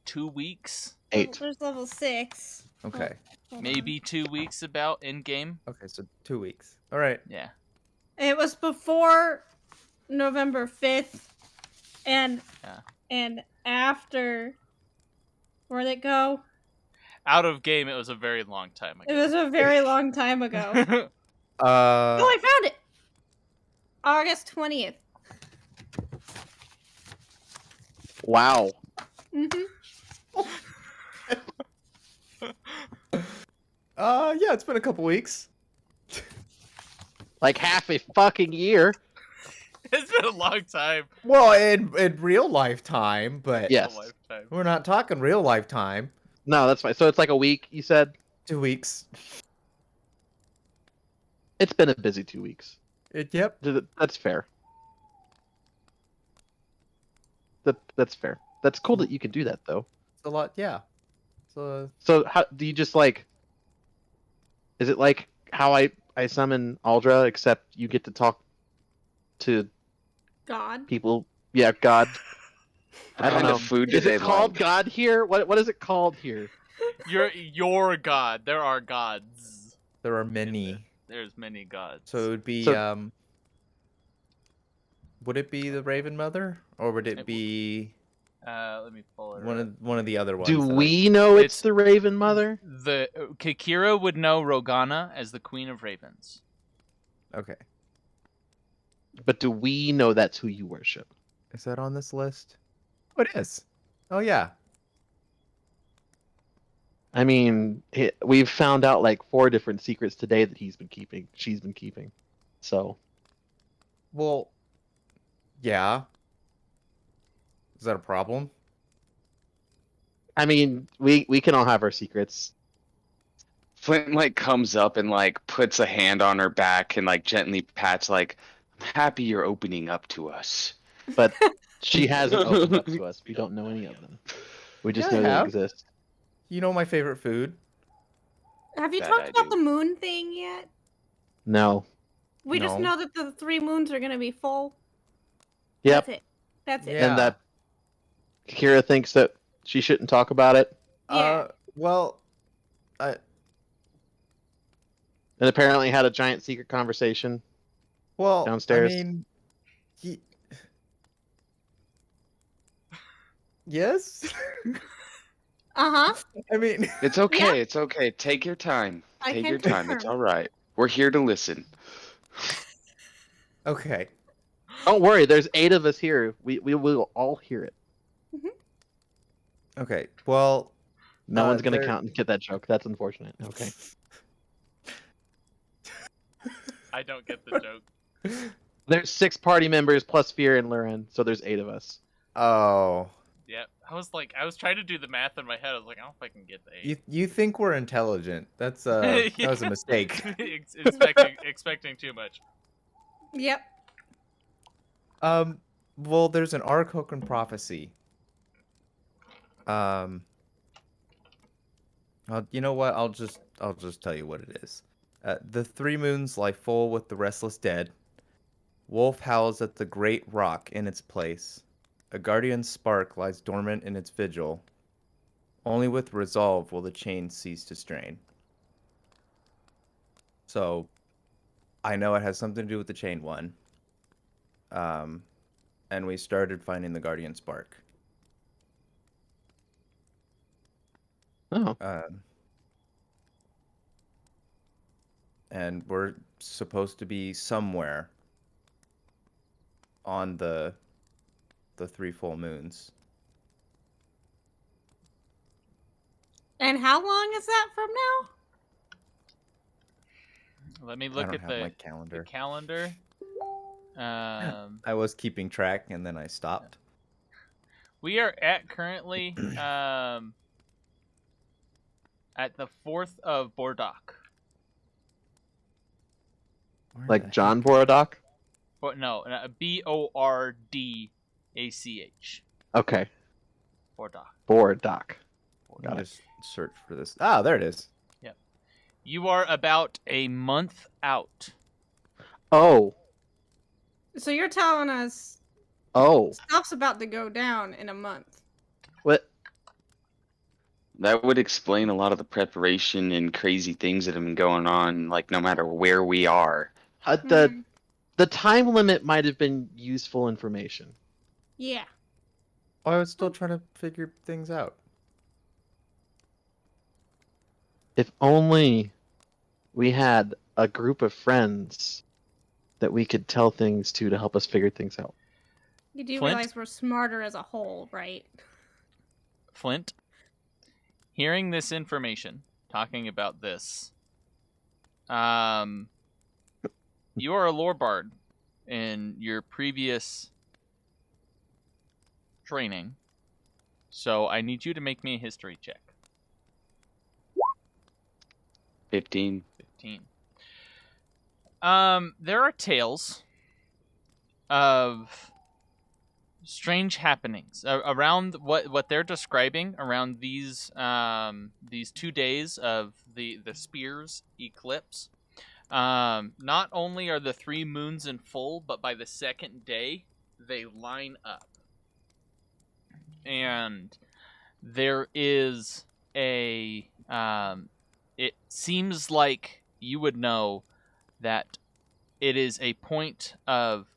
2 weeks, 8. There's level 6. Okay. Hold maybe 2 weeks about in game. Okay, so 2 weeks. All right. Yeah. on. It was before November 5th, and Yeah. and after. Where'd it go? Out of game, it was a very long time It ago. was a very long time ago. Oh, I found it. August 20th. Wow. Mm-hmm. Yeah, it's been a couple weeks. Like half a fucking year. It's been a long time. Well, in real life time, but Yes. A lifetime. we're not talking real life time. No, that's fine. So it's like a week, you said? 2 weeks. It's been a busy 2 weeks. Yep. That's fair. That's fair. That's cool that you can do that, though. It's a lot, yeah. So how do you just like? Is it like how I summon Aldra, except you get to talk to God. people? Yeah, God. I don't kind know. of food do Is they it called like? God here? What is it called here? Your god. There are gods. there are many. There's many gods. So it would be So- would it be the Raven Mother, or would it be let me pull it. one of the other ones? Do that we know it's It's- the Raven Mother? The Kakira would know Rogana as the Queen of Ravens. Okay. But do we know that's who you worship? Is that on this list? Oh, it is. Oh yeah. I mean, we've found out like 4 different secrets today that she's been keeping. So, Well, yeah. Is that a problem? I mean, we can all have our secrets. Flint like comes up and like puts a hand on her back and like gently pats like, I'm happy you're opening up to us. But she hasn't opened up to us. We don't know any of them. We just Yeah, I know they have. exist. You know my favorite food? Have you That talked I about do. the moon thing yet? No. We just No. know that the 3 moons are gonna be full. Yep. That's it. That's it. Yeah. And that Kira thinks that she shouldn't talk about it. Yeah. Well, And apparently had a giant secret conversation. Downstairs. I mean, yes. Uh-huh. I mean, It's okay. It's okay. Take your time. I Take can your time. It's confirm. all right. We're here to listen. okay. Don't worry, there's 8 of us here. We will all hear it. Okay. Well, No one's gonna there- count and get that joke. That's unfortunate. Okay. I don't get the joke. There's 6 party members plus Fear and Luren, so there's 8 of us. Oh, Yeah, I was trying to do the math in my head. I was like, I don't know if I can get the 8. you think we're intelligent? That's that was a mistake. expecting too much. Yep. Well, there's an Archokan Prophecy. You know what? I'll just tell you what it is. The 3 moons lie full with the restless dead. Wolf howls at the great rock in its place. A guardian spark lies dormant in its vigil. Only with resolve will the chain cease to strain. So, I know it has something to do with the chain one. And we started finding the guardian spark. Oh. And we're supposed to be somewhere on the 3 full moons. And how long is that from now? Let me I look don't at have the my calendar. calendar. I was keeping track and then I stopped. We are at currently at the 4th of Bordock. Where Like the John heck- Borodok? But no, Bordach. Okay. Bordock. Borodok. Let Got me it. just search for this. Ah, there it is. You are about a month out. Oh. So you're telling us Oh. stuff's about to go down in a month. What? That would explain a lot of the preparation and crazy things that have been going on, like no matter where we are. The time limit might have been useful information. Yeah. Oh, I was still trying to figure things out. If only we had a group of friends that we could tell things to help us figure things out. You do Flint? realize we're smarter as a whole, right? Flint, hearing this information, talking about this, you are a lore bard in your previous training, so I need you to make me a history check. 15. 15. There are tales of strange happenings around what they're describing around these 2 days of the spears eclipse. Not only are the 3 moons in full, but by the second day they line up, and there is a it seems like you would know that it is a point of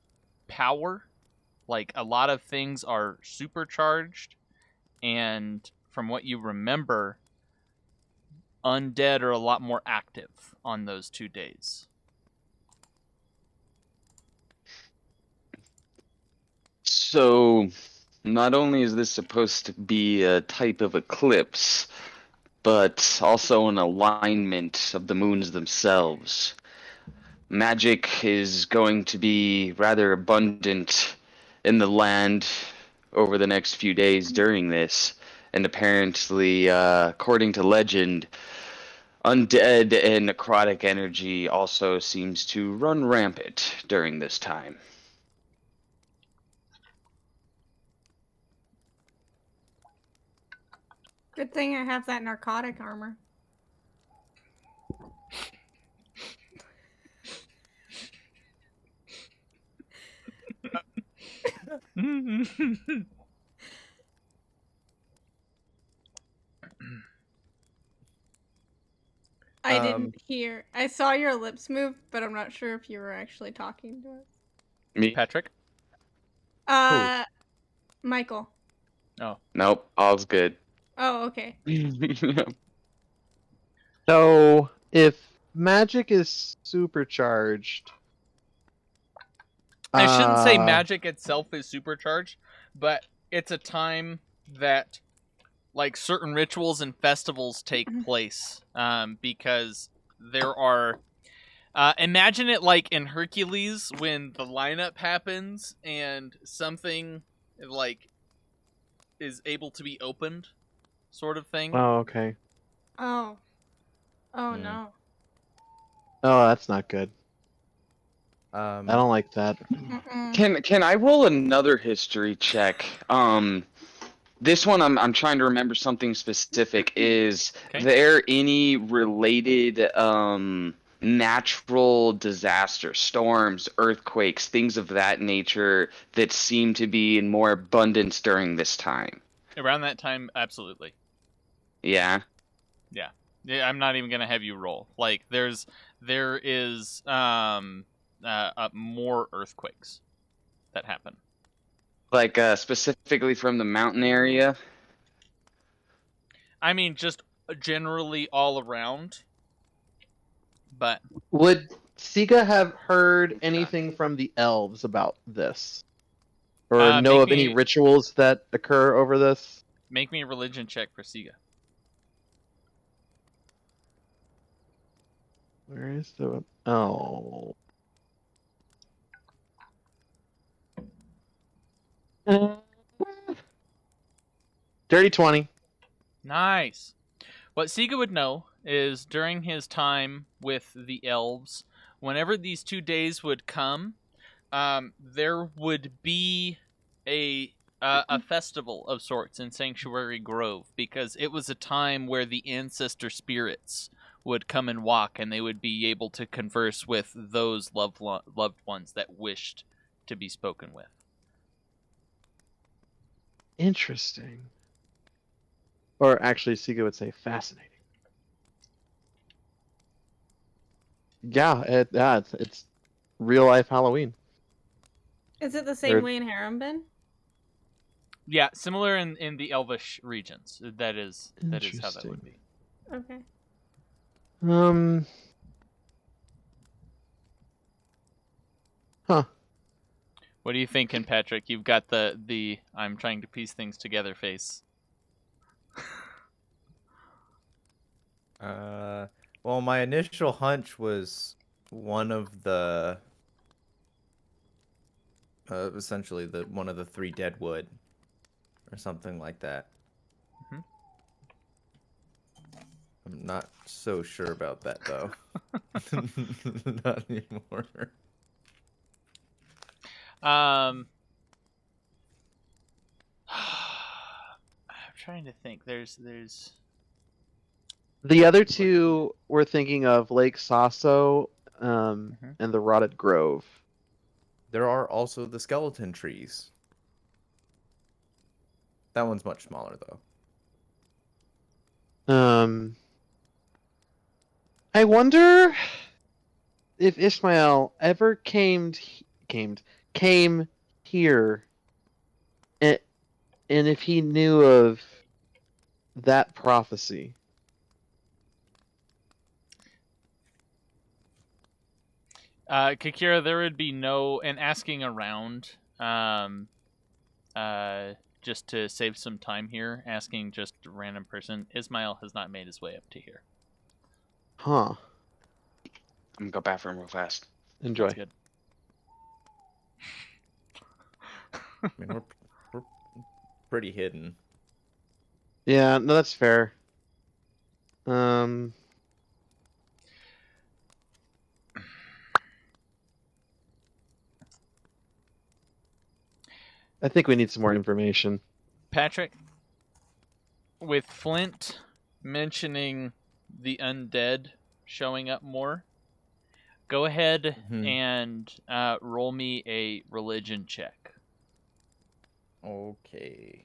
power. Like, a lot of things are supercharged, and from what you remember, undead are a lot more active on those 2 days. So, not only is this supposed to be a type of eclipse, but also an alignment of the moons themselves. Magic is going to be rather abundant in the land over the next few days during this, and apparently, according to legend, undead and necrotic energy also seems to run rampant during this time. Good thing I have that narcotic armor. I didn't hear. I saw your lips move, but I'm not sure if you were actually talking to us. Me? Patrick? Michael. Oh. Nope, all's good. Oh, okay. So, if magic is supercharged, I shouldn't say magic itself is supercharged, but it's a time that, like, certain rituals and festivals take place, because there are... imagine it like in Hercules when the lineup happens and something, like, is able to be opened, sort of thing. Oh, okay. Oh. Oh, no. Oh, that's not good. I don't like that. Can I roll another history check? This one I'm trying to remember something specific. Is there any related natural disaster, storms, earthquakes, things of that nature that seem to be in more abundance during this time? Around that time, absolutely. Yeah. Yeah, I'm not even gonna have you roll. Like, there is more earthquakes that happen. Like, specifically from the mountain area? I mean, just generally all around. But would Sige have heard anything from the elves about this, or know of any rituals that occur over this? Make me a religion check for Sige. Where is the... Oh. Dirty 20. Nice. What Sige would know is during his time with the elves, whenever these 2 days would come, there would be a festival of sorts in Sanctuary Grove, because it was a time where the ancestor spirits would come and walk, and they would be able to converse with those loved ones that wished to be spoken with. Interesting. Or actually, Sige would say fascinating. Yeah, it's real life Halloween. Is it the same way in Harambin? Yeah, similar in the Elvish regions. That is how that would be. Okay. Huh. What are you thinking, Patrick? You've got the I'm trying to piece things together face. Well, my initial hunch was one of the essentially one of the 3 deadwood or something like that. I'm not so sure about that, though. Not anymore. I'm trying to think. There's The other two we're thinking of Lake Sasso and the Rotted Grove. There are also the skeleton trees. That one's much smaller, though. I wonder if Ishmael ever came here, and if he knew of that prophecy. Kakira, there would be no, and asking around, just to save some time here, asking just a random person. Ismail has not made his way up to here. Huh. I'm gonna go bathroom real fast. Enjoy. That's good. I mean, we're pretty hidden. Yeah, no, that's fair. I think we need some more information. Patrick, with Flint mentioning the undead showing up more, go ahead and roll me a religion check. Okay.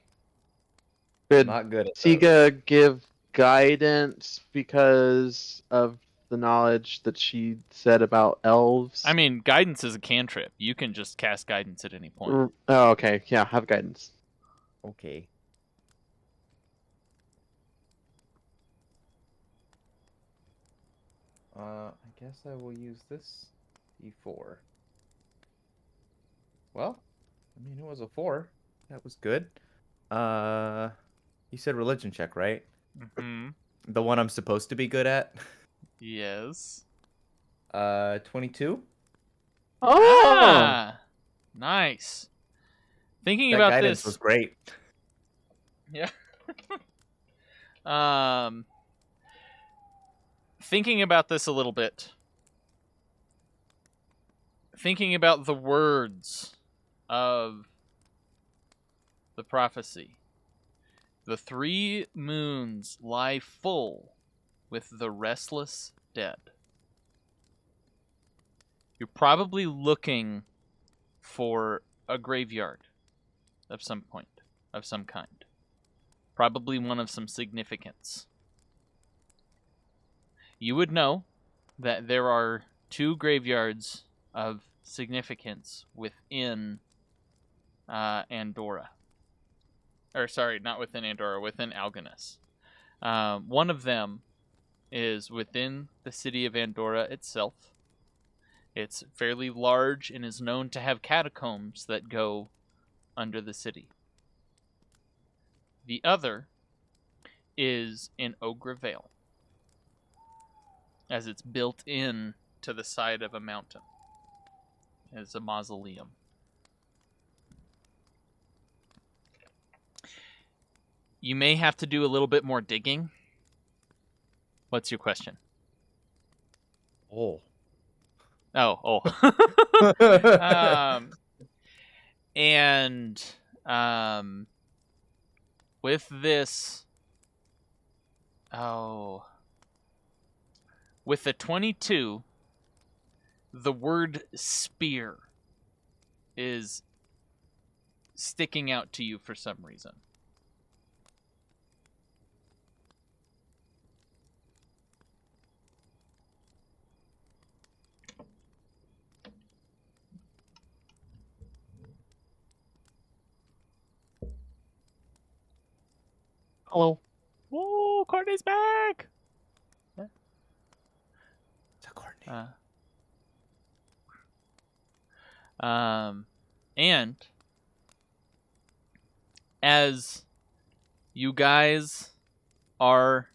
Could Not good at Sige give guidance because of the knowledge that she said about elves? I mean, guidance is a cantrip. You can just cast guidance at any point. Oh, okay. Yeah, have guidance. Okay. I guess I will use this D4. Well, I mean, it was a 4. That was good. You said religion check, right? Mm-hmm. The one I'm supposed to be good at? Yes. 22? Oh! Nice. Thinking That about guidance this was great. Yeah. Thinking about this a little bit. Thinking about the words of the prophecy. The 3 moons lie full with the restless dead. You're probably looking for a graveyard of some point, of some kind. Probably one of some significance. You would know that there are 2 graveyards of significance within Andorra. Or sorry, not within Andorra, within Algonus. One of them is within the city of Andorra itself. It's fairly large and is known to have catacombs that go under the city. The other is in Ogre Vale, as it's built in to the side of a mountain as a mausoleum. You may have to do a little bit more digging. What's your question? Oh. And with this, with the 22, the word spear is sticking out to you for some reason. Hello. Whoa, Courtney's back! It's a Courtney. And as you guys are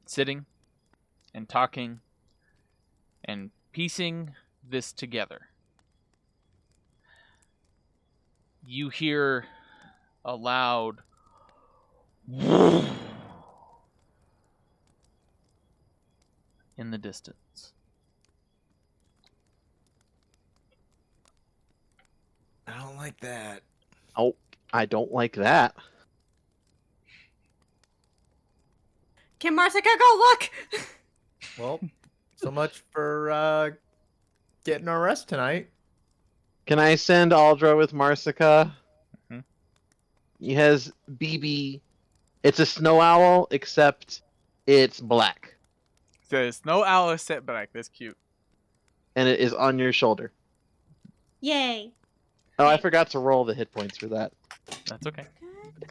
sitting and talking and piecing this together, you hear a loud In the distance. I don't like that. Oh, I don't like that. Can Marsica go look? Well, so much for getting our rest tonight. Can I send Aldra with Marsica? Mhm. He has BB. It's a snow owl, except it's black. The snow owl is set back. That's cute. And it is on your shoulder. Yay. Oh, I forgot to roll the hit points for that. That's okay.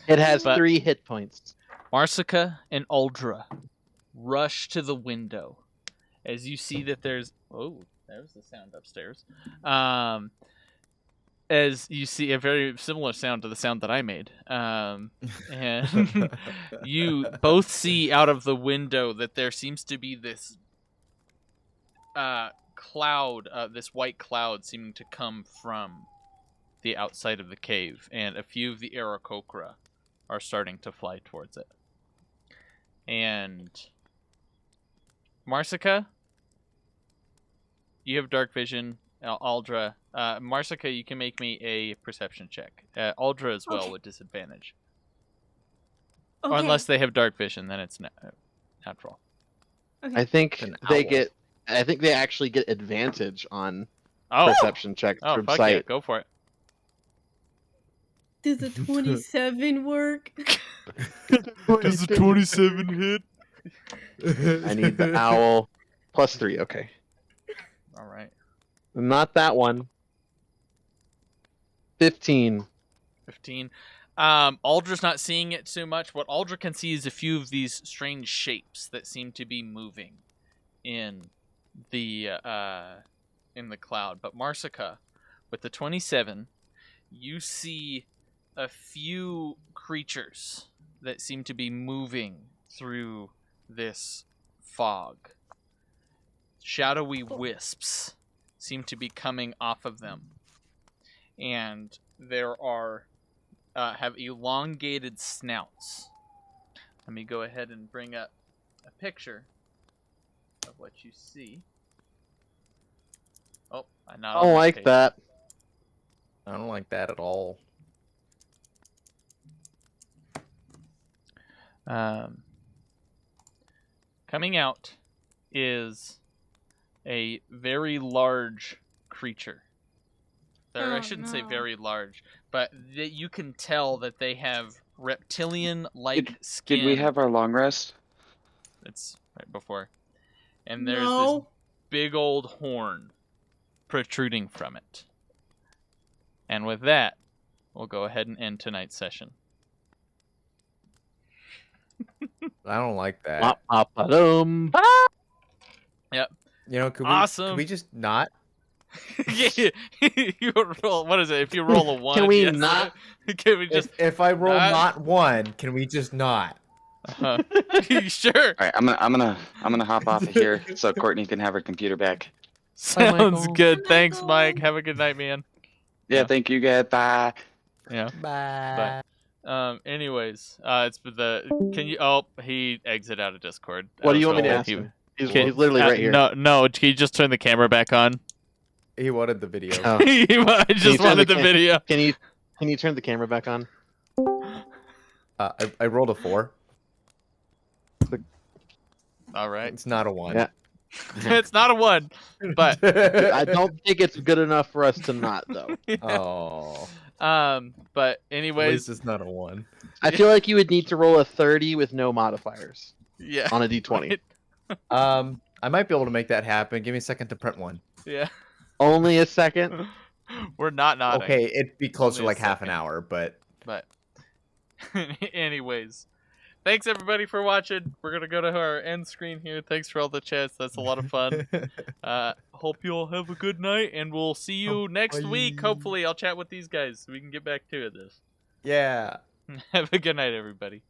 It has But- 3 hit points. Marsica and Aldra rush to the window as you see that there's... Oh, there's the sound upstairs. As you see a very similar sound to the sound that I made. And you both see out of the window that there seems to be this cloud, this white cloud seeming to come from the outside of the cave. And a few of the Archokan are starting to fly towards it. And Marsica, you have dark vision. Aldra, Marsica, you can make me a perception check. Aldra as well with disadvantage. Okay. Or unless they have dark vision, then it's natural. I think An they owl. get. I think they actually get advantage on Oh, perception checks from fuck sight. yeah, go for it. Does the 27 work? Does the 27 hit? I need the owl plus 3. Okay, All right. not that one. 15. 15. Aldra's not seeing it too much. What Aldra can see is a few of these strange shapes that seem to be moving in the cloud. But Marsica, with the 27, you see a few creatures that seem to be moving through this fog. Shadowy wisps seem to be coming off of them. And there are have elongated snouts. Let me go ahead and bring up a picture of what you see. Oh, I'm not I on don't this like page. that. I don't like that at all. Coming out is a very large creature. Or I Oh, shouldn't say no. very large, but you can tell that they have reptilian-like skin. Did we have our long rest? It's right before. And there's this No. big old horn protruding from it. And with that, we'll go ahead and end tonight's session. I don't like that. Ba-ba-ba-dum. Yep. You know, could Awesome. we just not? Yeah, you roll. What is it? If you roll a 1, Can we yes. not? Can we just? If I roll not- not 1, can we just not? Sure. All right, I'm gonna hop off of here so Courtney can have her computer back. Sounds Michael. good. Bye, Thanks, Michael. Mike. Have a good night, man. Yeah, Yeah. thank you guys. Bye. Yeah. Bye. Anyways, it's the. Can you? Oh, he exited out of Discord. What do you was want me to hoping ask he- him? He's Can- literally right here. No. Can you just turn the camera back on? He wanted the video. Oh. I just turn wanted the the cam- video. Can you turn the camera back on? I rolled a 4. All right. It's not a 1. Yeah. It's not a 1, but I don't think it's good enough for us to not, though. Oh. but At anyways, least it's not a 1. I feel like you would need to roll a 30 with no modifiers yeah. on a d20. I might be able to make that happen. Give me a second to print one. Yeah. Only a second. We're not nodding. Okay, it'd be closer to Only a like half an second. hour, but But anyways, thanks everybody for watching. We're gonna go to our end screen here. Thanks for all the chats. That's a lot of fun. Hope you all have a good night, and we'll see you next week. Bye. Hopefully, I'll chat with these guys so we can get back to this. yeah. Have a good night, everybody.